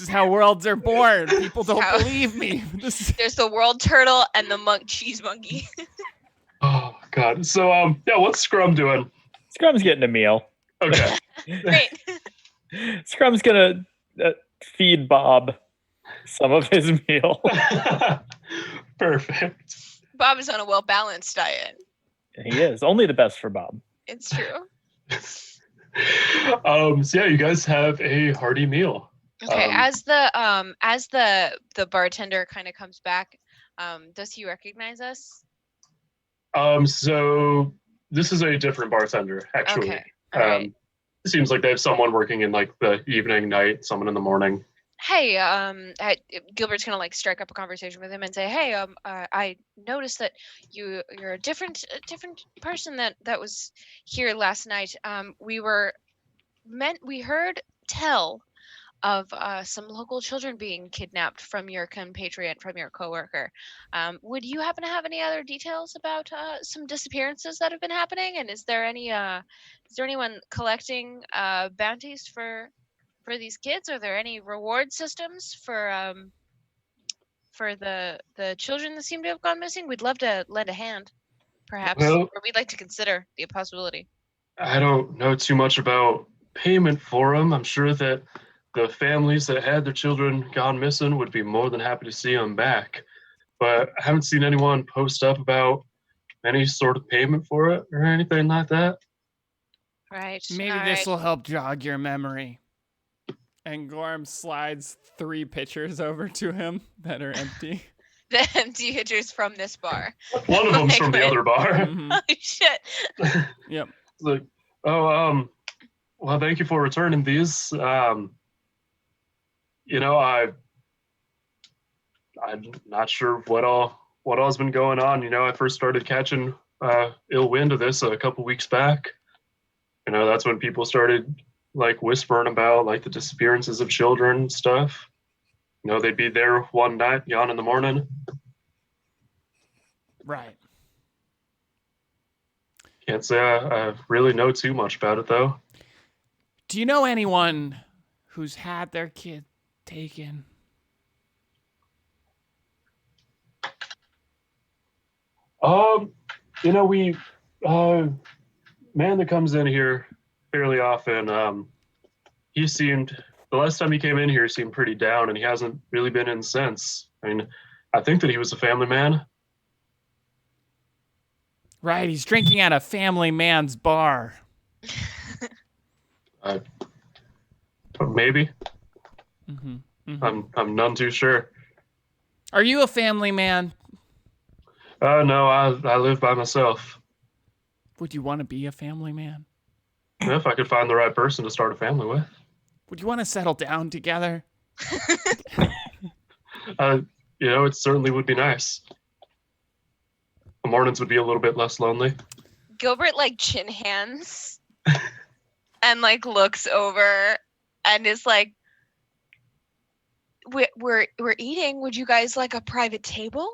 is how worlds are born. People don't How- believe me. There's the world turtle and the cheese monkey. Oh god. So what's Scrum doing? Scrum's getting a meal. Okay. Great. Scrum's gonna feed Bob some of his meal. Perfect. Bob is on a well-balanced diet. He is only the best for Bob. It's true. So yeah, you guys have a hearty meal. Okay, as the bartender kind of comes back, does he recognize us? So this is a different bartender, actually. Okay. All right. It seems like they have someone working in like the evening, night, someone in the morning. Hey, Gilbert's gonna strike up a conversation with him and say, "Hey, I noticed that you're a different person that was here last night. We heard tell of some local children being kidnapped from your compatriot, from your coworker. Would you happen to have any other details about some disappearances that have been happening? And is there anyone collecting bounties for these kids? Are there any reward systems for the children that seem to have gone missing? We'd love to lend a hand, perhaps, Well- or we'd like to consider the possibility." I don't know too much about payment for them. I'm sure that the families that had their children gone missing would be more than happy to see them back. But I haven't seen anyone post up about any sort of payment for it or anything like that. Right. Maybe all this right. will help jog your memory. And Gorm slides 3 pitchers over to him that are empty. The empty pitchers from this bar. One of them's from the other bar. Mhm. Oh shit. Yep. It's like, well, thank you for returning these. I'm not sure what all's been going on. I first started catching ill wind of this a couple weeks back. That's when people started whispering about the disappearances of children and stuff. they'd be there one night, gone in the morning. Right. Can't say I really know too much about it, though. Do you know anyone who's had their kid taken? We, man that comes in here fairly often, the last time he came in here, seemed pretty down, and he hasn't really been in since. I mean, I think that he was a family man. Right, he's drinking at a family man's bar. Maybe. Mm-hmm. Mm-hmm. I'm none too sure. Are you a family man? No, I live by myself. Would you want to be a family man? If I could find the right person to start a family with. Would you want to settle down together? It certainly would be nice. The mornings would be a little bit less lonely. Gilbert like chin hands and like looks over and is like, we're eating. Would you guys like a private table?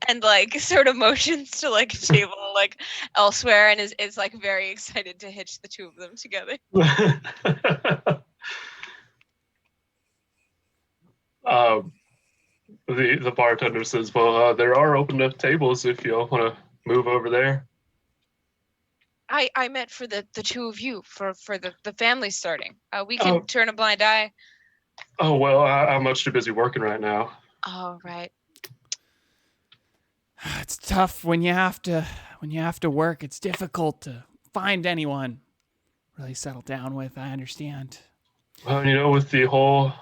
And like sort of motions to like a table like elsewhere, and is like very excited to hitch the two of them together. The bartender says, "Well, there are open up tables if you all want to move over there." I meant for the two of you, for the family starting. We can turn a blind eye. Oh well, I'm much too busy working right now. Oh right. It's tough when you have to work. It's difficult to find anyone really settle down with. I understand. Well, with the whole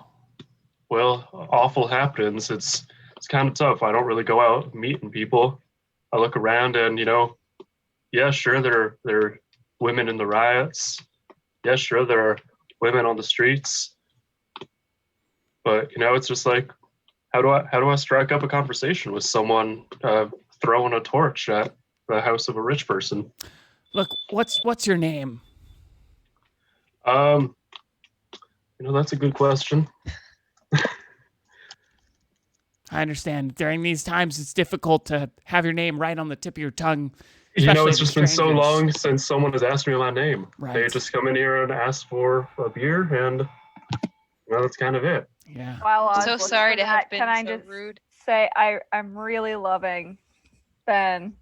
awful happenings, it's kind of tough. I don't really go out meeting people. I look around and yeah, sure there are women in the riots. Yeah, sure there are women on the streets. But it's just like, how do I strike up a conversation with someone throwing a torch at the house of a rich person? Look, what's your name? That's a good question. I understand. During these times, it's difficult to have your name right on the tip of your tongue. It's just been so long since someone has asked me my name. Right. They just come in here and ask for a beer, and that's kind of it. Yeah. While I was So looking sorry for to have that, been can I so just rude. say I'm really loving Ben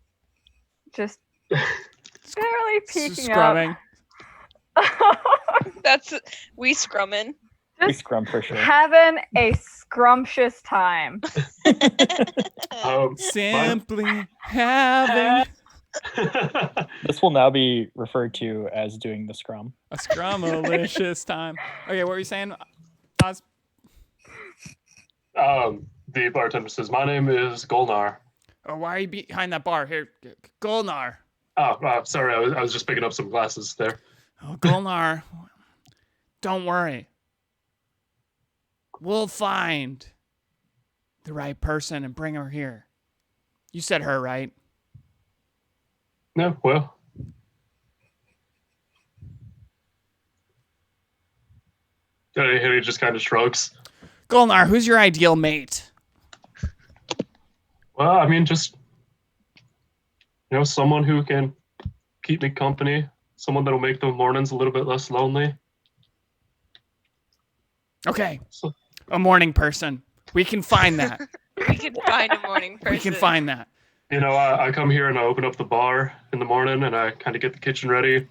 just barely peeking Scrumming. That's we scrumming. We Just scrum for sure. having a scrumptious time. Simply having This will now be referred to as doing the scrum. a scrumalicious time. Okay, what were you saying, Oz? The bartender says, "My name is Golnar." Oh, why are you behind that bar? Here, Golnar. Oh, sorry, I was just picking up some glasses there. Oh, Golnar. Don't worry. We'll find the right person and bring her here. You said her, right? No, well. He just kind of shrugs. Golnar, who's your ideal mate? Well, I mean, just someone who can keep me company, someone that'll make the mornings a little bit less lonely. Okay, a morning person. We can find that. We can find a morning person. We can find that. I come here and I open up the bar in the morning and I kind of get the kitchen ready.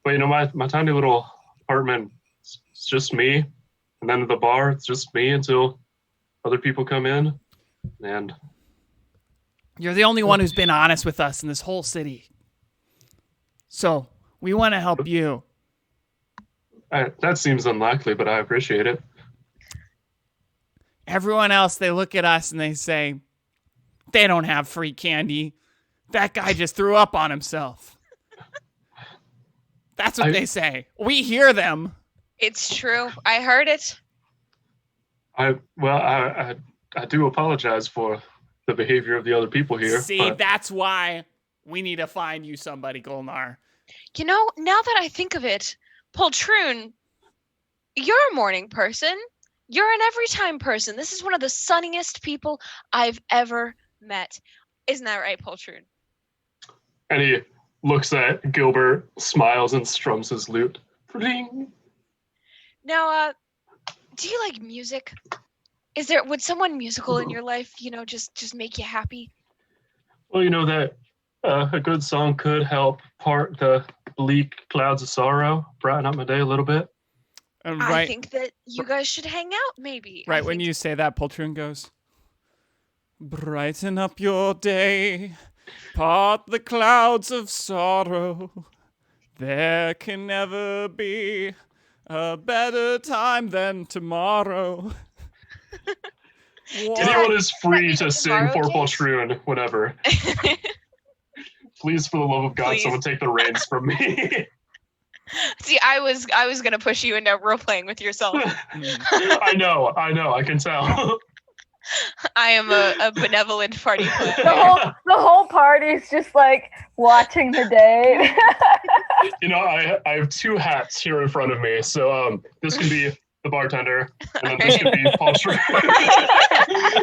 But my tiny little apartment, it's just me, and then the bar, it's just me until other people come in. And You're the only one who's been honest with us in this whole city. So we want to help you. that seems unlikely, but I appreciate it. Everyone else, they look at us and they say, they don't have free candy. That guy just threw up on himself. That's what they say. We hear them. It's true. I heard it. I do apologize for the behavior of the other people here. See, that's why we need to find you somebody, Golnar. Now that I think of it, Poltroon, you're a morning person. You're an every time person. This is one of the sunniest people I've ever met. Isn't that right, Poltroon? And he looks at Gilbert, smiles, and strums his lute. Ring. Now, do you like music? Would someone musical in your life, just make you happy? Well, you know that a good song could help part the bleak clouds of sorrow, brighten up my day a little bit. And I think that you guys should hang out, maybe. Right when you say that, Poltroon goes, brighten up your day, part the clouds of sorrow. There can never be a better time than tomorrow. Anyone is free to sing tomorrow for days? Poltroon whenever. Please, for the love of God, Please. someone take the reins from me. See, I was gonna push you into role playing with yourself. I know, I can tell. I am a benevolent party player. The whole party's just like watching the date. You know, I have two hats here in front of me, so this can be the bartender, and then this could be Poltroon.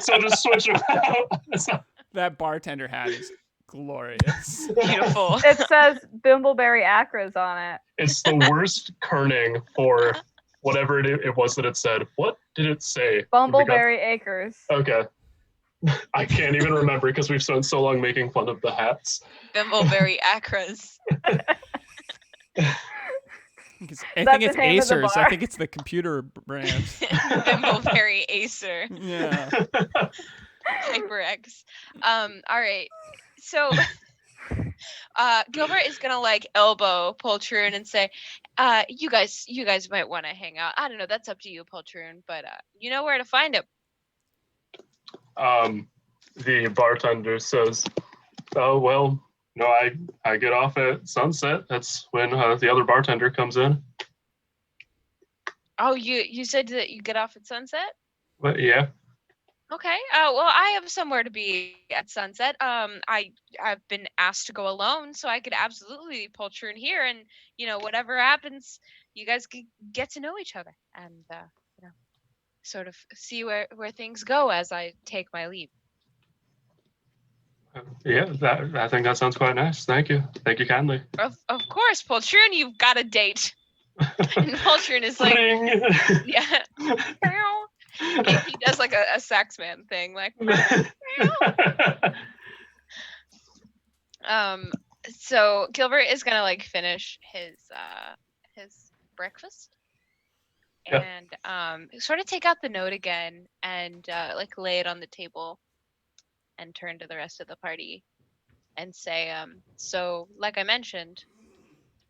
So just switch them out. That bartender hat is glorious. Beautiful. It says Bimbleberry Acras on it. It's the worst kerning for whatever it was that it said. What did it say? Bumbleberry Acres. Okay. I can't even remember because we've spent so long making fun of the hats. Bimbleberry Acras. I think it's Acer's. I think it's the computer brand. Bimbleberry Acer. Yeah. HyperX. All right. So Gilbert is gonna like elbow Poltroon and say, you guys might want to hang out. I don't know, that's up to you, Poltroon, but you know where to find him. The bartender says, "Oh well, no, I get off at sunset. That's when the other bartender comes in." Oh, you said that you get off at sunset? But yeah. Okay. Well, I have somewhere to be at sunset. I've been asked to go alone, so I could absolutely Poltroon here, and whatever happens, you guys get to know each other, and sort of see where things go as I take my leave. Yeah, I think that sounds quite nice. Thank you kindly. Of course, Poltroon, you've got a date. And Poltroon is like, yeah. He does like a sax man thing, like. So Gilbert is gonna like finish his breakfast, and sort of take out the note again and like lay it on the table, and turn to the rest of the party, and say, so like I mentioned,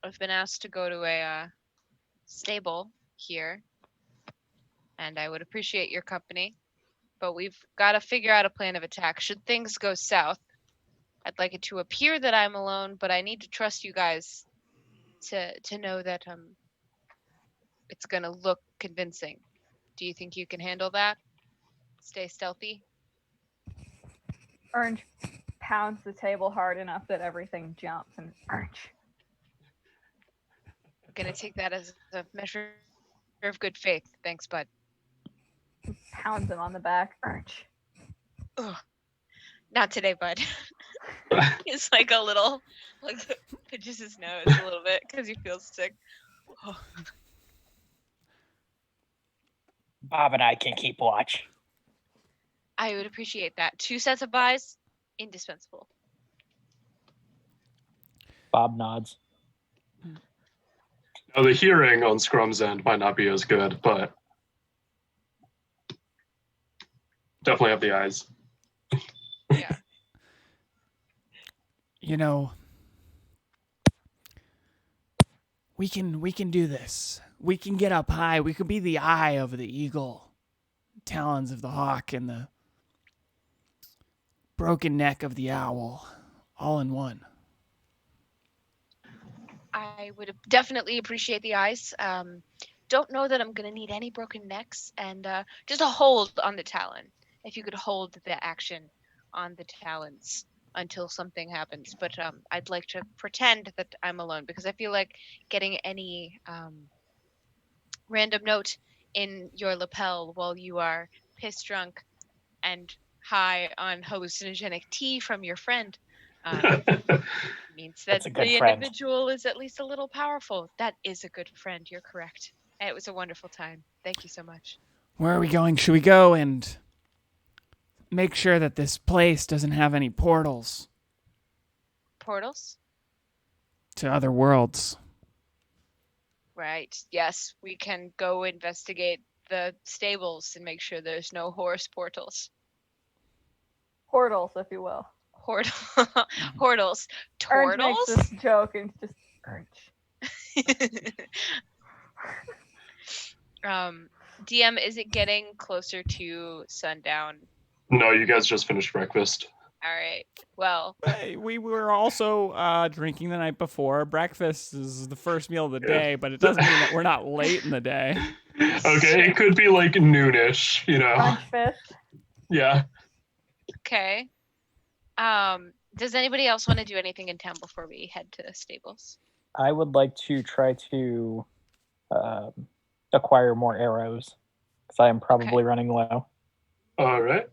I've been asked to go to a stable here, and I would appreciate your company, but we've got to figure out a plan of attack. Should things go south, I'd like it to appear that I'm alone, but I need to trust you guys to know that it's gonna look convincing. Do you think you can handle that? Stay stealthy? Orange pounds the table hard enough that everything jumps, and Orange. I'm gonna take that as a measure of good faith. Thanks, bud. Pounds him on the back. Orange. Ugh. Not today, bud. It's like a little, like pinches his nose a little bit because he feels sick. Oh. Bob and I can keep watch. I would appreciate that. 2 sets of eyes, indispensable. Bob nods. Now the hearing on Scrum's end might not be as good, but definitely have the eyes. Yeah. We can do this. We can get up high. We could be the eye of the eagle, talons of the hawk, and the broken neck of the owl, all in one. I would definitely appreciate the eyes. Don't know that I'm going to need any broken necks, and just a hold on the talon. If you could hold the action on the talons until something happens. But I'd like to pretend that I'm alone, because I feel like getting any random note in your lapel while you are piss drunk and high on hallucinogenic tea from your friend means that That's a good the friend. individual is at least a little powerful. That is a good friend. You're correct. It was a wonderful time. Thank you so much. Where are we going? Should we go and make sure that this place doesn't have any portals Portals? to other worlds? Right. Yes, we can go investigate the stables and make sure there's no horse portals. Portals, if you will. Hortles. Ernst makes Tortles? this joke and it's just DM, is it getting closer to sundown? No, you guys just finished breakfast. All right. Well, Hey, we were also drinking the night before. Breakfast is the first meal of the day, but it doesn't mean that we're not late in the day. Okay, it could be like noonish, you know. French fist. Yeah. okay. Does anybody else want to do anything in town before we head to the stables? I would like to try to acquire more arrows because I am probably running low. All right.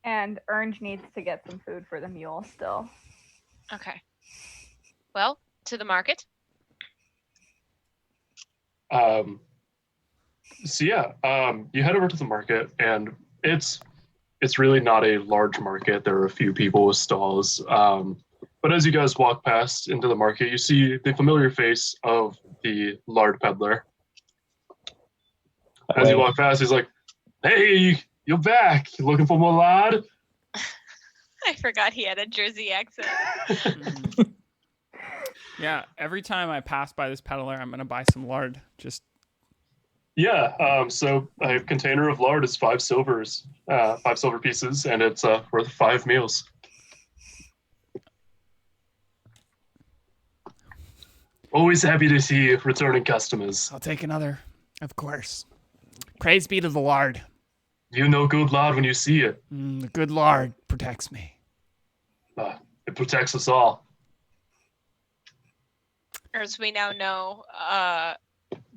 And Ernst needs to get some food for the mule still. Okay. Well, to the market. So yeah, you head over to the market, and it's really not a large market. There are a few people with stalls. But as you guys walk past into the market, you see the familiar face of the lard peddler. As you walk past, he's like, "Hey, you're back. You looking for more lard?" I forgot he had a Jersey accent. Yeah, every time I pass by this peddler, I'm gonna buy some lard. Just Yeah. So a container of lard is 5 silver pieces, and it's worth 5 meals. Always happy to see returning customers. I'll take another, of course. Praise be to the lard. You know good lard when you see it. The good lard protects me. It protects us all. As we now know,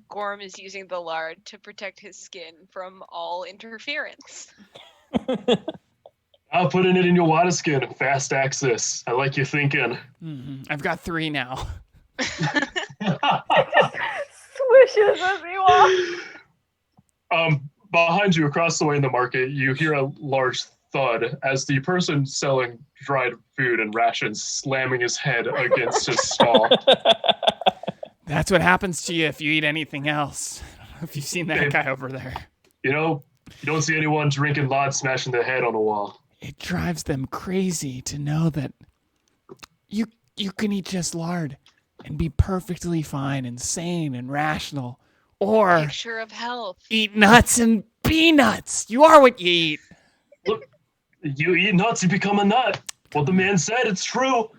Gorm is using the lard to protect his skin from all interference. I'm putting it in your water skin. Fast access. I like your thinking. I've got 3 now. Swishes as he walks. Behind you, across the way in the market, you hear a large thud as the person selling dried food and rations slamming his head against his stall. That's what happens to you if you eat anything else. I don't know if you've seen that guy over there. You know, you don't see anyone drinking lard smashing their head on a wall. It drives them crazy to know that you can eat just lard and be perfectly fine and sane and rational. Or Picture of health. eat nuts and peanuts. You are what you eat. Look, you eat nuts, you become a nut. What the man said, it's true.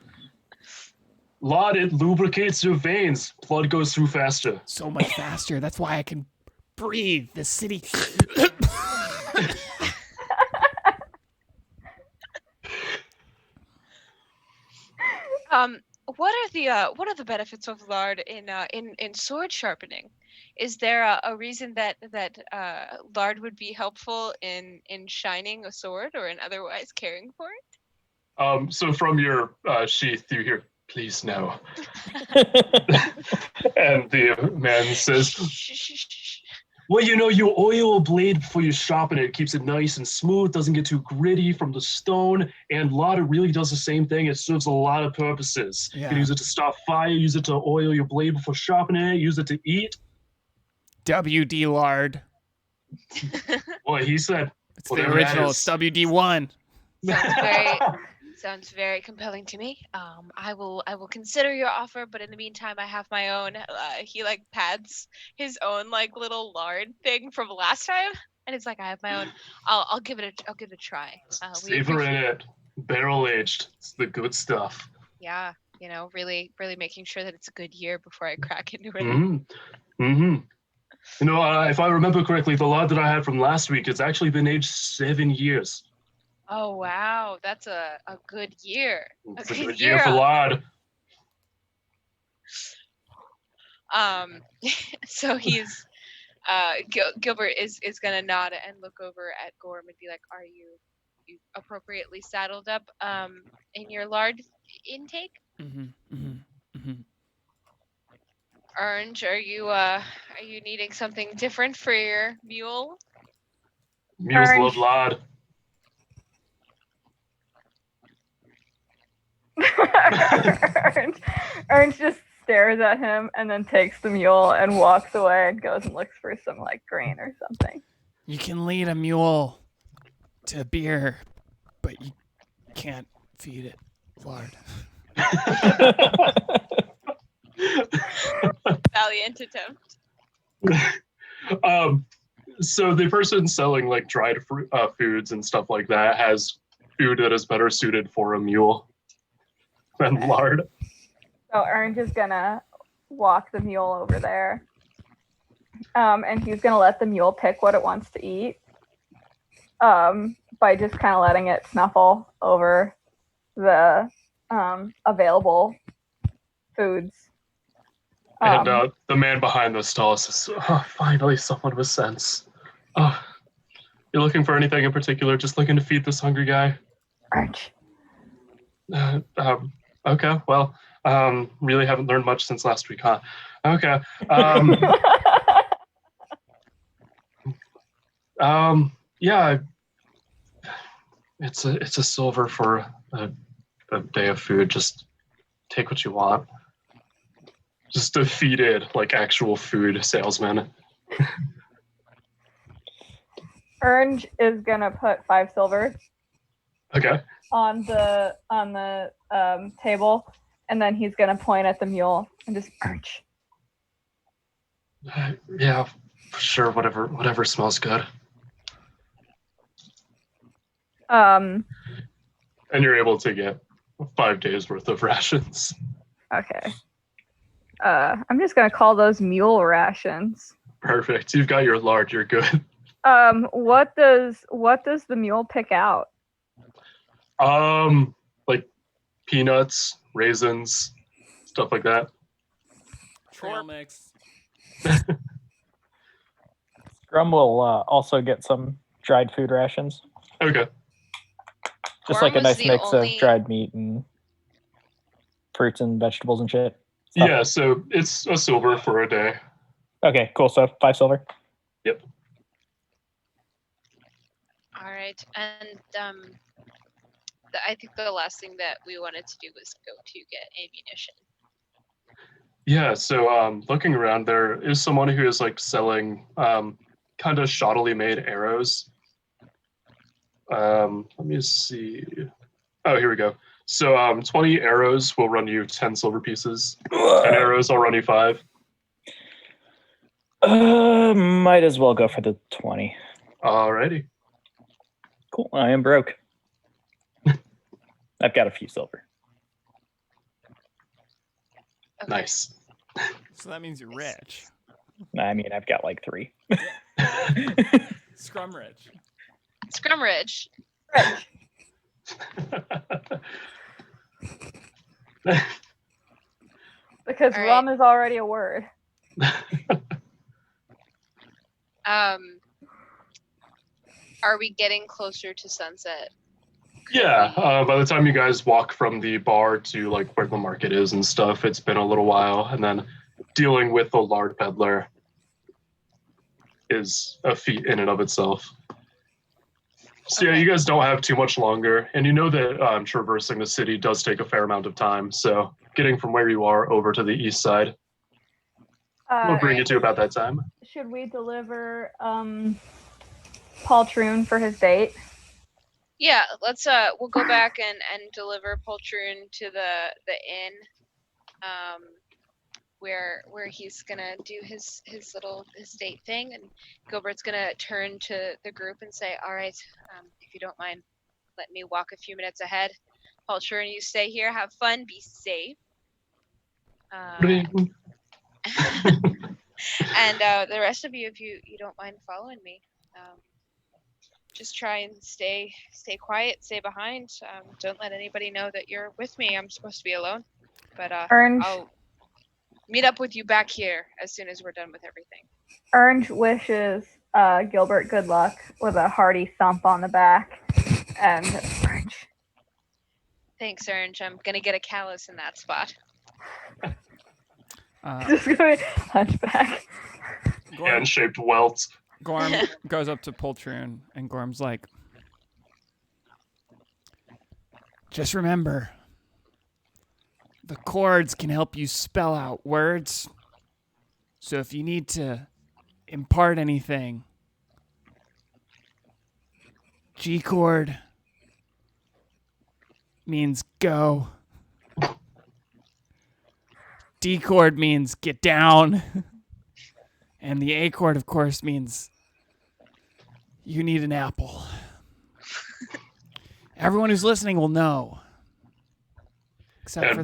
Lard, it lubricates your veins. Blood goes through faster. So much faster. That's why I can breathe. The city. What are the benefits of lard in sword sharpening? Is there a reason that lard would be helpful in shining a sword or in otherwise caring for it? So from your sheath, you hear, "Please no." And the man says, "Well, you know, you oil a blade before you sharpen it. It keeps it nice and smooth, doesn't get too gritty from the stone. And lard really does the same thing. It serves a lot of purposes. You can use it to start fire, use it to oil your blade before sharpening it, use it to eat." WD lard. Well, he said, It's "Well, the there it original. is." It's WD1. Sounds very compelling to me. I will consider your offer, but in the meantime, I have my own. He like pads his own like little lard thing from last time, and it's like I have my own. I'll give it a try. Savor in it. Barrel aged. It's the good stuff. Yeah, you know, really making sure that it's a good year before I crack into it. Mm-hmm. You know, if I remember correctly, the lard that I had from last week, it's actually been aged 7 years. Oh wow, that's a good year. It's a good year for lard. So he's Gilbert is gonna nod and look over at Gorm and be like, "Are you appropriately saddled up in your lard intake? Orange, are you needing something different for your mule?" Mules Orange. love lard. Ernst just stares at him and then takes the mule and walks away and goes and looks for some like grain or something. You can lead a mule to beer, but you can't feed it lard. Valiant attempt. So the person selling like dried foods and stuff like that has food that is better suited for a mule than lard. So Ernst is gonna walk the mule over there. And he's gonna let the mule pick what it wants to eat. By just kind of letting it snuffle over the available foods. And the man behind the stall says, "Oh, finally someone with sense. Oh, you're looking for anything in particular? Just looking to feed this hungry guy?" Ernst. Okay, well, really haven't learned much since last week, huh? Okay. Yeah, it's a silver for a day of food. Just take what you want. Just defeated like actual food salesman. Ernst is gonna put 5 silver Okay. on the table, and then he's gonna point at the mule and just Ernst. Yeah, sure. Whatever smells good. Um. And you're able to get 5 days worth of rations. Okay. I'm just gonna call those mule rations. Perfect. You've got your lard. You're good. What does the mule pick out? Like peanuts, raisins, stuff like that. Trail mix. Scrum will also get some dried food rations. Okay. Just Gorm like a was nice the mix only- of dried meat and fruits and vegetables and shit. Stuff. Yeah, so it's a silver for a day. Okay, cool. So 5 silver. Yep. All right, and I think the last thing that we wanted to do was go to get ammunition. Yeah, so looking around, there is someone who is like selling kind of shoddily made arrows. Let me see. Oh, here we go. So 20 arrows will run you 10 silver pieces. 10 arrows will run you 5. Might as well go for the 20. Alrighty. Cool. I am broke. I've got a few silver. Okay. Nice. So that means you're rich. I mean, I've got like 3. Scrum rich. Scrum Ridge. Rich. Because All right. rum is already a word. Are we getting closer to sunset? Yeah, by the time you guys walk from the bar to like where the market is and stuff, it's been a little while, and then dealing with the lard peddler is a feat in and of itself. So yeah, Okay. you guys don't have too much longer, and you know that traversing the city does take a fair amount of time, so getting from where you are over to the east side will bring you to about that time. Should we deliver Paul Troon for his date? Yeah, let's we'll go back and deliver Poltroon to the inn, where he's gonna do his date thing, and Gilbert's gonna turn to the group and say, "All right, if you don't mind, let me walk a few minutes ahead. Poltroon, you stay here, have fun, be safe." And the rest of you, if you don't mind following me, just try and stay quiet, stay behind. Don't let anybody know that you're with me. I'm supposed to be alone, but Ernst, I'll meet up with you back here as soon as we're done with everything. Orange wishes Gilbert good luck with a hearty thump on the back, and Orange. Thanks, Orange. I'm gonna get a callus in that spot. Just gonna be hunchback. Gorm, hand-shaped welts. Gorm goes up to Poltroon, and Gorm's like, just remember, the chords can help you spell out words. So if you need to impart anything, G chord means go. D chord means get down. And the A chord, of course, means you need an apple. Everyone who's listening will know. Except for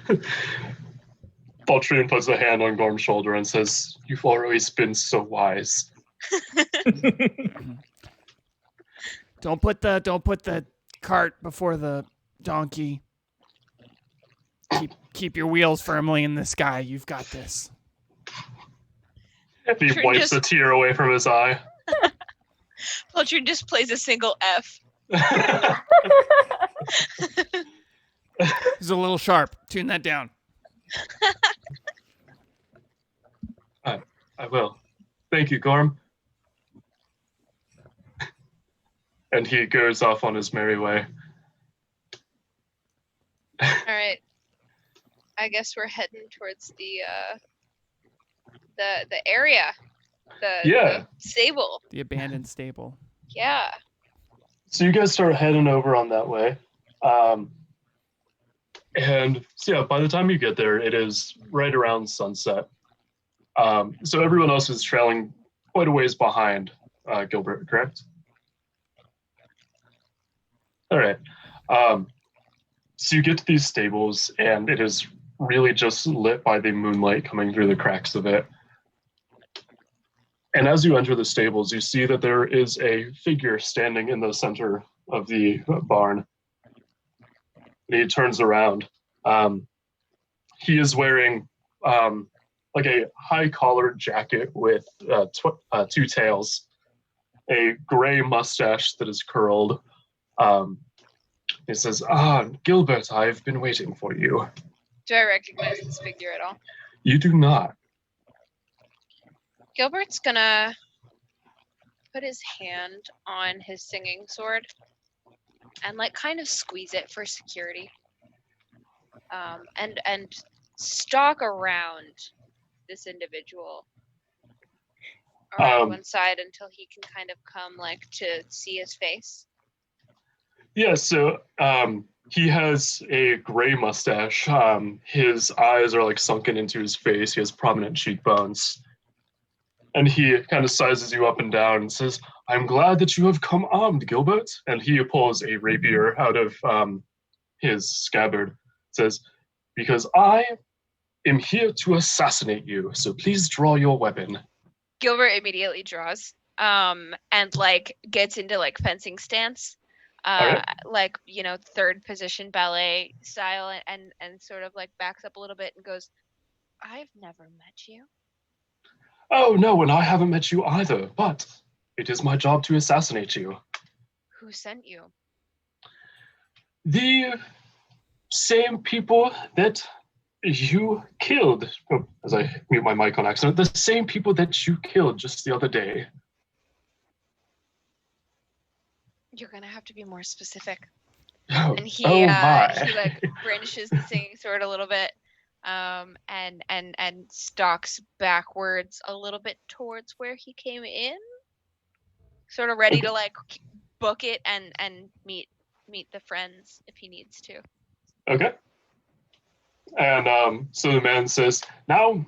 And Poltroon puts a hand on Gorm's shoulder and says, "You've always been so wise." Don't put the cart before the donkey. Keep your wheels firmly in the sky. You've got this. He wipes a tear away from his eye. Poltroon just plays a single F. He's a little sharp. Tune that down. I will. Thank you, Gorm. And he goes off on his merry way. All right. I guess we're heading towards the area, the stable. The abandoned stable. Yeah. So you guys start heading over on that way. And so yeah, by the time you get there, it is right around sunset. So everyone else is trailing quite a ways behind Gilbert, correct? All right. So you get to these stables, and it is really just lit by the moonlight coming through the cracks of it. And as you enter the stables, you see that there is a figure standing in the center of the barn. And he turns around. He is wearing like a high-collared jacket with two tails, a gray mustache that is curled. He says, Gilbert, I've been waiting for you. Do I recognize this figure at all? You do not. Gilbert's gonna put his hand on his singing sword and like kind of squeeze it for security. And stalk around this individual around one side until he can kind of come like to see his face. Yeah, so he has a gray mustache. His eyes are like sunken into his face. He has prominent cheekbones. And he kind of sizes you up and down and says, I'm glad that you have come armed, Gilbert. And he pulls a rapier out of his scabbard. Says, because I am here to assassinate you, so please draw your weapon. Gilbert immediately draws and like gets into like fencing stance. Right. Like, you know, third position ballet style and sort of like backs up a little bit and goes, I've never met you. Oh, no, and I haven't met you either, but it is my job to assassinate you. Who sent you? The same people that you killed, as I mute my mic on accident, the same people that you killed just the other day. You're gonna have to be more specific. Oh, And he oh my. he like brandishes the singing sword a little bit, and stalks backwards a little bit towards where he came in, sort of ready to like book it and meet the friends if he needs to. Okay. And so the man says, now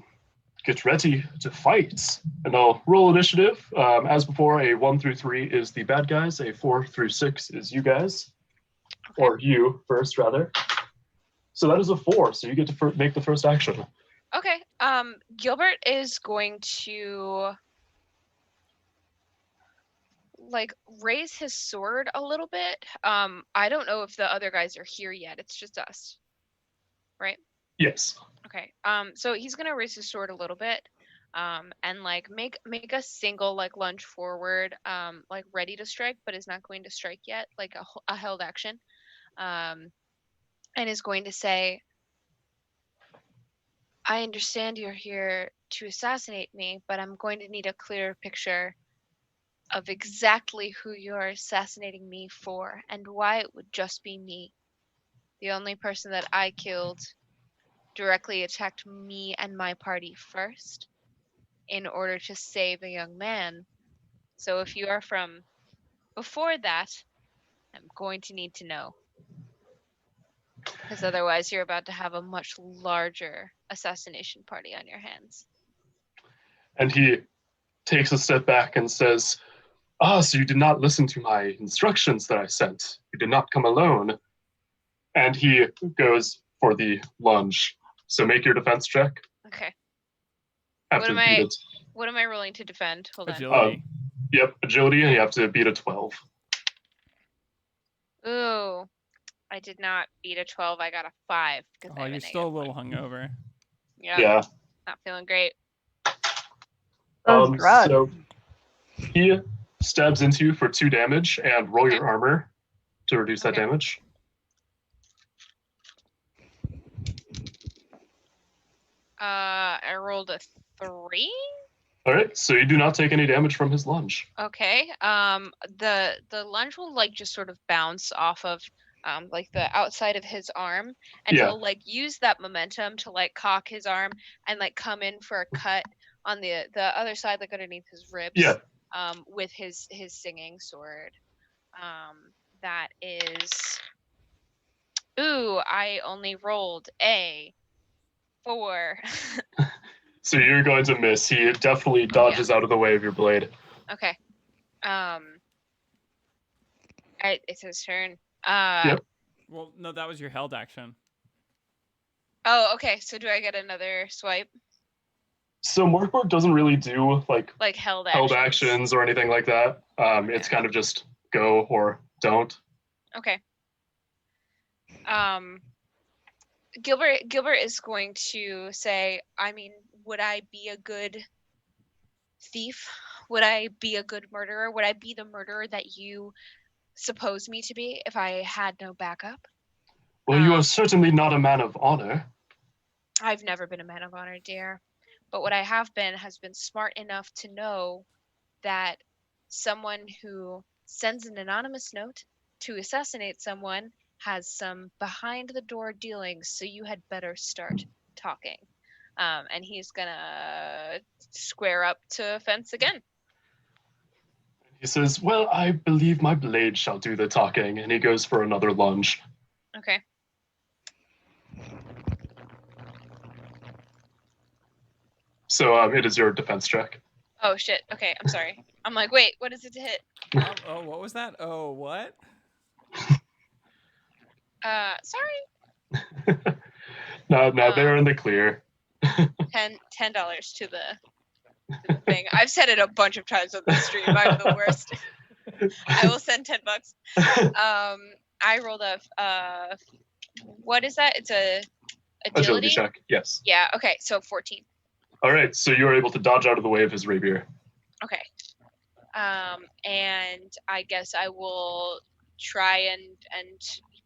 get ready to fight. And I'll roll initiative. As before, a 1 through 3 is the bad guys, a 4 through 6 is you guys. Okay. Or you first, rather. So that is a 4, so you get to make the first action. Okay. Gilbert is going to like raise his sword a little bit. I don't know if the other guys are here yet. It's just us. Right? Yes. Okay. So he's gonna raise his sword a little bit. and like make a single like lunge forward, like ready to strike, but is not going to strike yet, like a held action, and is going to say, I understand you're here to assassinate me, but I'm going to need a clearer picture of exactly who you're assassinating me for and why it would just be me. The only person that I killed directly attacked me and my party first in order to save a young man. So if you are from before that, I'm going to need to know. Because otherwise you're about to have a much larger assassination party on your hands. And he takes a step back and says, so you did not listen to my instructions that I sent. You did not come alone. And he goes for the lunge. So make your defense check. Okay. Have What to am beat I- it. What am I rolling to defend? Hold on. Agility. Yep, agility, and you have to beat a 12. Ooh. I did not beat a 12. I got a 5. I Oh, have you're a still a negative little one. hungover. Yeah. Not feeling great. Those drugs. So he stabs into you for 2 damage, and roll your armor to reduce that Okay. damage. I rolled a 3. All right, so you do not take any damage from his lunge. Okay. The lunge will like just sort of bounce off of like the outside of his arm, and Yeah. he'll like use that momentum to like cock his arm and like come in for a cut on the other side, like underneath his ribs. Yeah. With his singing sword. That is. Ooh, I only rolled a 4. So you're going to miss. He definitely dodges out of the way of your blade. Okay. It's his turn. Yep. Well, no, that was your held action. Oh, okay. So do I get another swipe? So Mörk doesn't really do like held actions or anything like that. It's kind of just go or don't. Okay. Gilbert is going to say, I mean, would I be a good thief? Would I be a good murderer? Would I be the murderer that you suppose me to be if I had no backup? Well, you are certainly not a man of honor. I've never been a man of honor, dear. But what I have been has been smart enough to know that someone who sends an anonymous note to assassinate someone has some behind the door dealings, so you had better start talking. And he's gonna square up to fence again. He says, well, I believe my blade shall do the talking, and he goes for another lunge. Okay. So it is your defense check. Oh shit. Okay, I'm sorry. I'm like, wait, what is it to hit? Oh, what was that? Oh, what? Sorry. No, they're in the clear. $10 to the thing. I've said it a bunch of times on the stream. I'm the worst. I will send $10. I rolled a what is that? It's a agility check. Yes. Yeah. Okay. So 14. All right. So you are able to dodge out of the way of his rapier. Okay. And I guess I will try and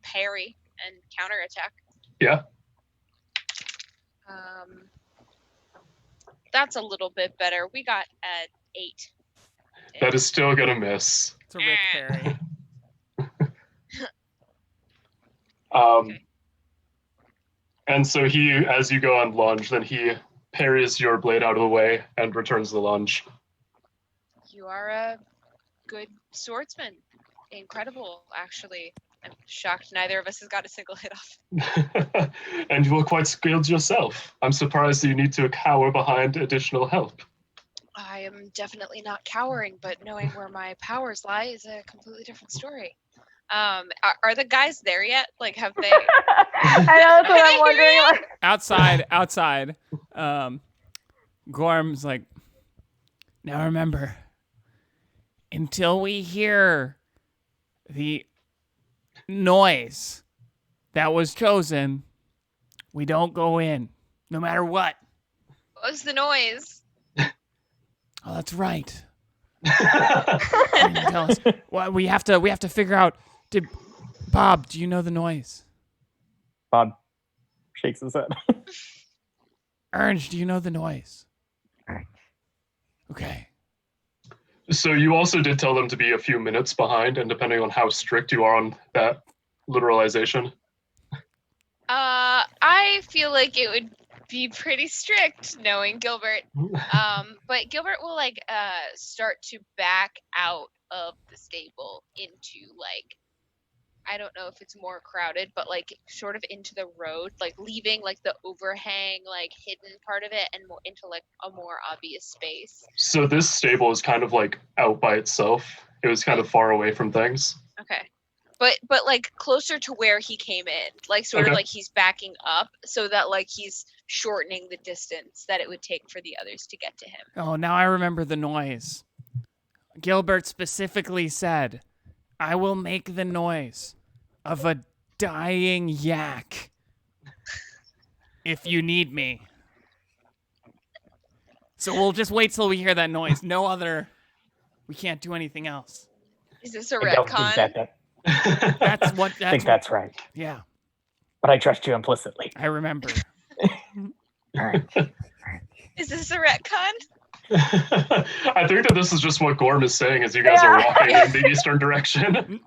parry and counterattack. Yeah. That's a little bit better. We got an 8. That is still gonna miss. It's a Rick Perry. Okay. And so he, as you go on lunge, then he parries your blade out of the way and returns the lunge. You are a good swordsman. Incredible, actually. I'm shocked neither of us has got a single hit off. And you are quite skilled yourself. I'm surprised that you need to cower behind additional help. I am definitely not cowering, but knowing where my powers lie is a completely different story. Are the guys there yet? Like, have they? I know that's what I'm wondering. Like, Outside. Gorm's like, now remember, until we hear the noise that was chosen, we don't go in, no matter what. What was the noise? Oh, that's right. Tell us. Well, we have to figure out. Bob, do you know the noise? Bob shakes his head. Ernst, do you know the noise? Okay. So you also did tell them to be a few minutes behind, and depending on how strict you are on that literalization. I feel like it would be pretty strict knowing Gilbert. But Gilbert will start to back out of the stable into like, I don't know if it's more crowded, but like sort of into the road, like leaving like the overhang, like hidden part of it, and more into like a more obvious space. So this stable is kind of like out by itself. It was kind of far away from things. Okay. But like closer to where he came in, like sort of like he's backing up so that like he's shortening the distance that it would take for the others to get to him. Oh, now I remember the noise. Gilbert specifically said, I will make the noise of a dying yak if you need me. So we'll just wait till we hear that noise. We can't do anything else. Is this a I don't think retcon? I think that's right. Yeah. But I trust you implicitly. I remember. Is this a retcon? I think that this is just what Gorm is saying as you guys are walking in the eastern direction.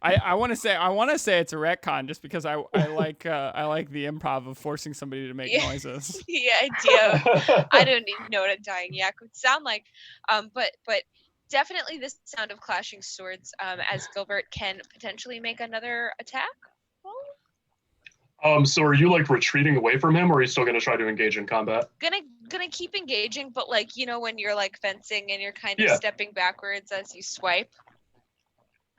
I want to say it's a retcon just because I like the improv of forcing somebody to make noises. The idea. I don't even know what a dying yak would sound like. But definitely this sound of clashing swords, as Gilbert can potentially make another attack. So are you like retreating away from him, or are you still gonna try to engage in combat? Gonna keep engaging, but like, you know, when you're like fencing and you're kind of stepping backwards as you swipe.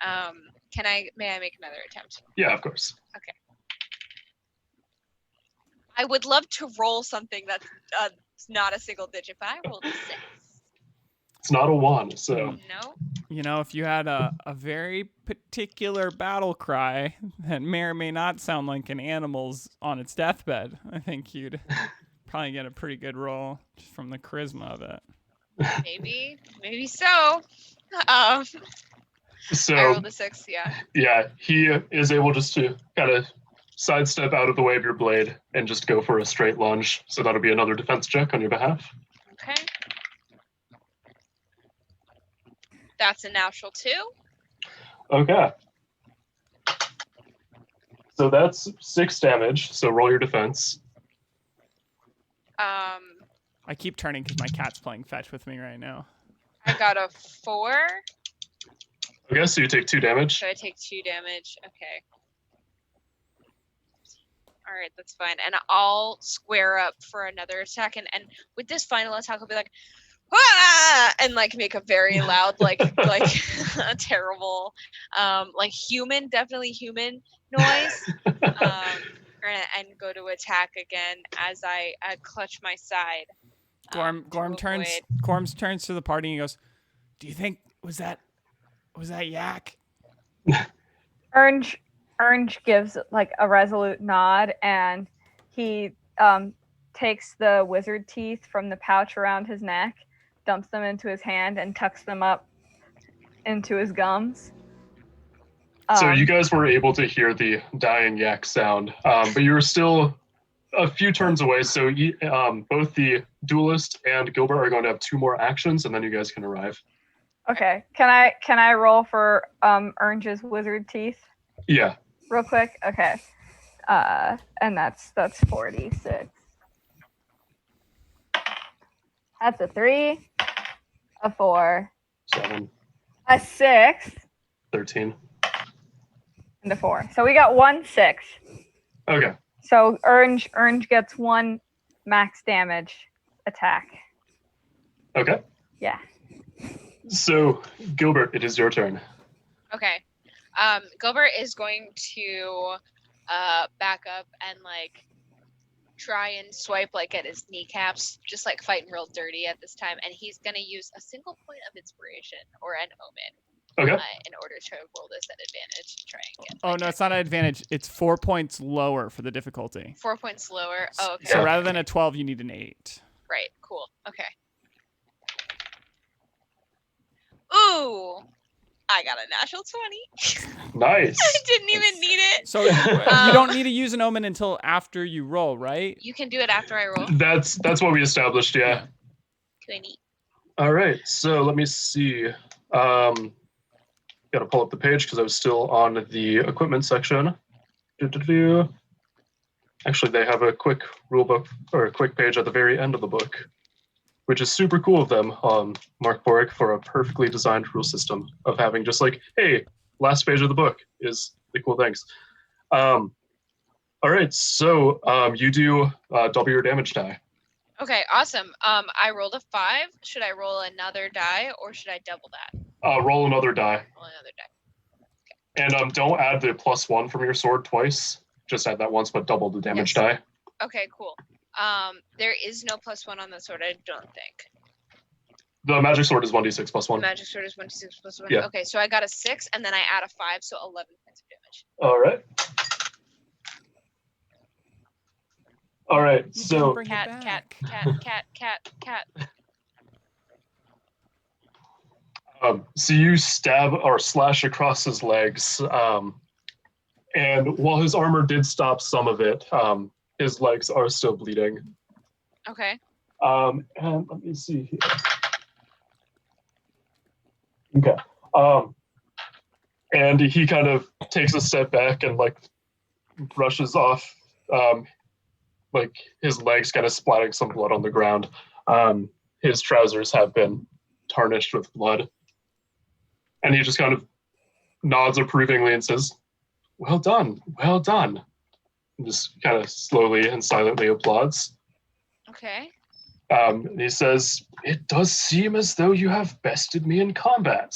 May I make another attempt? Yeah, of course. Okay. I would love to roll something that's not a single digit, but I rolled a 6. It's not a 1, so. No. You know, if you had a very particular battle cry that may or may not sound like an animal's on its deathbed, I think you'd probably get a pretty good roll just from the charisma of it. Maybe so. So I rolled a 6, yeah. Yeah, he is able just to kind of sidestep out of the way of your blade and just go for a straight lunge. So that'll be another defense check on your behalf. Okay. That's a natural 2. Okay. So that's 6 damage. So roll your defense. I keep turning because my cat's playing fetch with me right now. I got a 4. Okay, so you take 2 damage. So I take 2 damage. Okay. All right, that's fine. And I'll square up for another attack. And with this final attack, I'll be like, ah! And like make a very loud, like a terrible, like definitely human noise. And go to attack again as I clutch my side. Gorm turns to the party and he goes, "Do you think was that yak?" Orange gives like a resolute nod, and he takes the wizard teeth from the pouch around his neck, dumps them into his hand, and tucks them up into his gums. So you guys were able to hear the dying yak sound, but you were still a few turns away. So both the duelist and Gilbert are going to have 2 more actions, and then you guys can arrive. Okay. Can I roll for Orange's wizard teeth? Yeah. Real quick. Okay. And that's 46. That's a 3, a 4, 7, a 6, 13. and a 4. So we got 1 6. Okay. So Orange gets 1 max damage attack. Okay. Yeah. So Gilbert, it is your turn. Okay. Gilbert is going to back up and like try and swipe like at his kneecaps, just like fighting real dirty at this time, and he's gonna use a single point of inspiration or an omen in order to roll this at advantage to try and get. Oh no, it's not an advantage. It's 4 points lower for the difficulty. 4 points lower. Oh, okay. So rather than a 12, you need an 8. Right. Cool. Okay. Ooh, I got a natural 20. Nice. I didn't even need it. So you don't need to use an omen until after you roll, right? You can do it after I roll. That's what we established. Yeah. 20. All right. So let me see. Got to pull up the page because I was still on the equipment section. Actually, they have a quick rule book or a quick page at the very end of the book, which is super cool of them, Mark Borg, for a perfectly designed rule system of having just like, hey, last page of the book is the cool things. All right, so you do double your damage die. Okay, awesome. I rolled a 5. Should I roll another die or should I double that? Roll another die. Roll another die. And don't add the +1 from your sword twice. Just add that once, but double the damage Yes. die. Okay, cool. There is no +1 on the sword, I don't think. The magic sword is 1d6 +1. Magic sword is 1d6 +1. Yeah. Okay, so I got a 6 and then I add a 5, so 11 points of damage. All right. All right, You so can bring it Cat. so you stab or slash across his legs, and while his armor did stop some of it, his legs are still bleeding. Okay. And let me see here. Okay. And he kind of takes a step back and like brushes off like his legs, kind of splatting some blood on the ground. His trousers have been tarnished with blood. And he just kind of nods approvingly and says, well done, well done. And just kind of slowly and silently applauds. Okay. He says, it does seem as though you have bested me in combat.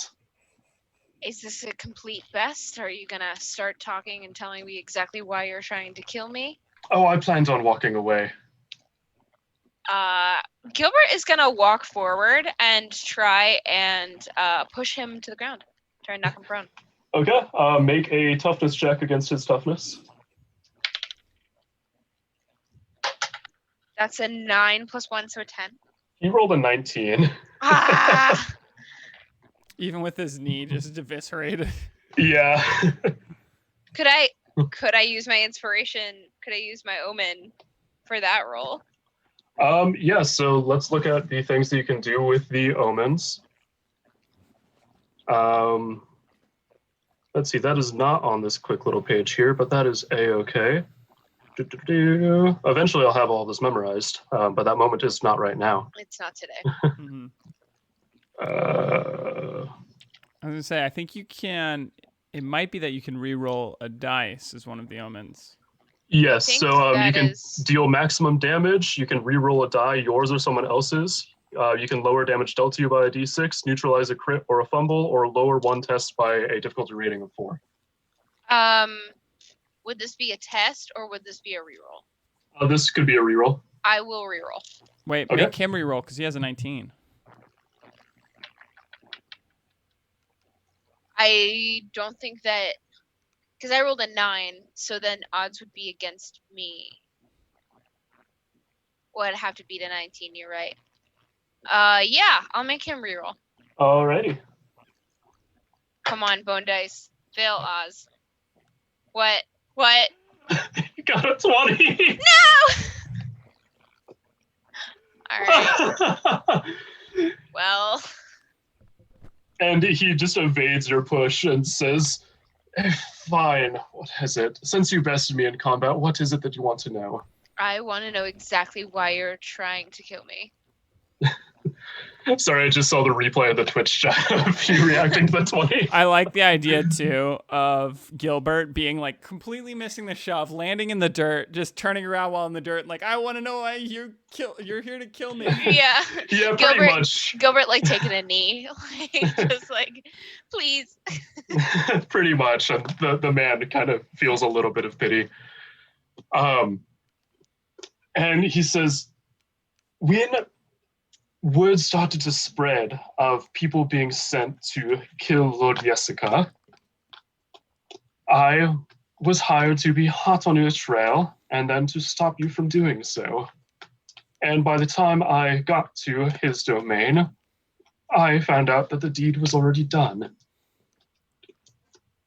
Is this a complete best? Are you gonna start talking and telling me exactly why you're trying to kill me? Oh, I planned on walking away. Gilbert is gonna walk forward and try and push him to the ground. Try and knock him prone. Okay, make a toughness check against his toughness. That's a 9 + 1, so a 10. He rolled a 19. Ah! Even with his knee just eviscerated. Yeah. Could I use my inspiration? Could I use my omen for that roll? Yeah, so let's look at the things that you can do with the omens. Let's see, that is not on this quick little page here, but that is A-okay. Eventually I'll have all this memorized, but that moment is not right now. It's not today. Mm-hmm. Uh, I was gonna say, I think you can. It might be that you can re-roll a dice as one of the omens. yes, think so you that can is- deal maximum damage, you can re-roll a die, yours or someone else's. You can lower damage dealt to you by a d6, neutralize a crit or a fumble, or lower one test by a difficulty rating of 4. Would this be a test or would this be a reroll? This could be a reroll. I will reroll. Wait, Okay. make him re-roll because he has a 19. I don't think that because I rolled a 9, so then odds would be against me. Well, I'd have to beat a 19. You're right. Yeah, I'll make him reroll. Alrighty. Come on, bone dice. Fail Oz. What? What? You got a 20. No! Alright. Well, And he just evades your push and says, fine, what is it? Since you bested me in combat, what is it that you want to know? I want to know exactly why you're trying to kill me. Sorry, I just saw the replay of the Twitch chat of you reacting to the 20. I like the idea too of Gilbert being like completely missing the shove, landing in the dirt, just turning around while in the dirt, like I want to know why you're here to kill me. Yeah. Yeah, pretty Gilbert- much. Gilbert like taking a knee, like just like, please. Pretty much. And the man kind of feels a little bit of pity. And he says, when word started to spread of people being sent to kill Lord Jessica, I was hired to be hot on your trail and then to stop you from doing so. And by the time I got to his domain, I found out that the deed was already done.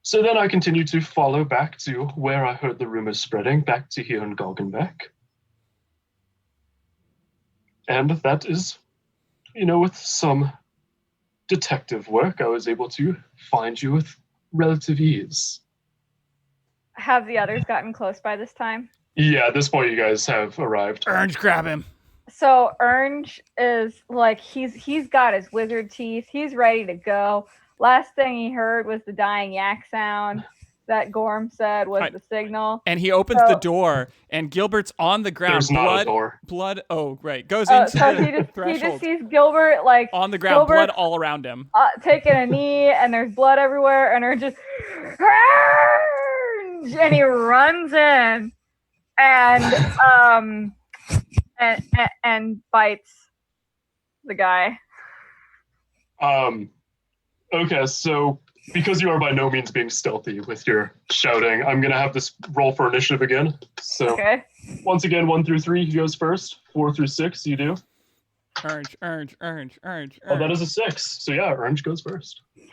So then I continued to follow back to where I heard the rumors spreading, back to here in Galgenbeck. And that is, with some detective work, I was able to find you with relative ease. Have the others gotten close by this time? Yeah, at this point you guys have arrived. Orange, grab him. So Orange is like he's got his wizard teeth. He's ready to go. Last thing he heard was the dying yak sound that Gorm said was the signal. And he opens the door, and Gilbert's on the ground. There's not a door. Blood. Oh, right. Goes into So the he threshold. just sees Gilbert like on the ground, Gilbert, blood all around him. Taking a knee, and there's blood everywhere, and Orange just and he runs in and bites the guy. Okay, so because you are by no means being stealthy with your shouting, I'm gonna have this roll for initiative again. So okay. Once again, 1 through 3 he goes first. 4 through 6 you do. Orange. Oh, that is a 6. So yeah, Orange goes first. Yes.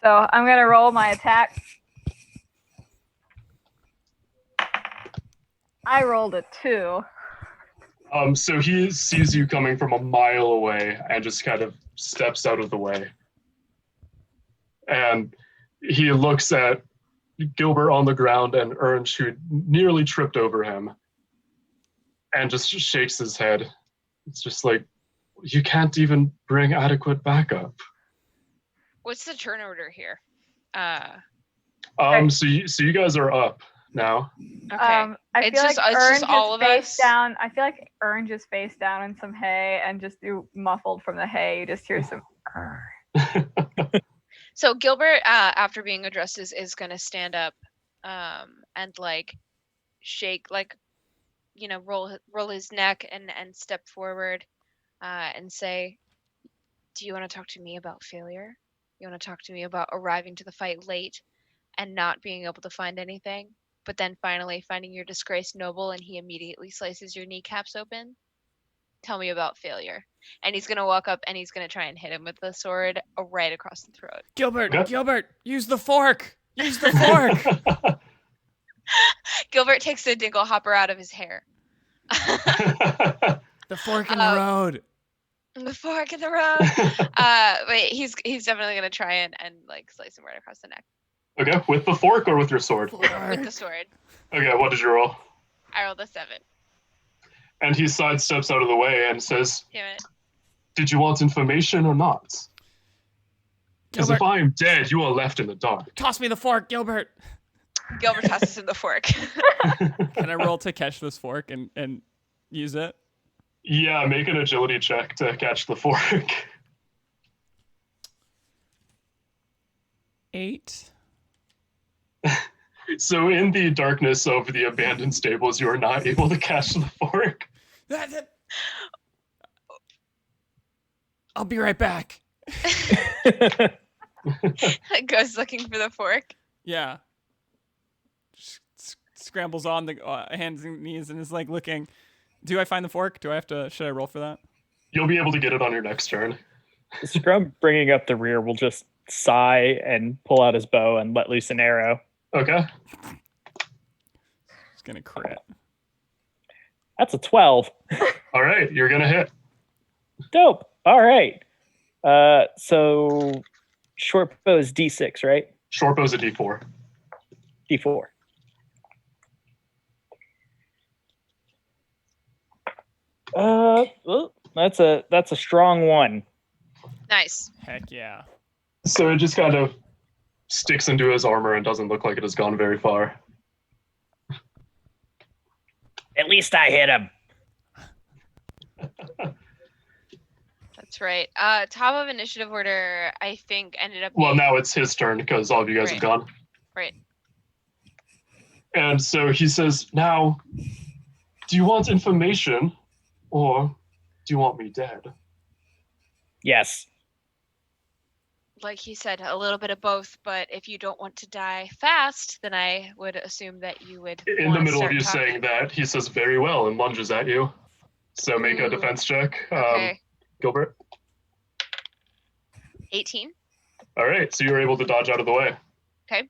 So I'm gonna roll my attack. I rolled a 2. So he sees you coming from a mile away and just kind of steps out of the way. And he looks at Gilbert on the ground and Orange, who nearly tripped over him, and just shakes his head. It's just like, you can't even bring adequate backup. What's the turn order here? So you guys are up now. Okay. I feel like it's just all Orange of is us. face down. I feel like Orange is face down in some hay, and just muffled from the hay, you just hear some. So Gilbert, after being addressed, is going to stand up and like shake, like, roll his neck and step forward and say, do you want to talk to me about failure? You want to talk to me about arriving to the fight late and not being able to find anything, but then finally finding your disgraced noble and he immediately slices your kneecaps open? Tell me about failure. And he's going to walk up and he's going to try and hit him with the sword right across the throat. Gilbert, use the fork. Use the fork. Gilbert takes the dingle hopper out of his hair. The fork in the road. The fork in the road. Wait, he's definitely going to try and like slice him right across the neck. Okay, with the fork or with your sword? With the sword. Okay, what did you roll? I rolled a 7. And he sidesteps out of the way and says, Damn it. Did you want information or not? Because if Gilbert, I am dead, you are left in the dark. toss me the fork, Gilbert. Gilbert tosses him the fork. Can I roll to catch this fork and use it? Yeah, make an agility check to catch the fork. 8. So in the darkness of the abandoned stables, you are not able to catch the fork. I'll be right back. Goes looking for the fork. Yeah. Scrambles on the hands and knees and is like looking. Do I find the fork? Should I roll for that? You'll be able to get it on your next turn. Scrum bringing up the rear will just sigh and pull out his bow and let loose an arrow. Okay. It's gonna crit. That's a 12. All right, you're gonna hit. Dope. All right. So short bow is D6, right? Short bow's a D4. D4. That's a strong one. Nice. Heck yeah. So it just kind of sticks into his armor and doesn't look like it has gone very far. At least I hit him. That's right. Top of initiative order, I think, ended up Well, being... now it's his turn because all of you guys have gone. Right. And so he says, now, do you want information or do you want me dead? Yes. Like he said, a little bit of both, but if you don't want to die fast, then I would assume that you would In the middle of you saying that, he says very well and lunges at you. So make a defense check, Okay. Gilbert. 18. All right, so you're able to dodge out of the way. Okay.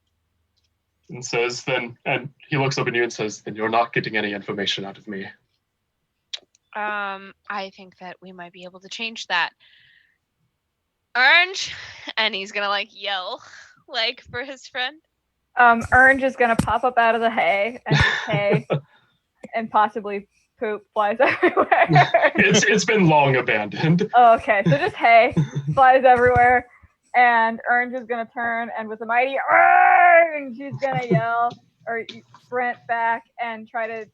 And says and he looks up at you and says, then you're not getting any information out of me. I think that we might be able to change that. Orange, and he's gonna like yell, like for his friend. Orange is gonna pop up out of the hay, and just hay, and possibly poop flies everywhere. It's been long abandoned. Oh, okay, so just hay flies everywhere, and Orange is gonna turn, and with a mighty Orange, he's gonna yell or sprint back and try to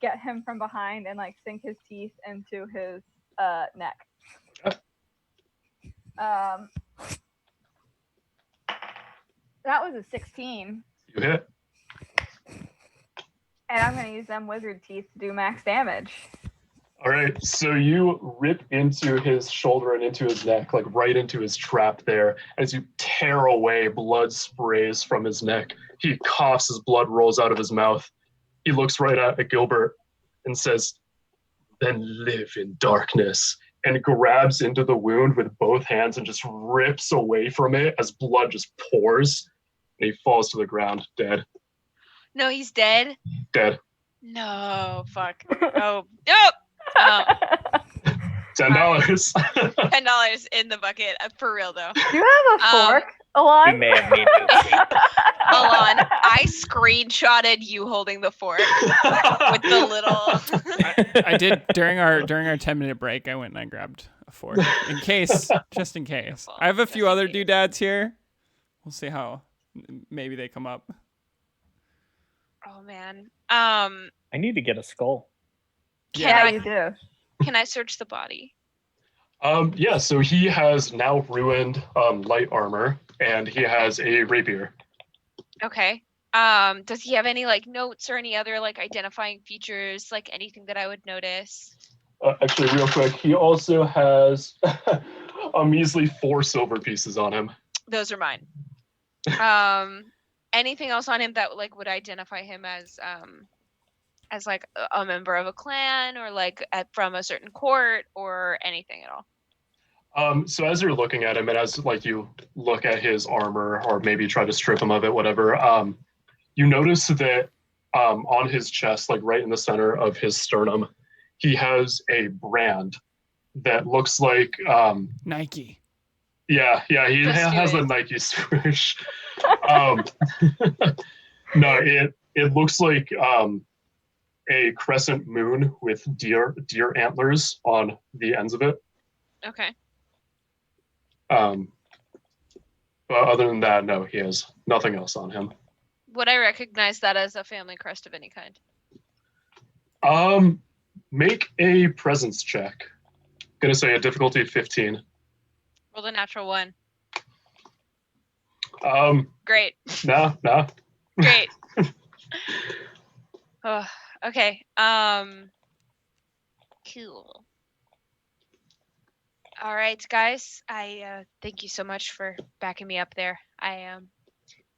get him from behind and like sink his teeth into his neck. That was a 16. You hit. And I'm going to use them wizard teeth to do max damage. All right, so you rip into his shoulder and into his neck, like right into his trap there. As you tear away, blood sprays from his neck. He coughs as blood rolls out of his mouth. He looks right at Gilbert and says, then live in darkness, and grabs into the wound with both hands and just rips away from it as blood just pours. And he falls to the ground, dead. No, he's dead. Dead. No, fuck. Oh, nope. $10. $10 in the bucket. For real though. Do you have a fork, Alon? We may have needed it. Alon, I screenshotted you holding the fork with the little. I did during our 10-minute break. I went and I grabbed a fork just in case. I have a few other doodads here. We'll see how maybe they come up. Oh man. I need to get a skull. Yeah, you do. Can I search the body? Yeah, so he has now ruined light armor, and he has a rapier. Okay. Does he have any like notes or any other like identifying features, like anything that I would notice? Actually, real quick, he also has a measly 4 silver pieces on him. Those are mine. Anything else on him that like would identify him as like a member of a clan or like from a certain court or anything at all? So as you're looking at him, and as like you look at his armor or maybe try to strip him of it, whatever, you notice that on his chest, like right in the center of his sternum, he has a brand that looks like Nike. Yeah, he has the Nike swoosh. No, it looks like a crescent moon with deer antlers on the ends of it. Okay. But other than that, no, he has nothing else on him. Would I recognize that as a family crest of any kind? Make a presence check. Gonna say a difficulty 15. Roll a natural 1. Great. No. Great. Oh, okay. Cool. All right, guys. I thank you so much for backing me up there. I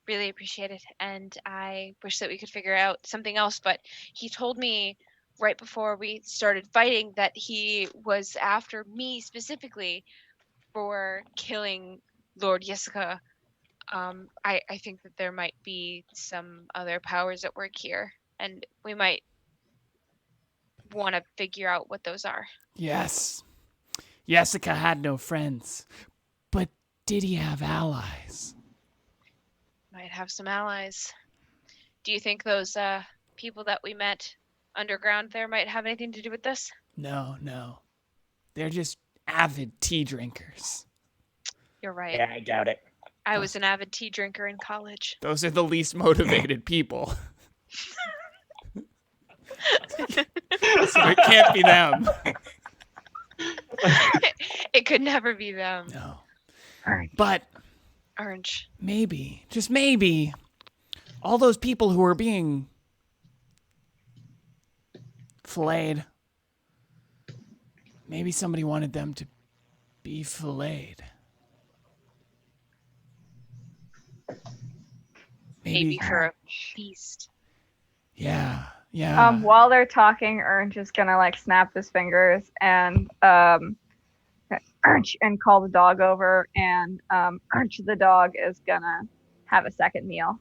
really appreciate it, and I wish that we could figure out something else. But he told me right before we started fighting that he was after me specifically for killing Lord Jessica. I think that there might be some other powers at work here, and we might want to figure out what those are. Yes. Jessica had no friends, but did he have allies? Might have some allies. Do you think those people that we met underground there might have anything to do with this? No. They're just avid tea drinkers. You're right. Yeah, I doubt it. I was an avid tea drinker in college. Those are the least motivated people. So it can't be them. It could never be them. No. Orange. But Orange. maybe, just maybe, all those people who are being filleted, maybe somebody wanted them to be filleted. Maybe for a feast. Yeah. While they're talking, Orange is gonna like snap his fingers and Urch, and call the dog over, and Urch the dog is gonna have a second meal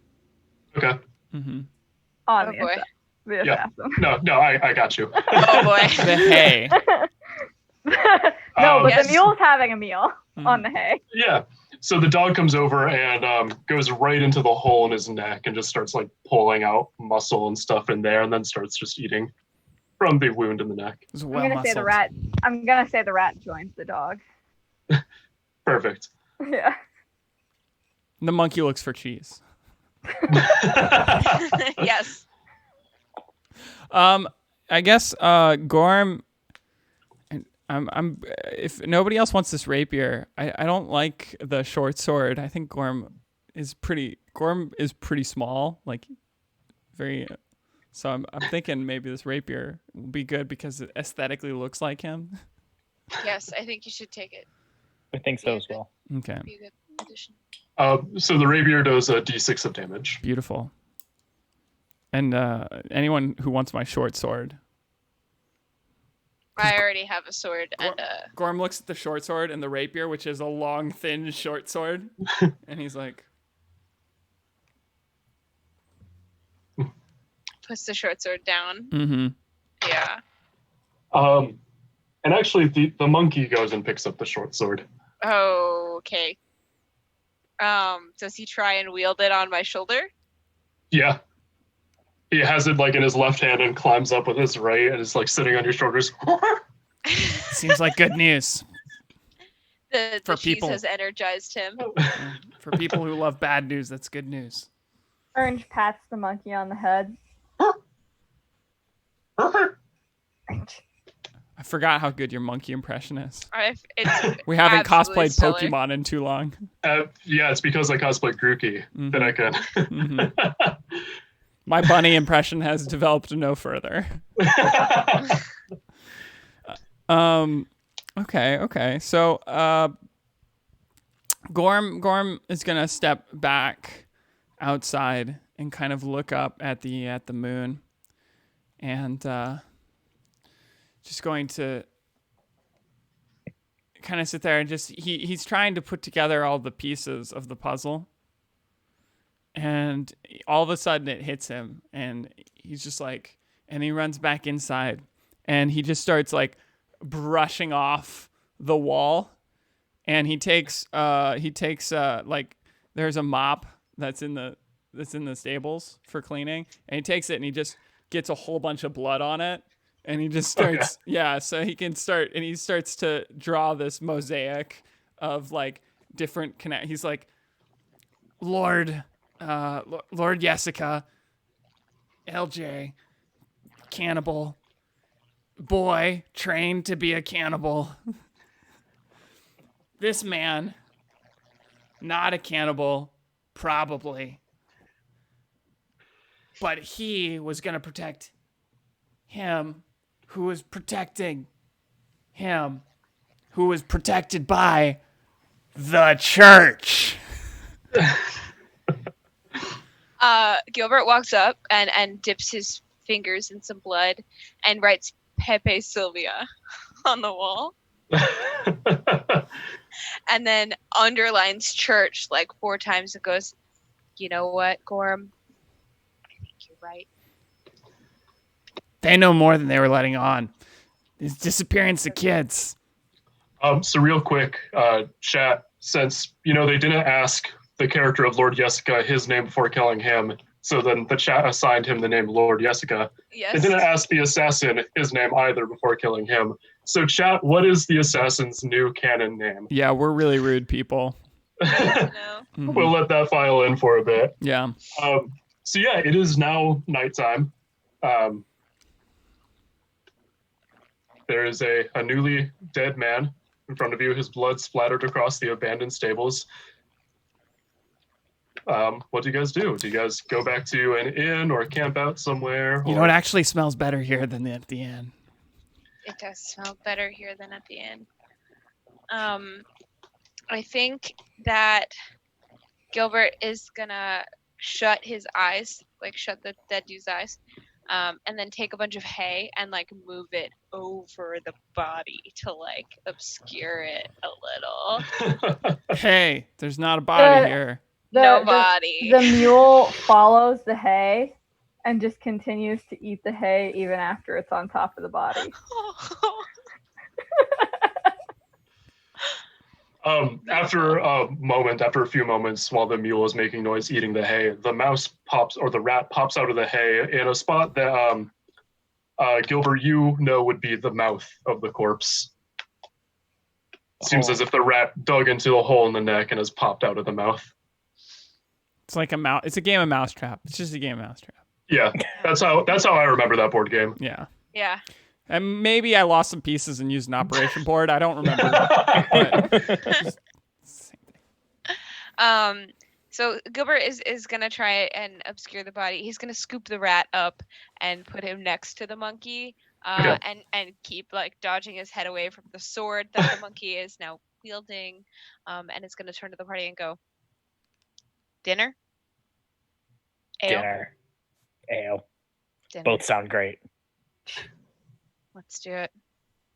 Okay. Mm-hmm. on Oh, boy. the Yeah. assassin. No, I got you. Oh boy. The hay. No, but Yes. the mule's having a meal Mhm. on the hay. Yeah. So the dog comes over and goes right into the hole in his neck and just starts like pulling out muscle and stuff in there, and then starts just eating from the wound in the neck. It's I'm well gonna say the muscled. rat. I'm gonna say the rat joins the dog. Perfect. Yeah. The monkey looks for cheese. Yes. I guess Gorm. I'm if nobody else wants this rapier, I don't like the short sword. I think Gorm is pretty small, like very. So I'm thinking maybe this rapier will be good because it aesthetically looks like him. Yes, I think you should take it. I think so as well. Okay, Be a good addition. So the rapier does a d6 of damage. beautiful. And anyone who wants my short sword. I already have a sword and Gorm looks at the short sword and the rapier, which is a long, thin, short sword, and he's like, puts the short sword down. "Mm-hmm." Yeah. And actually, the monkey goes and picks up the short sword. Okay. Does he try and wield it on my shoulder? Yeah. He has it like in his left hand and climbs up with his right and is like sitting on your shoulders. Seems like good news The For cheese people. has energized him. for people who love bad news. That's good news. Orange pats the monkey on the head. I forgot how good your monkey impression is. It's We haven't absolutely cosplayed stellar. Pokemon in too long. Yeah, it's because I cosplay Grookey that I can. Mhm. My bunny impression has developed no further. Okay. So, Gorm is gonna step back outside and kind of look up at the moon, and just going to kind of sit there and just he's trying to put together all the pieces of the puzzle, and all of a sudden it hits him, and he's just like, and he runs back inside, and he just starts like brushing off the wall, and he takes like, there's a mop that's in the stables for cleaning, and he takes it and he just gets a whole bunch of blood on it, and he just starts so he can start, and he starts to draw this mosaic of like different he's like, Lord Jessica, LJ, cannibal, boy trained to be a cannibal. This man, not a cannibal, probably, but he was going to protect him who was protecting him, who was protected by the church. Gilbert walks up and dips his fingers in some blood and writes Pepe Sylvia on the wall, and then underlines church like 4 times. It goes, you know what, Gorm? I think you're right. They know more than they were letting on. These disappearance of kids. So real quick, chat, since, they didn't ask the character of Lord Jessica his name before killing him, so then the chat assigned him the name Lord Jessica. Yes. They didn't ask the assassin his name either before killing him. So chat, what is the assassin's new canon name? Yeah, we're really rude people. No. Mhm. We'll let that file in for a bit. Yeah. So yeah, it is now nighttime. There is a newly dead man in front of you, his blood splattered across the abandoned stables. What do you guys do? Do you guys go back to an inn or camp out somewhere? You know, it actually smells better here than at the inn. It does smell better here than at the inn. I think that Gilbert is gonna shut his eyes, like shut the dead dude's eyes, and then take a bunch of hay and like move it over the body to like obscure it a little. Hey, there's not a body The- here. No body. The mule follows the hay and just continues to eat the hay even after it's on top of the body. After a few moments, while the mule is making noise eating the hay, the rat pops out of the hay in a spot that Gilbert, you know, would be the mouth of the corpse. Seems as if the rat dug into a hole in the neck and has popped out of the mouth. It's like a mouse. It's a game of mousetrap. It's just a game of mousetrap. Yeah, that's how I remember that board game. Yeah. Yeah. And maybe I lost some pieces and used an operation board. I don't remember. But same thing. So Gilbert is gonna try and obscure the body. He's gonna scoop the rat up and put him next to the monkey, Okay. and keep like dodging his head away from the sword that the monkey is now wielding. And it's gonna turn to the party and go, "Dinner? Ale? Dinner. Ale. Dinner. Both sound great. Let's do it."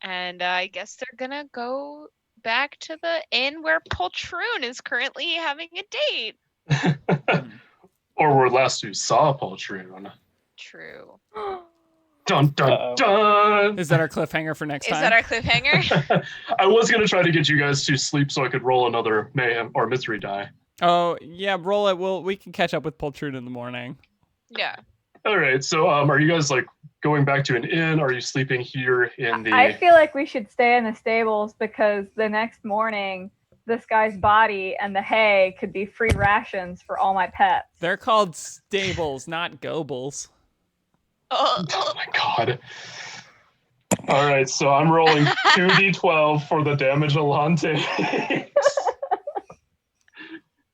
And I guess they're gonna go back to the inn where Poltroon is currently having a date. Or where last you saw Poltroon. True. Dun dun dun. Is that our cliffhanger for next Is time? that our cliffhanger? I was gonna try to get you guys to sleep so I could roll another mayhem or misery die. Oh yeah, roll it. We can catch up with Poltroon in the morning. Yeah. All right. So, are you guys like going back to an inn? Are you sleeping here in the? I feel like we should stay in the stables because the next morning, this guy's body and the hay could be free rations for all my pets. They're called stables, not gobles. Oh, Oh my god. All right. So I'm rolling 2d12 for the damage Alon takes.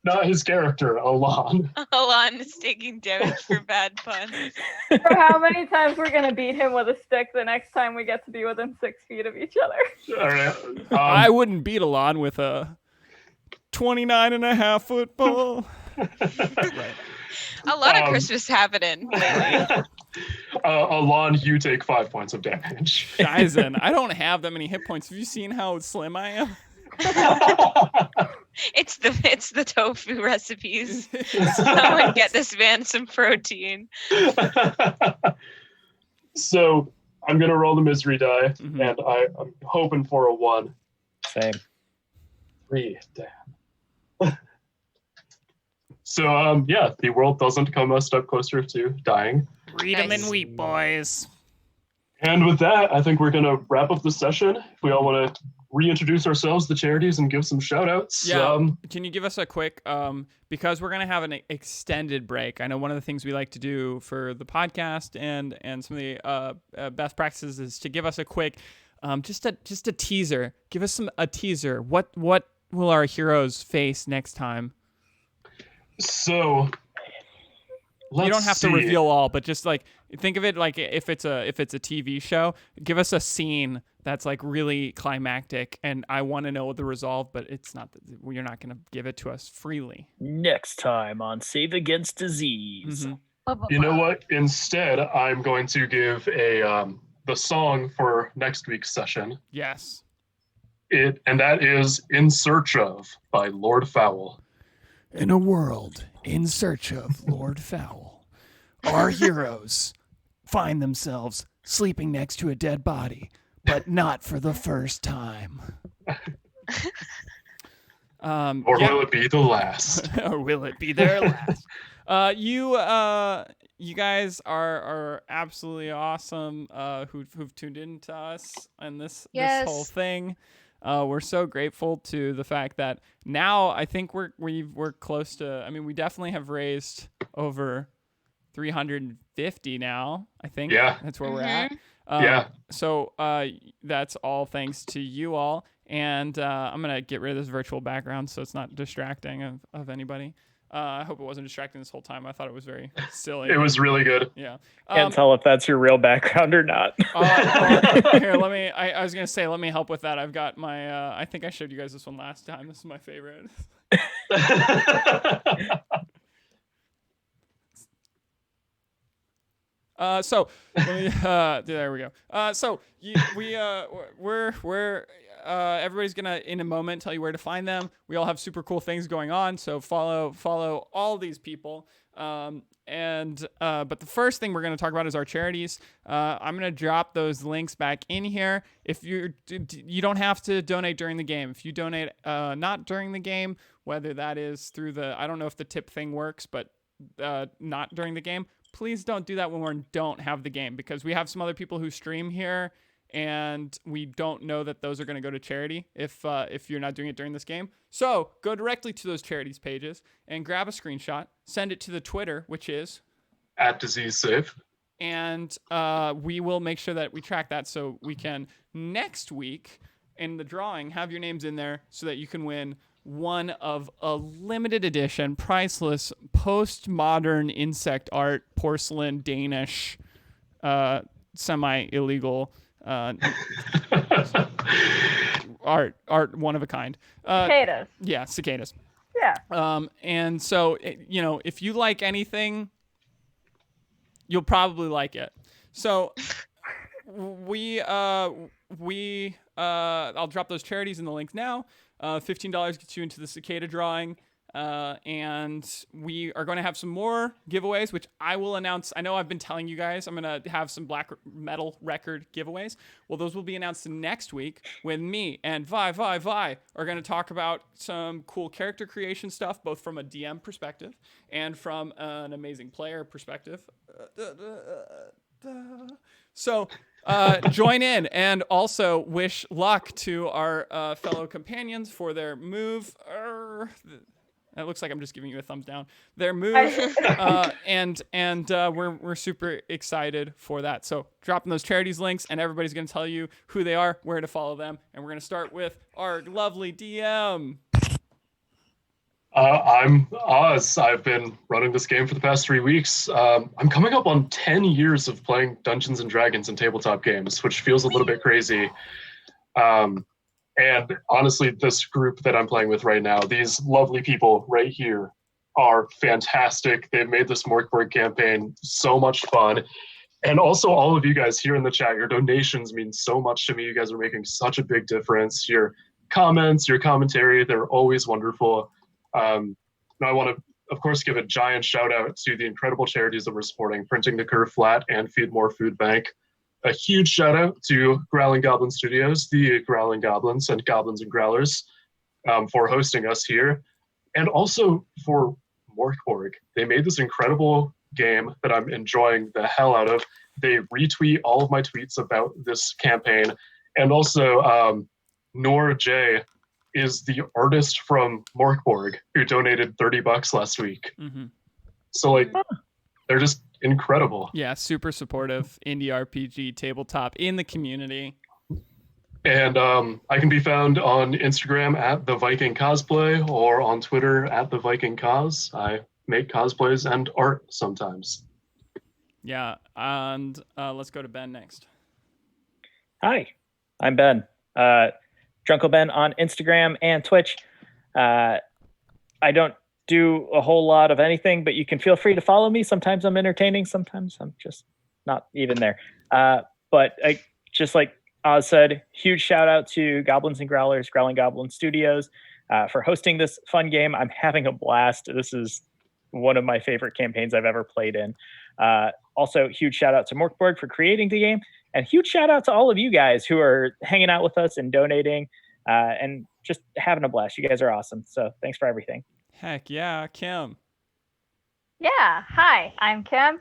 Not his character, Alon. Alon is taking damage for bad puns. For how many times we're gonna beat him with a stick the next time we get to be within 6 feet of each other? All right. I wouldn't beat Alon with a 29.5-foot ball. Right. A lot of Christmas happening lately. Alon, you take 5 points of damage. Shizen, I don't have that many hit points. Have you seen how slim I am? It's the tofu recipes. Someone get this man some protein. So I'm gonna roll the misery die, Mhm. and I'm hoping for a 1. Same. 3, damn. So yeah, the world doesn't come a step closer to dying. Read 'em Nice. and weep, boys. And with that, I think we're gonna wrap up the session. If we all want to reintroduce ourselves, the charities, and give some shout outs. Yeah. Can you give us a quick, because we're going to have an extended break. I know one of the things we like to do for the podcast and some of the best practices is to give us a quick, just a teaser. Give us a teaser. What will our heroes face next time? So You don't have to reveal all, but just like think of it like if it's a TV show, give us a scene that's like really climactic, and I want to know the resolve, but it's not. You're not going to give it to us freely. Next time on Save Against Disease. Mhm. You know what? Instead, I'm going to give the song for next week's session. Yes. And that is "In Search of" by Lord Fowl. In a world in search of Lord Fowl, our heroes find themselves sleeping next to a dead body, but not for the first time. Or will it be the last? Or will it be their last? You guys are absolutely awesome. Who've tuned in to us and this whole thing. We're so grateful to the fact that now I think we're close to. I mean, we definitely have raised over 350 now. I think. Yeah. That's where we're at. Yeah. So that's all thanks to you all. And I'm gonna get rid of this virtual background so it's not distracting of anybody. I hope it wasn't distracting this whole time. I thought it was very silly. It was really good. Yeah. Can't tell if that's your real background or not. Here, let me. I was gonna say, let me help with that. I've got my. I think I showed you guys this one last time. This is my favorite. So let me, there we go. We're everybody's gonna in a moment tell you where to find them. We all have super cool things going on, so follow all these people. But the first thing we're gonna talk about is our charities. I'm gonna drop those links back in here. If you don't have to donate during the game. If you donate not during the game, whether that is through I don't know if the tip thing works, but not during the game, please don't do that when we don't have the game, because we have some other people who stream here and we don't know that those are going to go to charity if you're not doing it during this game. So go directly to those charities pages and grab a screenshot, send it to the Twitter, which is @DiseaseSafe. And we will make sure that we track that so we can next week in the drawing have your names in there so that you can win one of a limited edition, priceless, postmodern insect art, porcelain, Danish, semi-illegal art, one of a kind. Cicadas. Yeah, cicadas. Yeah. And so, if you like anything, you'll probably like it. So I'll drop those charities in the link now. $15 gets you into the cicada drawing. And we are going to have some more giveaways, which I will announce. I know I've been telling you guys I'm going to have some black metal record giveaways. Well, those will be announced next week when me and Vi are going to talk about some cool character creation stuff, both from a DM perspective and from an amazing player perspective. So join in and also wish luck to our fellow companions for their move. It looks like I'm just giving you a thumbs down. Their move, and we're super excited for that. So dropping those charities links, and everybody's going to tell you who they are, where to follow them, and we're going to start with our lovely DM. I'm Oz. I've been running this game for the past 3 weeks. I'm coming up on 10 years of playing Dungeons and Dragons and tabletop games, which feels a little bit crazy. And honestly, this group that I'm playing with right now, these lovely people right here, are fantastic. They've made this Mörk campaign so much fun. And also all of you guys here in the chat, your donations mean so much to me. You guys are making such a big difference. Your comments, your commentary, they're always wonderful. Now I want to, of course, give a giant shout out to the incredible charities that we're supporting, Printing the Curve Flat and Feed More Food Bank. A huge shout out to Growling Goblin Studios, the Growling Goblins and Goblins and Growlers, for hosting us here, and also for Borg. They made this incredible game that I'm enjoying the hell out of. They retweet all of my tweets about this campaign, and also Nora J is the artist from Borg who donated $30 last week. Mm-hmm. So they're just incredible. Yeah, super supportive indie RPG tabletop in the community. And I can be found on Instagram at the Viking Cosplay or on Twitter at the Viking Cos. I make cosplays and art sometimes. Yeah, and let's go to Ben next. Hi, I'm Ben. Drunkle Ben on Instagram and Twitch. I don't do a whole lot of anything, but you can feel free to follow me. Sometimes I'm entertaining, sometimes I'm just not even there. But just like Oz said, huge shout out to Goblins and Growlers, Growling Goblin Studios, for hosting this fun game. I'm having a blast. This is one of my favorite campaigns I've ever played in. Also, huge shout out to Borg for creating the game, and huge shout out to all of you guys who are hanging out with us and donating and just having a blast. You guys are awesome. So thanks for everything. Heck yeah, Kim. Yeah. Hi, I'm Kim.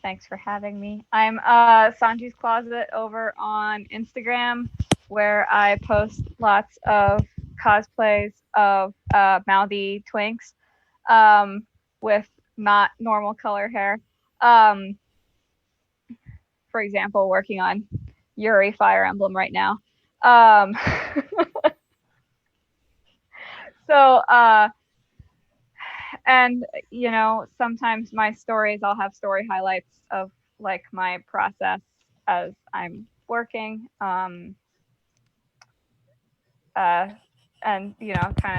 Thanks for having me. I'm Sanji's Closet over on Instagram, where I post lots of cosplays of mouthy twinks with not normal color hair. For example, working on Yuri Fire Emblem right now. So, and sometimes my stories, I'll have story highlights of like my process as I'm working. And kind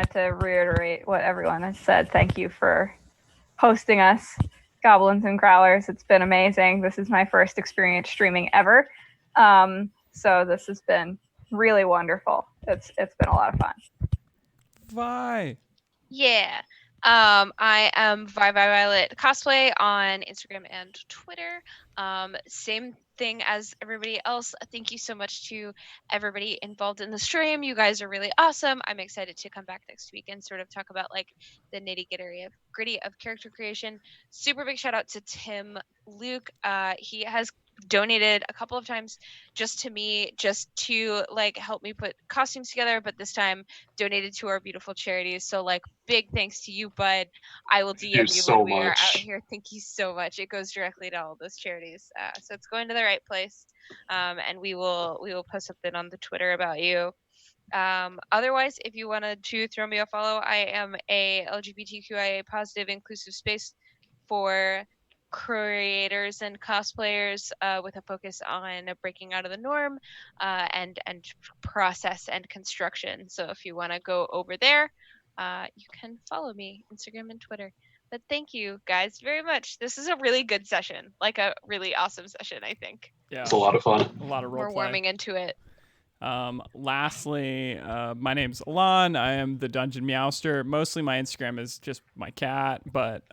of to reiterate what everyone has said, thank you for hosting us. Goblins and Growlers. It's been amazing. This is my first experience streaming ever. So this has been really wonderful. It's been a lot of fun. Vi. Yeah. I am Violet Cosplay on Instagram and Twitter. Same thing as everybody else. Thank you so much to everybody involved in the stream. You guys are really awesome. I'm excited to come back next week and sort of talk about like the nitty-gritty of character creation. Super big shout out to Tim Luke. He has donated a couple of times just to me, just to like help me put costumes together, but this time donated to our beautiful charities. So like big thanks to you, bud. I will DM you so when we are out much. here. Thank you so much. It goes directly to all those charities. So it's going to the right place. And we will post something on the Twitter about you. Otherwise, if you wanted to throw me a follow, I am a LGBTQIA positive inclusive space for creators and cosplayers with a focus on breaking out of the norm and process and construction. So if you want to go over there, you can follow me Instagram and Twitter. But thank you guys very much. This is a really good session, like a really awesome session, I think. Yeah. It's a lot of fun. A lot of role We're play. warming into it. Lastly, my name's Alon. I am the Dungeon Meowster. Mostly my Instagram is just my cat, but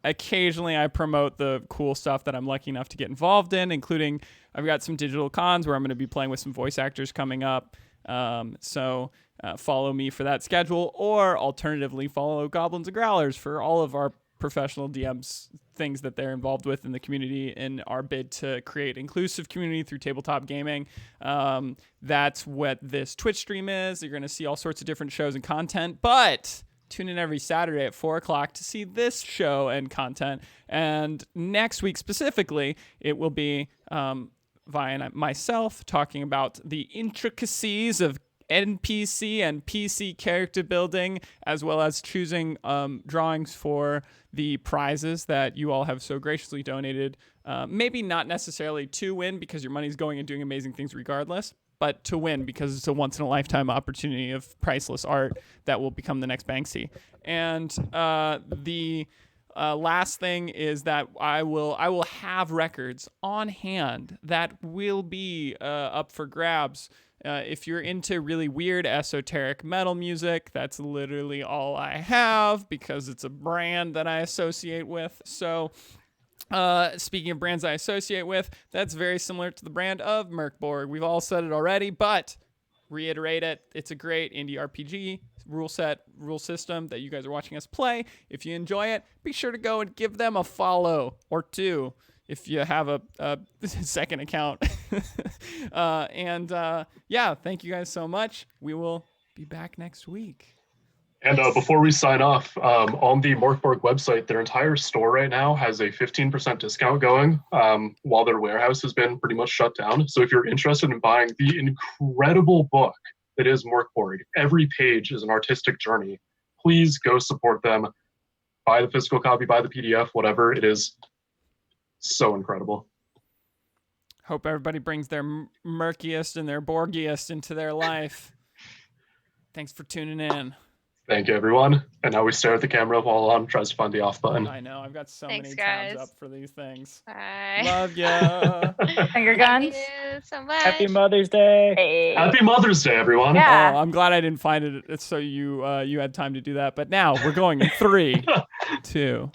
occasionally I promote the cool stuff that I'm lucky enough to get involved in, including I've got some digital cons where I'm going to be playing with some voice actors coming up. So follow me for that schedule, or alternatively follow Goblins and Growlers for all of our professional DMs, things that they're involved with in the community in our bid to create inclusive community through tabletop gaming. That's what this Twitch stream is. You're going to see all sorts of different shows and content, but tune in every Saturday at 4 o'clock to see this show and content. And next week specifically, it will be Vi and myself talking about the intricacies of NPC and PC character building, as well as choosing drawings for the prizes that you all have so graciously donated. Maybe not necessarily to win because your money's going and doing amazing things regardless, but to win because it's a once-in-a-lifetime opportunity of priceless art that will become the next Banksy. And the last thing is that I will have records on hand that will be up for grabs. If you're into really weird esoteric metal music, that's literally all I have because it's a brand that I associate with. So speaking of brands I associate with, that's very similar to the brand of Mörk Borg. We've all said it already, but reiterate it. It's a great indie RPG rule system that you guys are watching us play. If you enjoy it, be sure to go and give them a follow or two if you have a second account. Yeah, thank you guys so much. We will be back next week. And before we sign off, on the Morkborg website, their entire store right now has a 15% discount going while their warehouse has been pretty much shut down. So if you're interested in buying the incredible book that is Morkborg, every page is an artistic journey. Please go support them. Buy the physical copy, buy the PDF, whatever. It is so incredible. Hope everybody brings their murkiest and their Borgiest into their life. Thanks for tuning in. Thank you, everyone. And now we stare at the camera while Alon tries to find the off button. I know. I've got so Thanks, many guys. tabs up for these things. Bye. Love ya. Finger guns. Thank you so much. Happy Mother's Day. Hey. Happy Mother's Day, everyone. Yeah. Oh, I'm glad I didn't find it so you had time to do that. But now we're going in 3, 2.